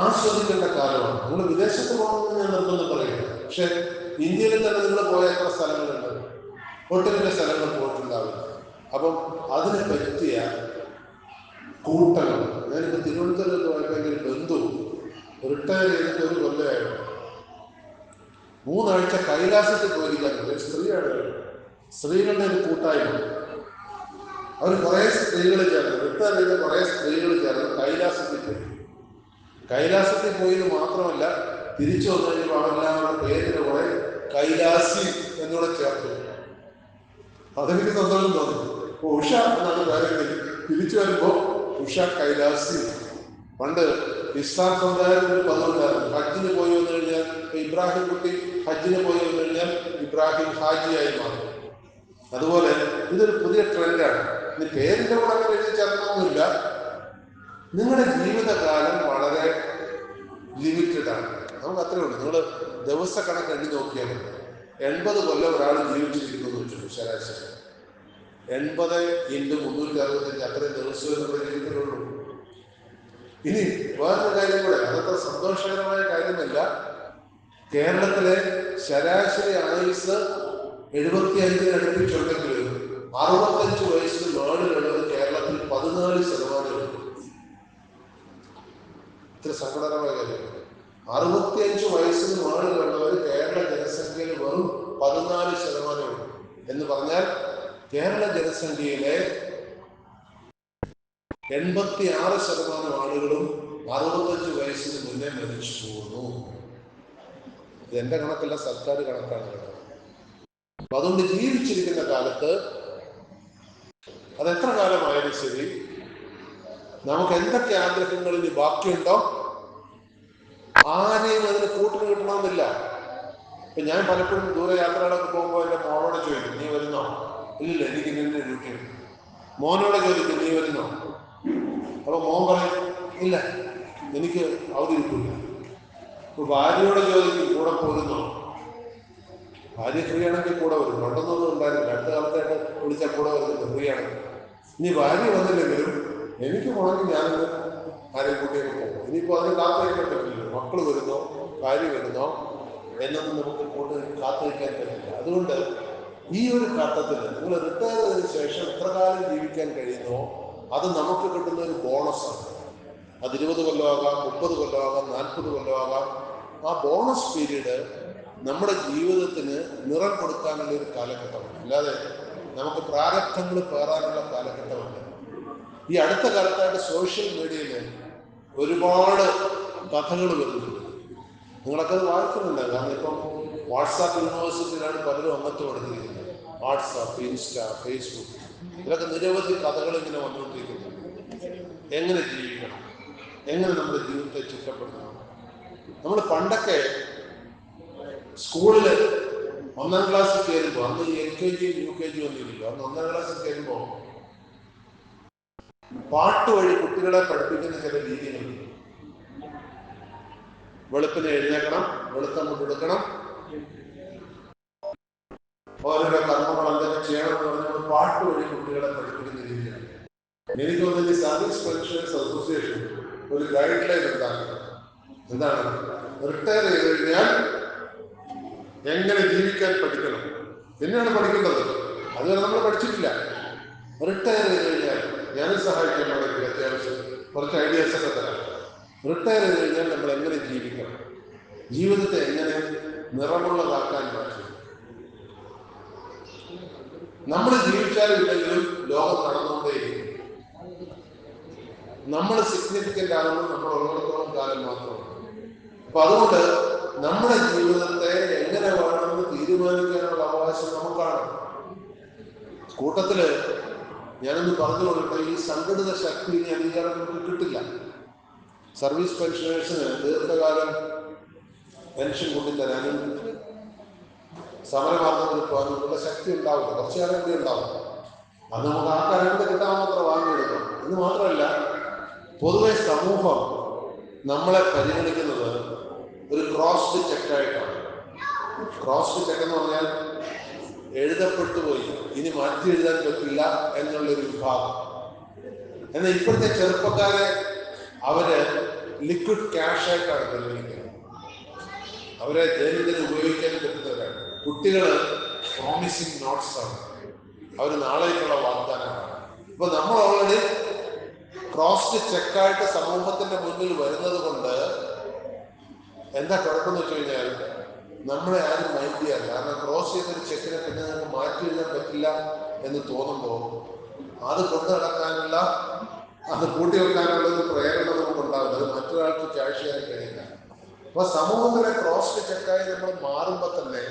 ആസ്വദിക്കേണ്ട കാലമാണ്. നിങ്ങൾ വിദേശത്ത് പോകണമെന്ന് ഞാൻ നിർബന്ധം പറയുന്നത്. പക്ഷെ ഇന്ത്യയിൽ തന്നെ നിങ്ങൾ പോയ എത്ര സ്ഥലങ്ങളുണ്ട്? ഒട്ടുമിക്ക സ്ഥലങ്ങൾ പോയിട്ടുണ്ടാവില്ല. അപ്പം അതിനെ പറ്റിയ കൂട്ടങ്ങൾ. ഞാനിപ്പോൾ തിരുവനന്തപുരത്ത് പോയപ്പോൾ എൻ്റെ ഒരു ബന്ധു റിട്ടയർ ചെയ്തിട്ട് ഒരു കൊല്ലമായിരുന്നു. 3 ആഴ്ച കൈലാസത്തിൽ പോയിരിക്കാൻ ഒരു സ്ത്രീയാണ്. സ്ത്രീകളുടെ ഒരു കൂട്ടായ്മ. അവർ കുറേ സ്ത്രീകൾ ചേർന്ന്, റിട്ടയർ ചെയ്ത കുറേ സ്ത്രീകൾ ചേർന്ന് കൈലാസത്തിൽ പോയി. കൈലാസത്തിൽ പോയത് മാത്രമല്ല, തിരിച്ചു വന്നു കഴിഞ്ഞപ്പോൾ അവരെല്ലാം പേരിന് കുറെ കൈലാസി എന്നൂടെ ചേർത്തു. അതെനിക്ക് സന്തോഷം തോന്നി. ഉഷ എന്നാണ് പേരെങ്കിൽ തിരിച്ചു വരുമ്പോ ഉഷ കൈലാസി. പണ്ട് ഇസ്ലാം സമുദായത്തിൽ ഒരു പദമുണ്ടായിരുന്നു, ഹജ്ജിന് പോയി വന്നു കഴിഞ്ഞാൽ ഇബ്രാഹിം കുട്ടി ഹജ്ജിന് പോയി വന്നു കഴിഞ്ഞാൽ ഇബ്രാഹിം ഹാജിയായി മാറും. അതുപോലെ ഇതൊരു പുതിയ ട്രെൻഡാണ്. ഇനി പേരിന്റെ കൂടെ അങ്ങനെ എഴുതി ചേർക്കണമെന്നില്ല. നിങ്ങളുടെ ജീവിതകാലം വളരെ ലിമിറ്റഡ് ആണ്. നമുക്ക് അത്രേ ഉള്ളൂ. നിങ്ങൾ ദിവസക്കണക്ക് എണ്ണി നോക്കിയാൽ 80 കൊല്ലം ഒരാൾ ജീവിച്ചിരിക്കുന്നു എന്ന് വെച്ചു ശരാശരി. 80 × 365 അത്രയും ദിവസവും നമ്മുടെ ജീവിതത്തിലുള്ളൂ. ഇനി വേറൊരു കാര്യം കൂടെ, അതത്ര സന്തോഷകരമായ കാര്യമല്ല. കേരളത്തിലെ ശരാശരി ആയുസ് 75 അടുപ്പിച്ചുണ്ടെങ്കിലും 65 വയസ്സിന് മുകളിലുള്ളത് കേരളത്തിൽ 14%. ഇത്ര സങ്കടകരമായ കാര്യം. 65 വയസ്സിന് മുകളിലുള്ളവർ കേരള ജനസംഖ്യയിൽ വെറും 14% എന്ന് പറഞ്ഞാൽ കേരള ജനസംഖ്യയിലെ 86% ആളുകളും 65 വയസ്സിന് മുന്നേ മരിച്ചു പോകുന്നു. ഇത് എന്റെ കണക്കല്ല, സർക്കാർ കണക്കാണ്. അപ്പൊ അതുകൊണ്ട് ജീവിച്ചിരിക്കുന്ന കാലത്ത് അതെത്ര കാലമായാലും ശരി, നമുക്ക് എന്തൊക്കെ ആഗ്രഹങ്ങൾ ഇനി ബാക്കിയുണ്ടോ ആരെയും അതിന് കൂട്ടിന് കിട്ടണമെന്നില്ല. ഇപ്പൊ ഞാൻ പലപ്പോഴും ദൂരയാത്രകളൊക്കെ പോകുമ്പോൾ എൻ്റെ മോനോട് ചോദിക്കും, നീ വരുന്നോ? ഇല്ല, എനിക്ക് ഇങ്ങനെ ഡ്യൂട്ടിയുണ്ട്. മോനോടെ ചോദിക്കും, നീ വരുന്നോ? അപ്പൊ മോൻ പറയും, ഇല്ല, എനിക്ക് അവധി കിട്ടില്ല. ഇപ്പൊ ഭാര്യയോടെ ചോദിക്കും, കൂടെ പോരുന്നോ? ഭാര്യ ഫ്രീ ആണെങ്കിൽ കൂടെ വരും. പണ്ടൊന്നും ഉണ്ടായിരുന്നില്ല. അടുത്ത കാലത്തായിട്ട് വിളിച്ചാൽ കൂടെ വരുന്നില്ല, ഫ്രീ ആണെങ്കിൽ. ഇനി ഭാര്യ വന്നില്ലെങ്കിലും എനിക്ക് പോകണമെങ്കിൽ ഞാനത് ആരെയും കൂട്ടിയൊക്കെ പോകും. ഇനിയിപ്പോൾ അതിന് കാത്തിരിക്കാൻ പറ്റില്ലല്ലോ. മക്കൾ വരുന്നോ, ഭാര്യ വരുന്നോ എന്നൊന്നും നമുക്ക് കാത്തിരിക്കാൻ പറ്റില്ല. അതുകൊണ്ട് ഈ ഒരു ഘട്ടത്തിൽ നിങ്ങൾ റിട്ടയർ ചെയ്തതിനു ശേഷം എത്ര കാലം ജീവിക്കാൻ കഴിയുന്നോ അത് നമുക്ക് കിട്ടുന്ന ഒരു ബോണസാണ്. അത് 20 കൊല്ലമാകാം, 30 കൊല്ലമാകാം, 40 കൊല്ലമാകാം. ആ ബോണസ് പീരീഡ് നമ്മുടെ ജീവിതത്തിന് നിറം കൊടുക്കാനുള്ള ഒരു കാലഘട്ടമാണ്. അല്ലാതെ നമുക്ക് പ്രാരബ്ധങ്ങൾ പേറാനുള്ള കാലഘട്ടമല്ല. ഈ അടുത്ത കാലത്തായിട്ട് സോഷ്യൽ മീഡിയയിൽ ഒരുപാട് കഥകൾ വരുന്നുണ്ട്. നിങ്ങളൊക്കെ അത് വായിക്കുന്നുണ്ട്. കാരണം ഇപ്പം വാട്സാപ്പ് യൂണിവേഴ്സിറ്റിയിലാണ് പലരും അംഗത്വം എടുത്തിരിക്കുന്നത്. വാട്സാപ്പ്, ഇൻസ്റ്റ, ഫേസ്ബുക്ക്, ഇതിലൊക്കെ നിരവധി കഥകൾ ഇങ്ങനെ വന്നുകൊണ്ടിരിക്കുന്നു. എങ്ങനെ ജീവിക്കണം, എങ്ങനെ നമ്മുടെ ജീവിതത്തെ ചിട്ടപ്പെടുത്തണം. നമ്മൾ പണ്ടൊക്കെ സ്കൂളിൽ 1ാം ക്ലാസ്സിൽ കയറുമ്പോൾ, അന്ന് LKG UKG ഒന്നുമില്ല, അന്ന് 1ാം ക്ലാസ്സിൽ കയറുമ്പോൾ പാട്ട് വഴി കുട്ടികളെ പഠിപ്പിക്കുന്ന ചില രീതികളുണ്ട്. വെളുപ്പിന് എഴുന്നേക്കണം, വെളുത്ത മുട്ടെടുക്കണം, ഓരോരോ കർമ്മങ്ങൾ എന്തൊക്കെ ചെയ്യണം എന്ന് പറഞ്ഞാൽ പാട്ട് വഴി കുട്ടികളെ പഠിപ്പിക്കുന്ന രീതിയാണ്. എനിക്ക് തോന്നുന്നത് സർവീസ് പെൻഷനേഴ്സ് അസോസിയേഷൻ ഒരു ഗൈഡ് ലൈൻ ഉണ്ടാക്കുന്നത് എന്താണ്, റിട്ടയർ ചെയ്ത് കഴിഞ്ഞാൽ എങ്ങനെ ജീവിക്കാൻ പഠിക്കണം പിന്നെയാണ് പഠിക്കേണ്ടത്. അതുവരെ നമ്മൾ പഠിച്ചിട്ടില്ല. റിട്ടയർ ചെയ്ത് കഴിഞ്ഞാൽ ഞാനും സഹായിക്കാൻ വേണമെങ്കിൽ അത്യാവശ്യം കുറച്ച് ഐഡിയാസ് ഒക്കെ തരാം. റിട്ടയർ ചെയ്ത് കഴിഞ്ഞാൽ നമ്മൾ എങ്ങനെ ജീവിക്കണം, ജീവിതത്തെ എങ്ങനെ നിറമുള്ളതാക്കാൻ പറ്റും. നമ്മൾ ജീവിച്ചാലും ഇല്ലെങ്കിലും ലോകം നടന്നുകൊണ്ടേയിരിക്കും. നമ്മൾ സിഗ്നിഫിക്കൻ്റ് ആകുമ്പോൾ നമ്മൾ ഉള്ളിടത്തോളം കാലം മാത്രമാണ്. അപ്പൊ അതുകൊണ്ട് നമ്മുടെ ജീവിതത്തെ എങ്ങനെ വേണമെന്ന് തീരുമാനിക്കാനുള്ള അവകാശം നമുക്കാണ്. കൂട്ടത്തില് ഞാനൊന്ന് പറഞ്ഞു കൊടുക്കട്ടെ, ഈ സംഘടിത ശക്തി ഇനി അധികാരം നമുക്ക് കിട്ടില്ല. സർവീസ് പെൻഷനേഴ്സിന് ദീർഘകാലം പെൻഷൻ കൊണ്ടുതരാനും സമരമാർഗം കിട്ടുവാനും ഉള്ള ശക്തി ഉണ്ടാവില്ല. കുറച്ചു കാലം കൂടി ഉണ്ടാവും. അത് നമുക്ക് ആ കാലം കൂടെ കിട്ടാവുന്നത്ര വാങ്ങിയെടുക്കാം. എന്ന് മാത്രമല്ല, പൊതുവെ സമൂഹം നമ്മളെ പരിഗണിക്കുന്നത് ഒരു ക്രോസ്ഡ് ചെക്കായിട്ടാണ്. ക്രോസ്ഡ് ചെക്ക് എന്ന് പറഞ്ഞാൽ എഴുതപ്പെട്ടു പോയി, ഇനി മാറ്റി എഴുതാൻ പറ്റില്ല എന്നുള്ളൊരു വിഭാഗം. എന്നാൽ ഇപ്പോഴത്തെ ചെറുപ്പക്കാരെ അവര് ലിക്വിഡ് ക്യാഷ് ആയിട്ടാണ് പരിഗണിക്കുന്നത്. അവരെ ദൈനംദിനം ഉപയോഗിക്കാൻ പറ്റുന്നവരാണ്. കുട്ടികൾ പ്രോമിസിങ് നോട്ട്സ് ആണ്, അവർ നാളേക്കുള്ള വാഗ്ദാനമാണ്. അപ്പൊ നമ്മൾ ഓൾറെഡി ക്രോസ്ഡ് ചെക്കായിട്ട് സമൂഹത്തിന്റെ മുന്നിൽ വരുന്നത് കൊണ്ട് എന്താ കുഴപ്പമെന്ന് വെച്ച് കഴിഞ്ഞാൽ നമ്മളെ ആരും മൈൻഡ് ചെയ്യാറില്ല. കാരണം ക്രോസ് ചെയ്തൊരു ചെക്കിനെ പിന്നെ നമുക്ക് മാറ്റി എഴുതാൻ പറ്റില്ല എന്ന് തോന്നുമ്പോൾ അത് കൊണ്ടു നടക്കാനുള്ള, അത് കൂട്ടി വെക്കാനുള്ള ഒരു പ്രേരണ നമുക്ക് ഉണ്ടാവില്ല. അത് മറ്റൊരാൾക്ക് ക്യാഷ് ചെയ്യാൻ കഴിയില്ല. അപ്പൊ സമൂഹത്തിലെ ക്രോസ്ഡ് ചെക്കായി നമ്മൾ മാറുമ്പോൾ തന്നെ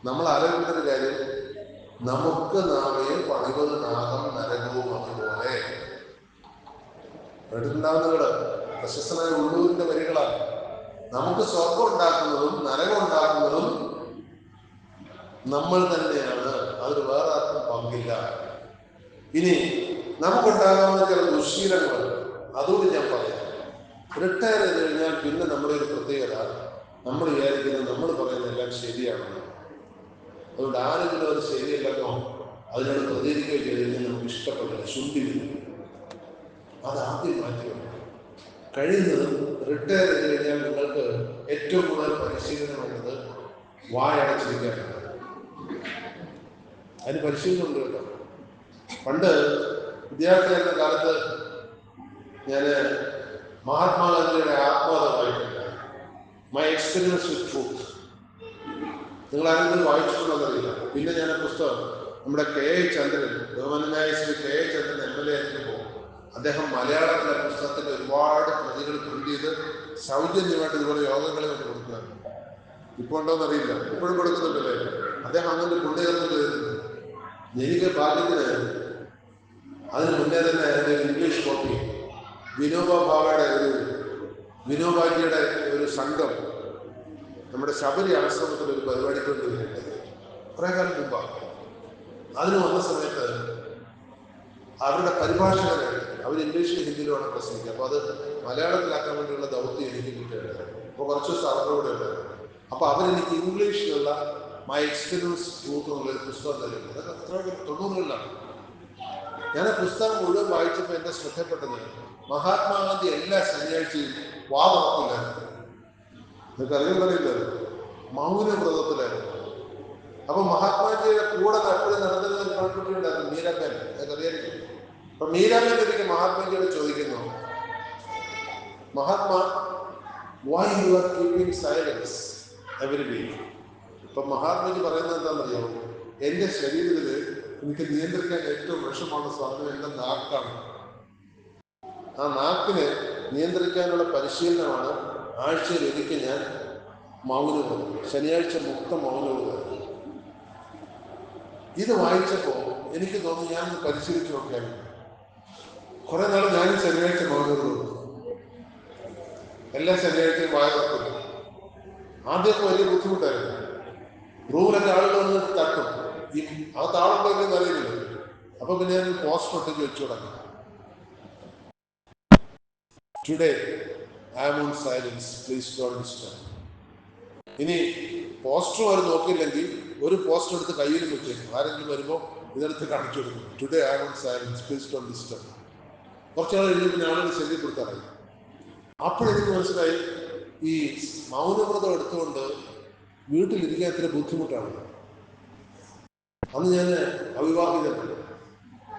നമ്മൾ ആലോചിക്കുന്ന ഒരു കാര്യം, നമുക്ക് നാളെ പണിവത് നാഗം നരകവും അതുപോലെ. കേട്ടിട്ടുണ്ടാവുന്നവര് പ്രശസ്തനായ ഉള്ളൂരിന്റെ വരികളാണ്. നമുക്ക് സ്വർഗം ഉണ്ടാക്കുന്നതും നരകം ഉണ്ടാക്കുന്നതും നമ്മൾ തന്നെയാണ്, അതിന് വേറെ ആർക്കും പങ്കില്ല. ഇനി നമുക്കുണ്ടാകാവുന്ന ചില ദുശീലങ്ങൾ അതുകൊണ്ട് ഞാൻ പറയാം. റിട്ടയർ ചെയ്ത് കഴിഞ്ഞാൽ പിന്നെ നമ്മുടെ ഒരു പ്രത്യേകത, നമ്മൾ വിചാരിക്കുന്നത് നമ്മൾ പറയുന്നതെല്ലാം ശരിയാണെന്ന്. അതുകൊണ്ട് ആരെങ്കിലും അത് ശരിയല്ലെന്നോ അതിനോട് പ്രതികരിക്കുകയോ ചെയ്ത് കഴിഞ്ഞാൽ നമുക്ക് ഇഷ്ടപ്പെടില്ല, ശുദ്ധിയില്ല. അതാദ്യം മാറ്റിവെക്കണം. കഴിയുന്നതും റിട്ടയർ ചെയ്ത് കഴിഞ്ഞാൽ നിങ്ങൾക്ക് ഏറ്റവും കൂടുതൽ പരിശീലനം വേണ്ടത് വായടച്ചിരിക്കാനാണ്. അതിന് പരിശീലനം ഉണ്ട് കേട്ടോ. പണ്ട് വിദ്യാർത്ഥിയായിരുന്ന കാലത്ത് ഞാൻ മഹാത്മാഗാന്ധിയുടെ ആത്മകഥ വായിക്കില്ല, മൈ എക്സ്പീരിയൻസ് വിത്ത് ട്രൂത്ത്. നിങ്ങൾ ആരെങ്കിലും വായിച്ചിട്ടുണ്ടെന്നറിയില്ല. പിന്നെ ഞാൻ പുസ്തകം നമ്മുടെ കെ എ ചന്ദ്രൻ, ബഹുമാനായ Shri K A Chandran MLA ആയിരിക്കുമ്പോൾ അദ്ദേഹം മലയാളത്തിലെ പുസ്തകത്തിന്റെ ഒരുപാട് പ്രതികൾ പ്രിന്റ് ചെയ്ത് സൗജന്യമായിട്ട് ഇതുപോലെ യോഗങ്ങളിൽ കൊണ്ട് കൊടുക്കുകയാണ്. ഇപ്പൊ ഉണ്ടോന്നറിയില്ല, ഇപ്പോഴും കൊടുക്കുന്നുണ്ടല്ലേ. അദ്ദേഹം അങ്ങനെ പുണ്യകർമ്മം ചെയ്തിട്ടുണ്ട്. എനിക്ക് ഭാഗ്യത്തിന് അതിന് മുന്നേ തന്നെ അതിന്റെ ഇംഗ്ലീഷ് കോപ്പി വിനോബാജിയുടെ ഒരു സംഘം നമ്മുടെ ശബരി ആശ്രമത്തിൽ ഒരു പരിപാടി കൊണ്ടുവരുന്നുണ്ട്. കുറെ കാലം മുമ്പാണ്. അതിന് വന്ന സമയത്ത് അവരുടെ പരിഭാഷകരായിട്ട് അവർ ഇംഗ്ലീഷിലും ഹിന്ദിയിലുമാണ് പ്രസംഗിക്കുക. അപ്പൊ അത് മലയാളത്തിലാക്കാൻ വേണ്ടിയുള്ള ദൗത്യം എനിക്ക് കിട്ടിയിട്ടുണ്ട്. അപ്പൊ കുറച്ച് ദിവസം അവരുടെ കൂടെ ഉണ്ടായിരുന്നു. അപ്പൊ അവരെനിക്ക് ഇംഗ്ലീഷിലുള്ള മൈ എക്സ്പീരിയൻസ് ട്രൂത്ത് എന്നുള്ളൊരു പുസ്തകം തരുന്നു. അതൊക്കെ അത്ര 90കളിലാണ്. ഞാൻ ആ പുസ്തകം മുഴുവൻ വായിച്ചപ്പോൾ എന്റെ ശ്രദ്ധപ്പെട്ടത്, മഹാത്മാഗാന്ധി എല്ലാ ശനിയാഴ്ചയും തുറക്കില്ലായിരുന്നു. നിങ്ങൾക്ക് അറിയുന്നറിയില്ല, മൗനവ്രതത്തിലായിരുന്നു. അപ്പൊ മഹാത്മാജിയുടെ കൂടെ എപ്പോഴും നടന്നിരുന്ന ഒരു പെൺകുട്ടി ഉണ്ടായിരുന്നു, മീരാബേൻ. അതൊക്കെ അറിയായിരിക്കും. അപ്പൊ മീരാബേൻ ഒരിക്കൽ മഹാത്മാജിയോട് ചോദിക്കുന്നു, Mahatma, why you are keeping silence every week? ഇപ്പൊ മഹാത്മാജി പറയുന്നത് എന്താണെന്നറിയോ? എന്റെ ശരീരത്തിൽ എനിക്ക് നിയന്ത്രിക്കാൻ ഏറ്റവും വിഷമമുള്ള സാധനം എന്റെ നാക്കാണ്. ആ നാക്കിനെ നിയന്ത്രിക്കാനുള്ള പരിശീലനമാണ് ആഴ്ചയിൽ ഒരിക്കൽ ഞാൻ മൗനവ്രതം, ശനിയാഴ്ച മുക്ത മൗനവ്രതം. ഇത് വായിച്ചപ്പോ എനിക്ക് തോന്നി ഞാൻ പരിശീലിച്ചു നോക്കിയാണ്. കുറെ നാൾ ഞാനും ശനിയാഴ്ച മൗനവ്രതം, എല്ലാ ശനിയാഴ്ചയും വായ തുറക്കും. ആദ്യമൊക്കെ വലിയ ബുദ്ധിമുട്ടായിരുന്നു. റൂമിലൊക്കെ ആളുകൾ വന്ന് തട്ടും, ആ താളുണ്ടെങ്കിൽ അറിയില്ല. അപ്പൊ പിന്നെ ഞാൻ പോസ്റ്റർ ഒട്ടിച്ച് വെച്ചു തുടങ്ങി, today I am on silence, please don't disturb. ഇനി പോസ്റ്റർ അവർ നോക്കിയില്ലെങ്കിൽ ഒരു പോസ്റ്റർ എടുത്ത് കയ്യിൽ വെച്ചേക്കും. ആരെങ്കിലും വരുമ്പോൾ ഇതെടുത്ത് കാണിച്ചു കൊടുക്കും, today I am on silence, please don't disturb. കുറച്ചാൾ കഴിഞ്ഞ് പിന്നെ ആളുകൾ ശല്യപ്പെടുത്താറായി. അപ്പോഴെനിക്ക് മനസ്സിലായി, ഈ മൗനവ്രതം എടുത്തുകൊണ്ട് വീട്ടിലിരിക്കാൻ ഇത്ര ബുദ്ധിമുട്ടാണ്. അന്ന് ഞാൻ അവിവാഹിതനാണ്.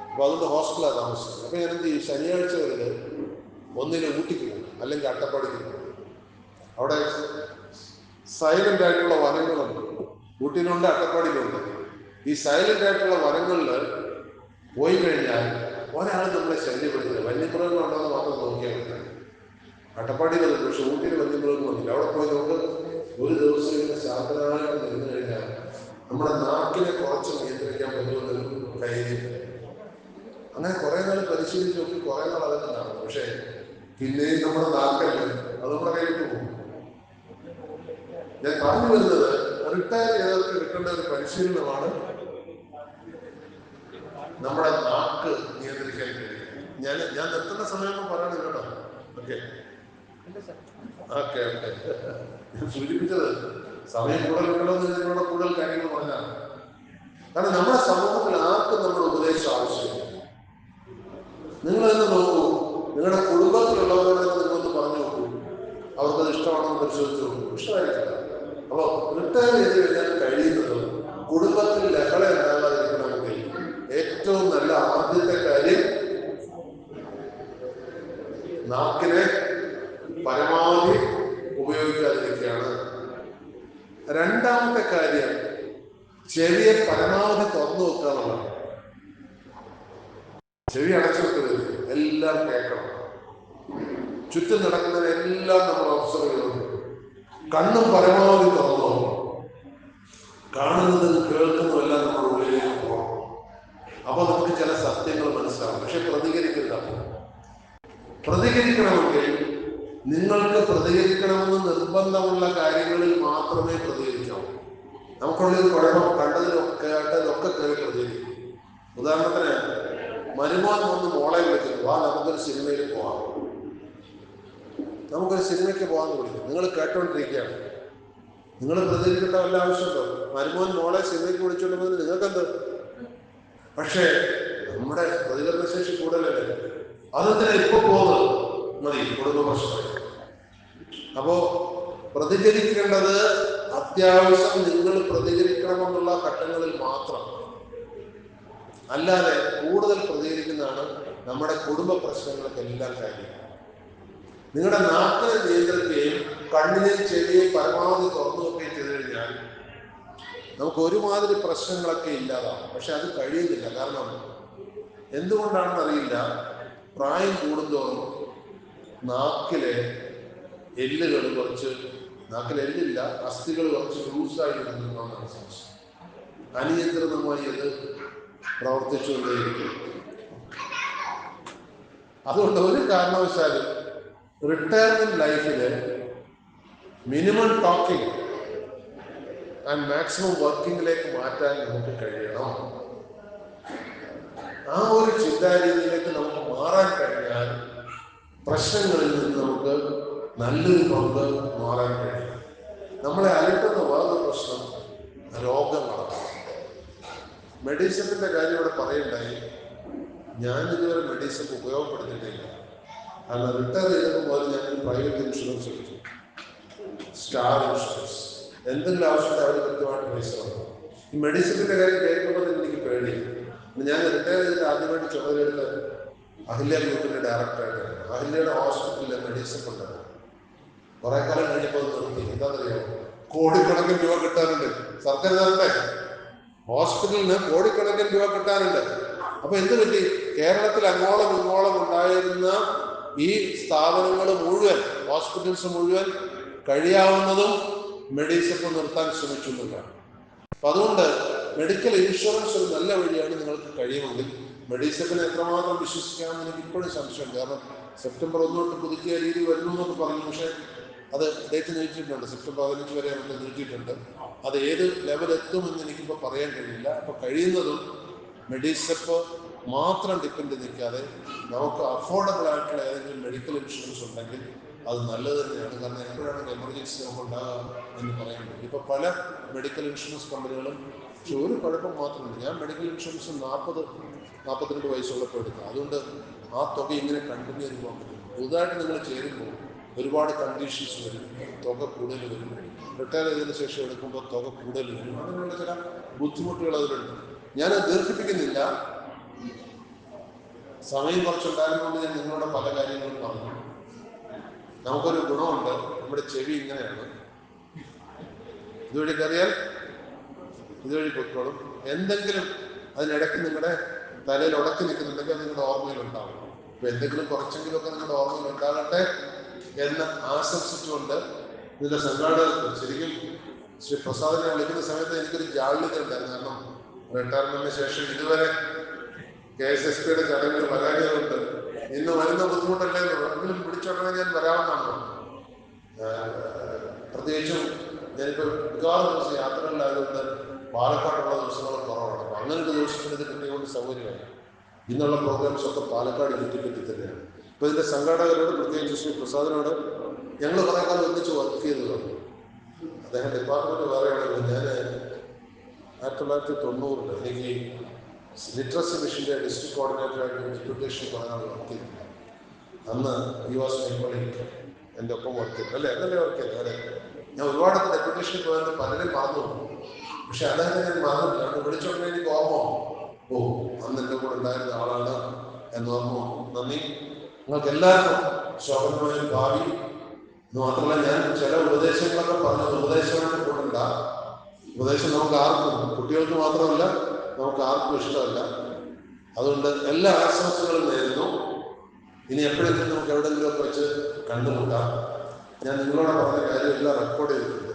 അപ്പൊ അതുകൊണ്ട് ഹോസ്റ്റലാണ് താമസിച്ചത്. അപ്പൊ ഞാൻ എന്ത് ചെയ്യും, ശനിയാഴ്ചകളിൽ ഒന്നിന് ഊട്ടിക്ക് പോകും, അല്ലെങ്കിൽ അട്ടപ്പാടിക്ക് പോകും. അവിടെ സൈലന്റ് ആയിട്ടുള്ള വനങ്ങളുണ്ട്, ഊട്ടിയിലുണ്ട്, അട്ടപ്പാടിയിലുണ്ട്. ഈ സൈലന്റ് ആയിട്ടുള്ള വനങ്ങളിൽ പോയി കഴിഞ്ഞാൽ ഒരാൾ നമ്മളെ ശല്യപ്പെടുത്തില്ല. വന്യമൃഗങ്ങളുണ്ടെന്ന് മാത്രം നോക്കിയാൽ മതി. അട്ടപ്പാടിയിൽ പക്ഷെ ഊട്ടിയിൽ വന്യമൃഗങ്ങളൊന്നുമില്ല. അവിടെ പോയി നമുക്ക് ഒരു ദിവസം ഇങ്ങനെ ശാന്തനായിട്ട് നിന്ന് കഴിഞ്ഞാൽ നമ്മുടെ നാക്കിനെ കുറച്ച് നിയന്ത്രിക്കാൻ പറ്റുമെന്നൊരു ധൈര്യം. അങ്ങനെ കുറെ നാൾ പരിശീലിച്ച് നോക്കി കുറെ നാൾ അതൊക്കെ നടക്കും. പക്ഷെ പിന്നെയും നമ്മുടെ നാക്കല്ലേ അത് നമ്മുടെ കയ്യിലേക്ക് പോകും. ഞാൻ പറഞ്ഞു വരുന്നത് റിട്ടയർ ചെയ്തവർക്ക് കിട്ടേണ്ട ഒരു പരിശീലനമാണ് നമ്മുടെ നാക്ക് നിയന്ത്രിക്കാൻ കഴിയും. ഞാൻ നിർത്തുന്ന സമയം പറയണം കേട്ടോ. ഓക്കെ ഓക്കെ ഓക്കെ ഞാൻ സൂചിപ്പിച്ചത് സമയം കൂടുതൽ കിട്ടണമെന്ന് ഇതിനോട് കൂടുതൽ കാര്യങ്ങൾ പറഞ്ഞാണ്. കാരണം നമ്മുടെ സമൂഹത്തിൽ ആർക്കും നമ്മുടെ ഉപദേശം ആവശ്യമില്ല. നിങ്ങൾ തന്നെ നോക്കൂ, നിങ്ങളുടെ കുടുംബത്തിലുള്ളവരോട് നിങ്ങളൊന്ന് പറഞ്ഞു നോക്കൂ, അവർക്കത് ഇഷ്ടമാണെന്ന് പരിശോധിച്ച് നോക്കൂ. ഇഷ്ടമായിരിക്കില്ല. അപ്പോൾ റിട്ടയർ ചെയ്ത് കഴിഞ്ഞാൽ കഴിയുന്നത് കുടുംബത്തിൽ ലഹള ഉണ്ടാകാതിരിക്കണമെങ്കിൽ ഏറ്റവും നല്ല ആദ്യത്തെ കാര്യം നാക്കിനെ പരമാവധി ഉപയോഗിക്കാതിരിക്കുകയാണ്. രണ്ടാമത്തെ കാര്യം ചെവിയെ പരമാവധി തുറന്നു വെക്കുക എന്നുള്ളതാണ്. ചെവി അടച്ചു വെക്കരുത്, എല്ലാം കേൾക്കണം. ചുറ്റും നടക്കുന്നതിനെല്ലാം നമ്മൾ ഒബ്സർവ് ചെയ്യണം. കണ്ണും പരമാവധി തുറന്നു നോക്കണം. കാണുന്നതും കേൾക്കുന്നതെല്ലാം നമ്മുടെ ഉള്ളിലേക്ക് പോകണം. അപ്പൊ നമുക്ക് ചില സത്യങ്ങൾ മനസ്സിലാവും. പക്ഷെ പ്രതികരിക്കില്ല. പ്രതികരിക്കണമെങ്കിൽ നിങ്ങൾക്ക് പ്രതികരിക്കണമെന്ന് നിർബന്ധമുള്ള കാര്യങ്ങളിൽ മാത്രമേ പ്രതികരിക്കാവൂ. നമുക്കുള്ളൊരു കുഴപ്പം കണ്ടതിലൊക്കെ കേട്ടതിലൊക്കെ കയറി പ്രതികരിക്കും. ഉദാഹരണത്തിന് മരുമോൻ വന്ന് മോളെ വിളിക്കുന്നു, വാ നമുക്കൊരു സിനിമയിൽ പോവാം, നമുക്കൊരു സിനിമയ്ക്ക് പോകാമെന്ന് വിളിക്കും. നിങ്ങൾ കേട്ടോണ്ടിരിക്കുകയാണ്. നിങ്ങൾ പ്രതികരിക്കേണ്ട വല്ല ആവശ്യമുണ്ടോ? മരുമോൻ മോളെ സിനിമയ്ക്ക് വിളിച്ചോണ്ടെന്ന് നിങ്ങൾക്കെന്ത്? പക്ഷേ നമ്മുടെ പ്രതികരണശേഷി കൂടുതലല്ലേ. അതെന്തിനാ ഇപ്പൊ പോകുന്നത്? മതി, കുടുംബ പ്രശ്നം. അപ്പോ പ്രതികരിക്കേണ്ടത് അത്യാവശ്യം നിങ്ങൾ പ്രതികരിക്കണമെന്നുള്ള ഘട്ടങ്ങളിൽ മാത്രം, അല്ലാതെ കൂടുതൽ പ്രതികരിക്കുന്നതാണ് നമ്മുടെ കുടുംബ പ്രശ്നങ്ങൾക്കെല്ലാം കാര്യം. നിങ്ങളുടെ നാക്കിനെ നിയന്ത്രിക്കുകയും കണ്ണിനെയും ചെവിയെയും പരമാവധി തുറന്നു വെക്കുകയും ചെയ്തു കഴിഞ്ഞാൽ നമുക്ക് ഒരുമാതിരി പ്രശ്നങ്ങളൊക്കെ ഇല്ലാതാവും. പക്ഷെ അത് കഴിയുന്നില്ല. കാരണം എന്തുകൊണ്ടാണെന്ന് അറിയില്ല, പ്രായം കൂടുന്തോറും നാക്കിലെ എല്ലുകൾ കുറച്ച്, നാക്കിലെ എല്ലില്ല, അസ്ഥികൾ കുറച്ച് ലൂസായി വരുന്നതാണ് സംശയം. അനിയന്ത്രിതമായി അത് പ്രവർത്തിച്ചുകൊണ്ടേയിരിക്കും. അതുകൊണ്ട് ഒരു കാരണവശാലും റിട്ടയർമെന്റ് ലൈഫില് മിനിമം ടോക്കിംഗ് ആൻഡ് മാക്സിമം വർക്കിങ്ങിലേക്ക് മാറ്റാൻ നമുക്ക് കഴിയണം. ആ ഒരു ചിന്താരീതിയിലേക്ക് നമുക്ക് മാറാൻ കഴിഞ്ഞാൽ പ്രശ്നങ്ങളിൽ നിന്ന് നമുക്ക് നല്ലൊരു പങ്ക് മാറാൻ കഴിയും. നമ്മളെ അലട്ടുന്ന വേറൊരു പ്രശ്നം രോഗങ്ങളാണ്. മെഡിസിന്റെ കാര്യം ഇവിടെ പറയണ്ടായി. ഞാനിതുവരെ മെഡിസിൻ ഉപയോഗപ്പെടുത്തിയിട്ടില്ല. കാരണം റിട്ടയർ ചെയ്തപ്പോൾ ഞാൻ പ്രൈവറ്റ് ഇൻഷുറൻസ് എടുത്തു, സ്റ്റാർ ഇൻഷുറൻസ്. എന്തെങ്കിലും ആവശ്യത്തെ അവർ കൃത്യമായിട്ട് പൈസ വന്നു. ഈ മെഡിസിന്റെ കാര്യം കേൾക്കുമ്പോൾ തന്നെ എനിക്ക് പേടിയില്ല. ഞാൻ റിട്ടയർ ചെയ്തിട്ട് ആദ്യമായിട്ട് ചുമതലയെടുത്ത അഹില്യ ഗ്രൂപ്പിന്റെ ഡയറക്ടറായിട്ടാണ്. അഹില്യയുടെ ഹോസ്പിറ്റലിലെ മെഡിസിൻ ഉണ്ടായിരുന്നു. കുറെ കാലം കഴിഞ്ഞപ്പോൾ നിർത്തി. എന്താണെന്നറിയോ? കോടിക്കണക്കിന് രൂപ കിട്ടാനുണ്ട്. സർക്കാർ തരട്ടെ, ഹോസ്പിറ്റലിന് കോടിക്കണക്കിന് രൂപ കിട്ടാനുണ്ട്. അപ്പൊ എന്ത് പറ്റി? കേരളത്തിൽ അങ്ങോളം ഇങ്ങോളം ഉണ്ടായിരുന്ന ഈ സ്ഥാപനങ്ങൾ മുഴുവൻ, ഹോസ്പിറ്റൽസ് മുഴുവൻ കഴിയാവുന്നതും മെഡിസപ്പ് നിർത്താൻ ശ്രമിക്കുന്നില്ല. അപ്പൊ അതുകൊണ്ട് മെഡിക്കൽ ഇൻഷുറൻസ് ഒരു നല്ല വഴിയാണ്. നിങ്ങൾക്ക് കഴിയുമെങ്കിൽ മെഡിസപ്പിനെ എത്രമാത്രം വിശ്വസിക്കാമെന്ന് എനിക്ക് ഇപ്പോഴും സംശയമുണ്ട്. കാരണം സെപ്റ്റംബർ 1 തൊട്ട് പുതുക്കിയ രീതി വരുന്നു എന്നൊക്കെ പറഞ്ഞു. പക്ഷേ അത് ഡേറ്റ് നീട്ടിയിട്ടുണ്ട്. സെപ്റ്റംബർ 15 വരെ നമുക്ക് നീട്ടിയിട്ടുണ്ട്. അത് ഏത് ലെവൽ എത്തുമെന്ന് എനിക്കിപ്പോൾ പറയാൻ കഴിയില്ല. അപ്പോൾ കഴിയുന്നതും മെഡിസപ്പ് മാത്രം ഡിപ്പെൻഡ് നിൽക്കാതെ നമുക്ക് അഫോർഡബിൾ ആയിട്ടുള്ള ഏതെങ്കിലും മെഡിക്കൽ ഇൻഷുറൻസ് ഉണ്ടെങ്കിൽ അത് നല്ലത് തന്നെയാണ്. കാരണം എപ്പോഴാണ് എമർജൻസി നമുക്ക് ഉണ്ടാകാം എന്ന് പറയാൻ പറ്റും. ഇപ്പോൾ പല മെഡിക്കൽ ഇൻഷുറൻസ് കമ്പനികളും, പക്ഷെ ഒരു കുഴപ്പം മാത്രമുണ്ട്. ഞാൻ മെഡിക്കൽ ഇൻഷുറൻസ് 42 വയസ്സുള്ളപ്പോൾ എടുക്കുക. അതുകൊണ്ട് ആ തുക ഇങ്ങനെ കണ്ടിന്യൂ ചെയ്ത് പോകാൻ പറ്റും. പുതുതായിട്ട് നിങ്ങൾ ചേരുമ്പോൾ ഒരുപാട് കണ്ടീഷൻസ് വരും, തുക കൂടുതൽ വരും. റിട്ടയർ ചെയ്തതിനു ശേഷം എടുക്കുമ്പോൾ തുക കൂടുതൽ വരും. അങ്ങനെയുള്ള ചില ബുദ്ധിമുട്ടുകൾ അതിലുണ്ട്. ഞാൻ ദീർഘിപ്പിക്കുന്നില്ല. സമയം കുറച്ചുണ്ടായിരുന്നുകൊണ്ട് ഞാൻ നിങ്ങളുടെ പല കാര്യങ്ങളും പറഞ്ഞു. നമുക്കൊരു ഗുണമുണ്ട്, നമ്മുടെ ചെവി ഇങ്ങനെയാണ്. ഇതുവഴി കയറിയാൽ ഇതുവഴി പൊയ്ക്കോളും. എന്തെങ്കിലും അതിനിടയ്ക്ക് നിങ്ങളുടെ തലയിൽ ഉടക്കി നിൽക്കുന്നുണ്ടെങ്കിൽ അത് നിങ്ങളുടെ ഓർമ്മയിൽ ഉണ്ടാവും. അപ്പൊ എന്തെങ്കിലും കുറച്ചെങ്കിലുമൊക്കെ നിങ്ങളുടെ ഓർമ്മയിൽ ഉണ്ടാകട്ടെ എന്ന് ആശംസിച്ചുകൊണ്ട് ഇതിന്റെ സംഘാടകർക്ക് ശരിക്കും ശ്രീ പ്രസാദിനെ വിളിക്കുന്ന സമയത്ത് എനിക്കൊരു ജാള്യത ഉണ്ടായിരുന്നു. കാരണം റിട്ടയർമെന്റിന് ശേഷം ഇതുവരെ KSSB-യുടെ ചടങ്ങിൽ വരാനിയതുകൊണ്ട് ഇന്ന് വരുന്ന ബുദ്ധിമുട്ടല്ലേ എങ്കിലും പിടിച്ചോട്ടനെ ഞാൻ വരാമെന്നാണ്. പ്രത്യേകിച്ചും ഞാനിപ്പോൾ മിക്കവാറും ദിവസം യാത്രകളിലായതുകൊണ്ട് പാലക്കാടുള്ള ദിവസങ്ങൾ കുറവാണ്. അപ്പം അങ്ങനെ ഒരു ദിവസത്തിന് ഇത് കിട്ടിയതുകൊണ്ട് സൗകര്യമായി. ഇന്നുള്ള പ്രോഗ്രാംസ് ഒക്കെ പാലക്കാട് ചുറ്റിപ്പറ്റി തന്നെയാണ്. അപ്പോൾ ഇതിൻ്റെ സംഘാടകരോട് പ്രത്യേകിച്ച് ശ്രീ പ്രസാദിനോട് ഞങ്ങൾ കുറേ കാലം ഒന്നിച്ച് വർക്ക് ചെയ്തതാണ്. അദ്ദേഹം ഡിപ്പാർട്ട്മെൻറ്റ് വേറെയാണെങ്കിൽ ഞാൻ 1990 എനിക്ക് ലിറ്ററസി മിഷൻ്റെ ഡിസ്ട്രിക്ട് കോർഡിനേറ്ററായിട്ട് ഡെപ്യൂട്ടേഷൻ കുറേ നാൾ വർക്ക് ചെയ്തിട്ടുണ്ട്. അന്ന് US എൻ്റെ ഒപ്പം വർക്ക് ചെയ്തു അല്ലേ വർക്ക് ചെയ്തു. അതെ, ഞാൻ ഒരുപാട് ഡെപ്യൂട്ടേഷനിൽ പോയത് പലരും മറന്നു പോകും. പക്ഷെ അദ്ദേഹത്തെ ഞാൻ മറന്നിട്ടില്ല. അവിടെ വിളിച്ചോണ്ടേ എനിക്ക് ഓർമ്മ അന്ന് എൻ്റെ കൂടെ ഉണ്ടായിരുന്ന ആളാണ് എന്ന് ഓർമ്മ. നന്ദി. നിങ്ങൾക്ക് എല്ലാവർക്കും ശോഭനമായ ഭാവി. എന്ന് മാത്രമല്ല, ഞാൻ ചില ഉപദേശങ്ങളൊക്കെ പറഞ്ഞത് ഉപദേശമായിട്ട് കൂടണ്ട. ഉപദേശം നമുക്ക് ആർക്കും, കുട്ടികൾക്ക് മാത്രമല്ല നമുക്ക് ആർക്കും ഇഷ്ടമല്ല. അതുകൊണ്ട് എല്ലാ ആശംസകളും നേരുന്നു. ഇനി എപ്പോഴെങ്കിലും നമുക്ക് എവിടെയെങ്കിലുമൊക്കെ വെച്ച് കണ്ടുമുട്ടാം. ഞാൻ നിങ്ങളോട് പറഞ്ഞ കാര്യം എല്ലാം റെക്കോർഡ് ചെയ്തിട്ടുണ്ട്.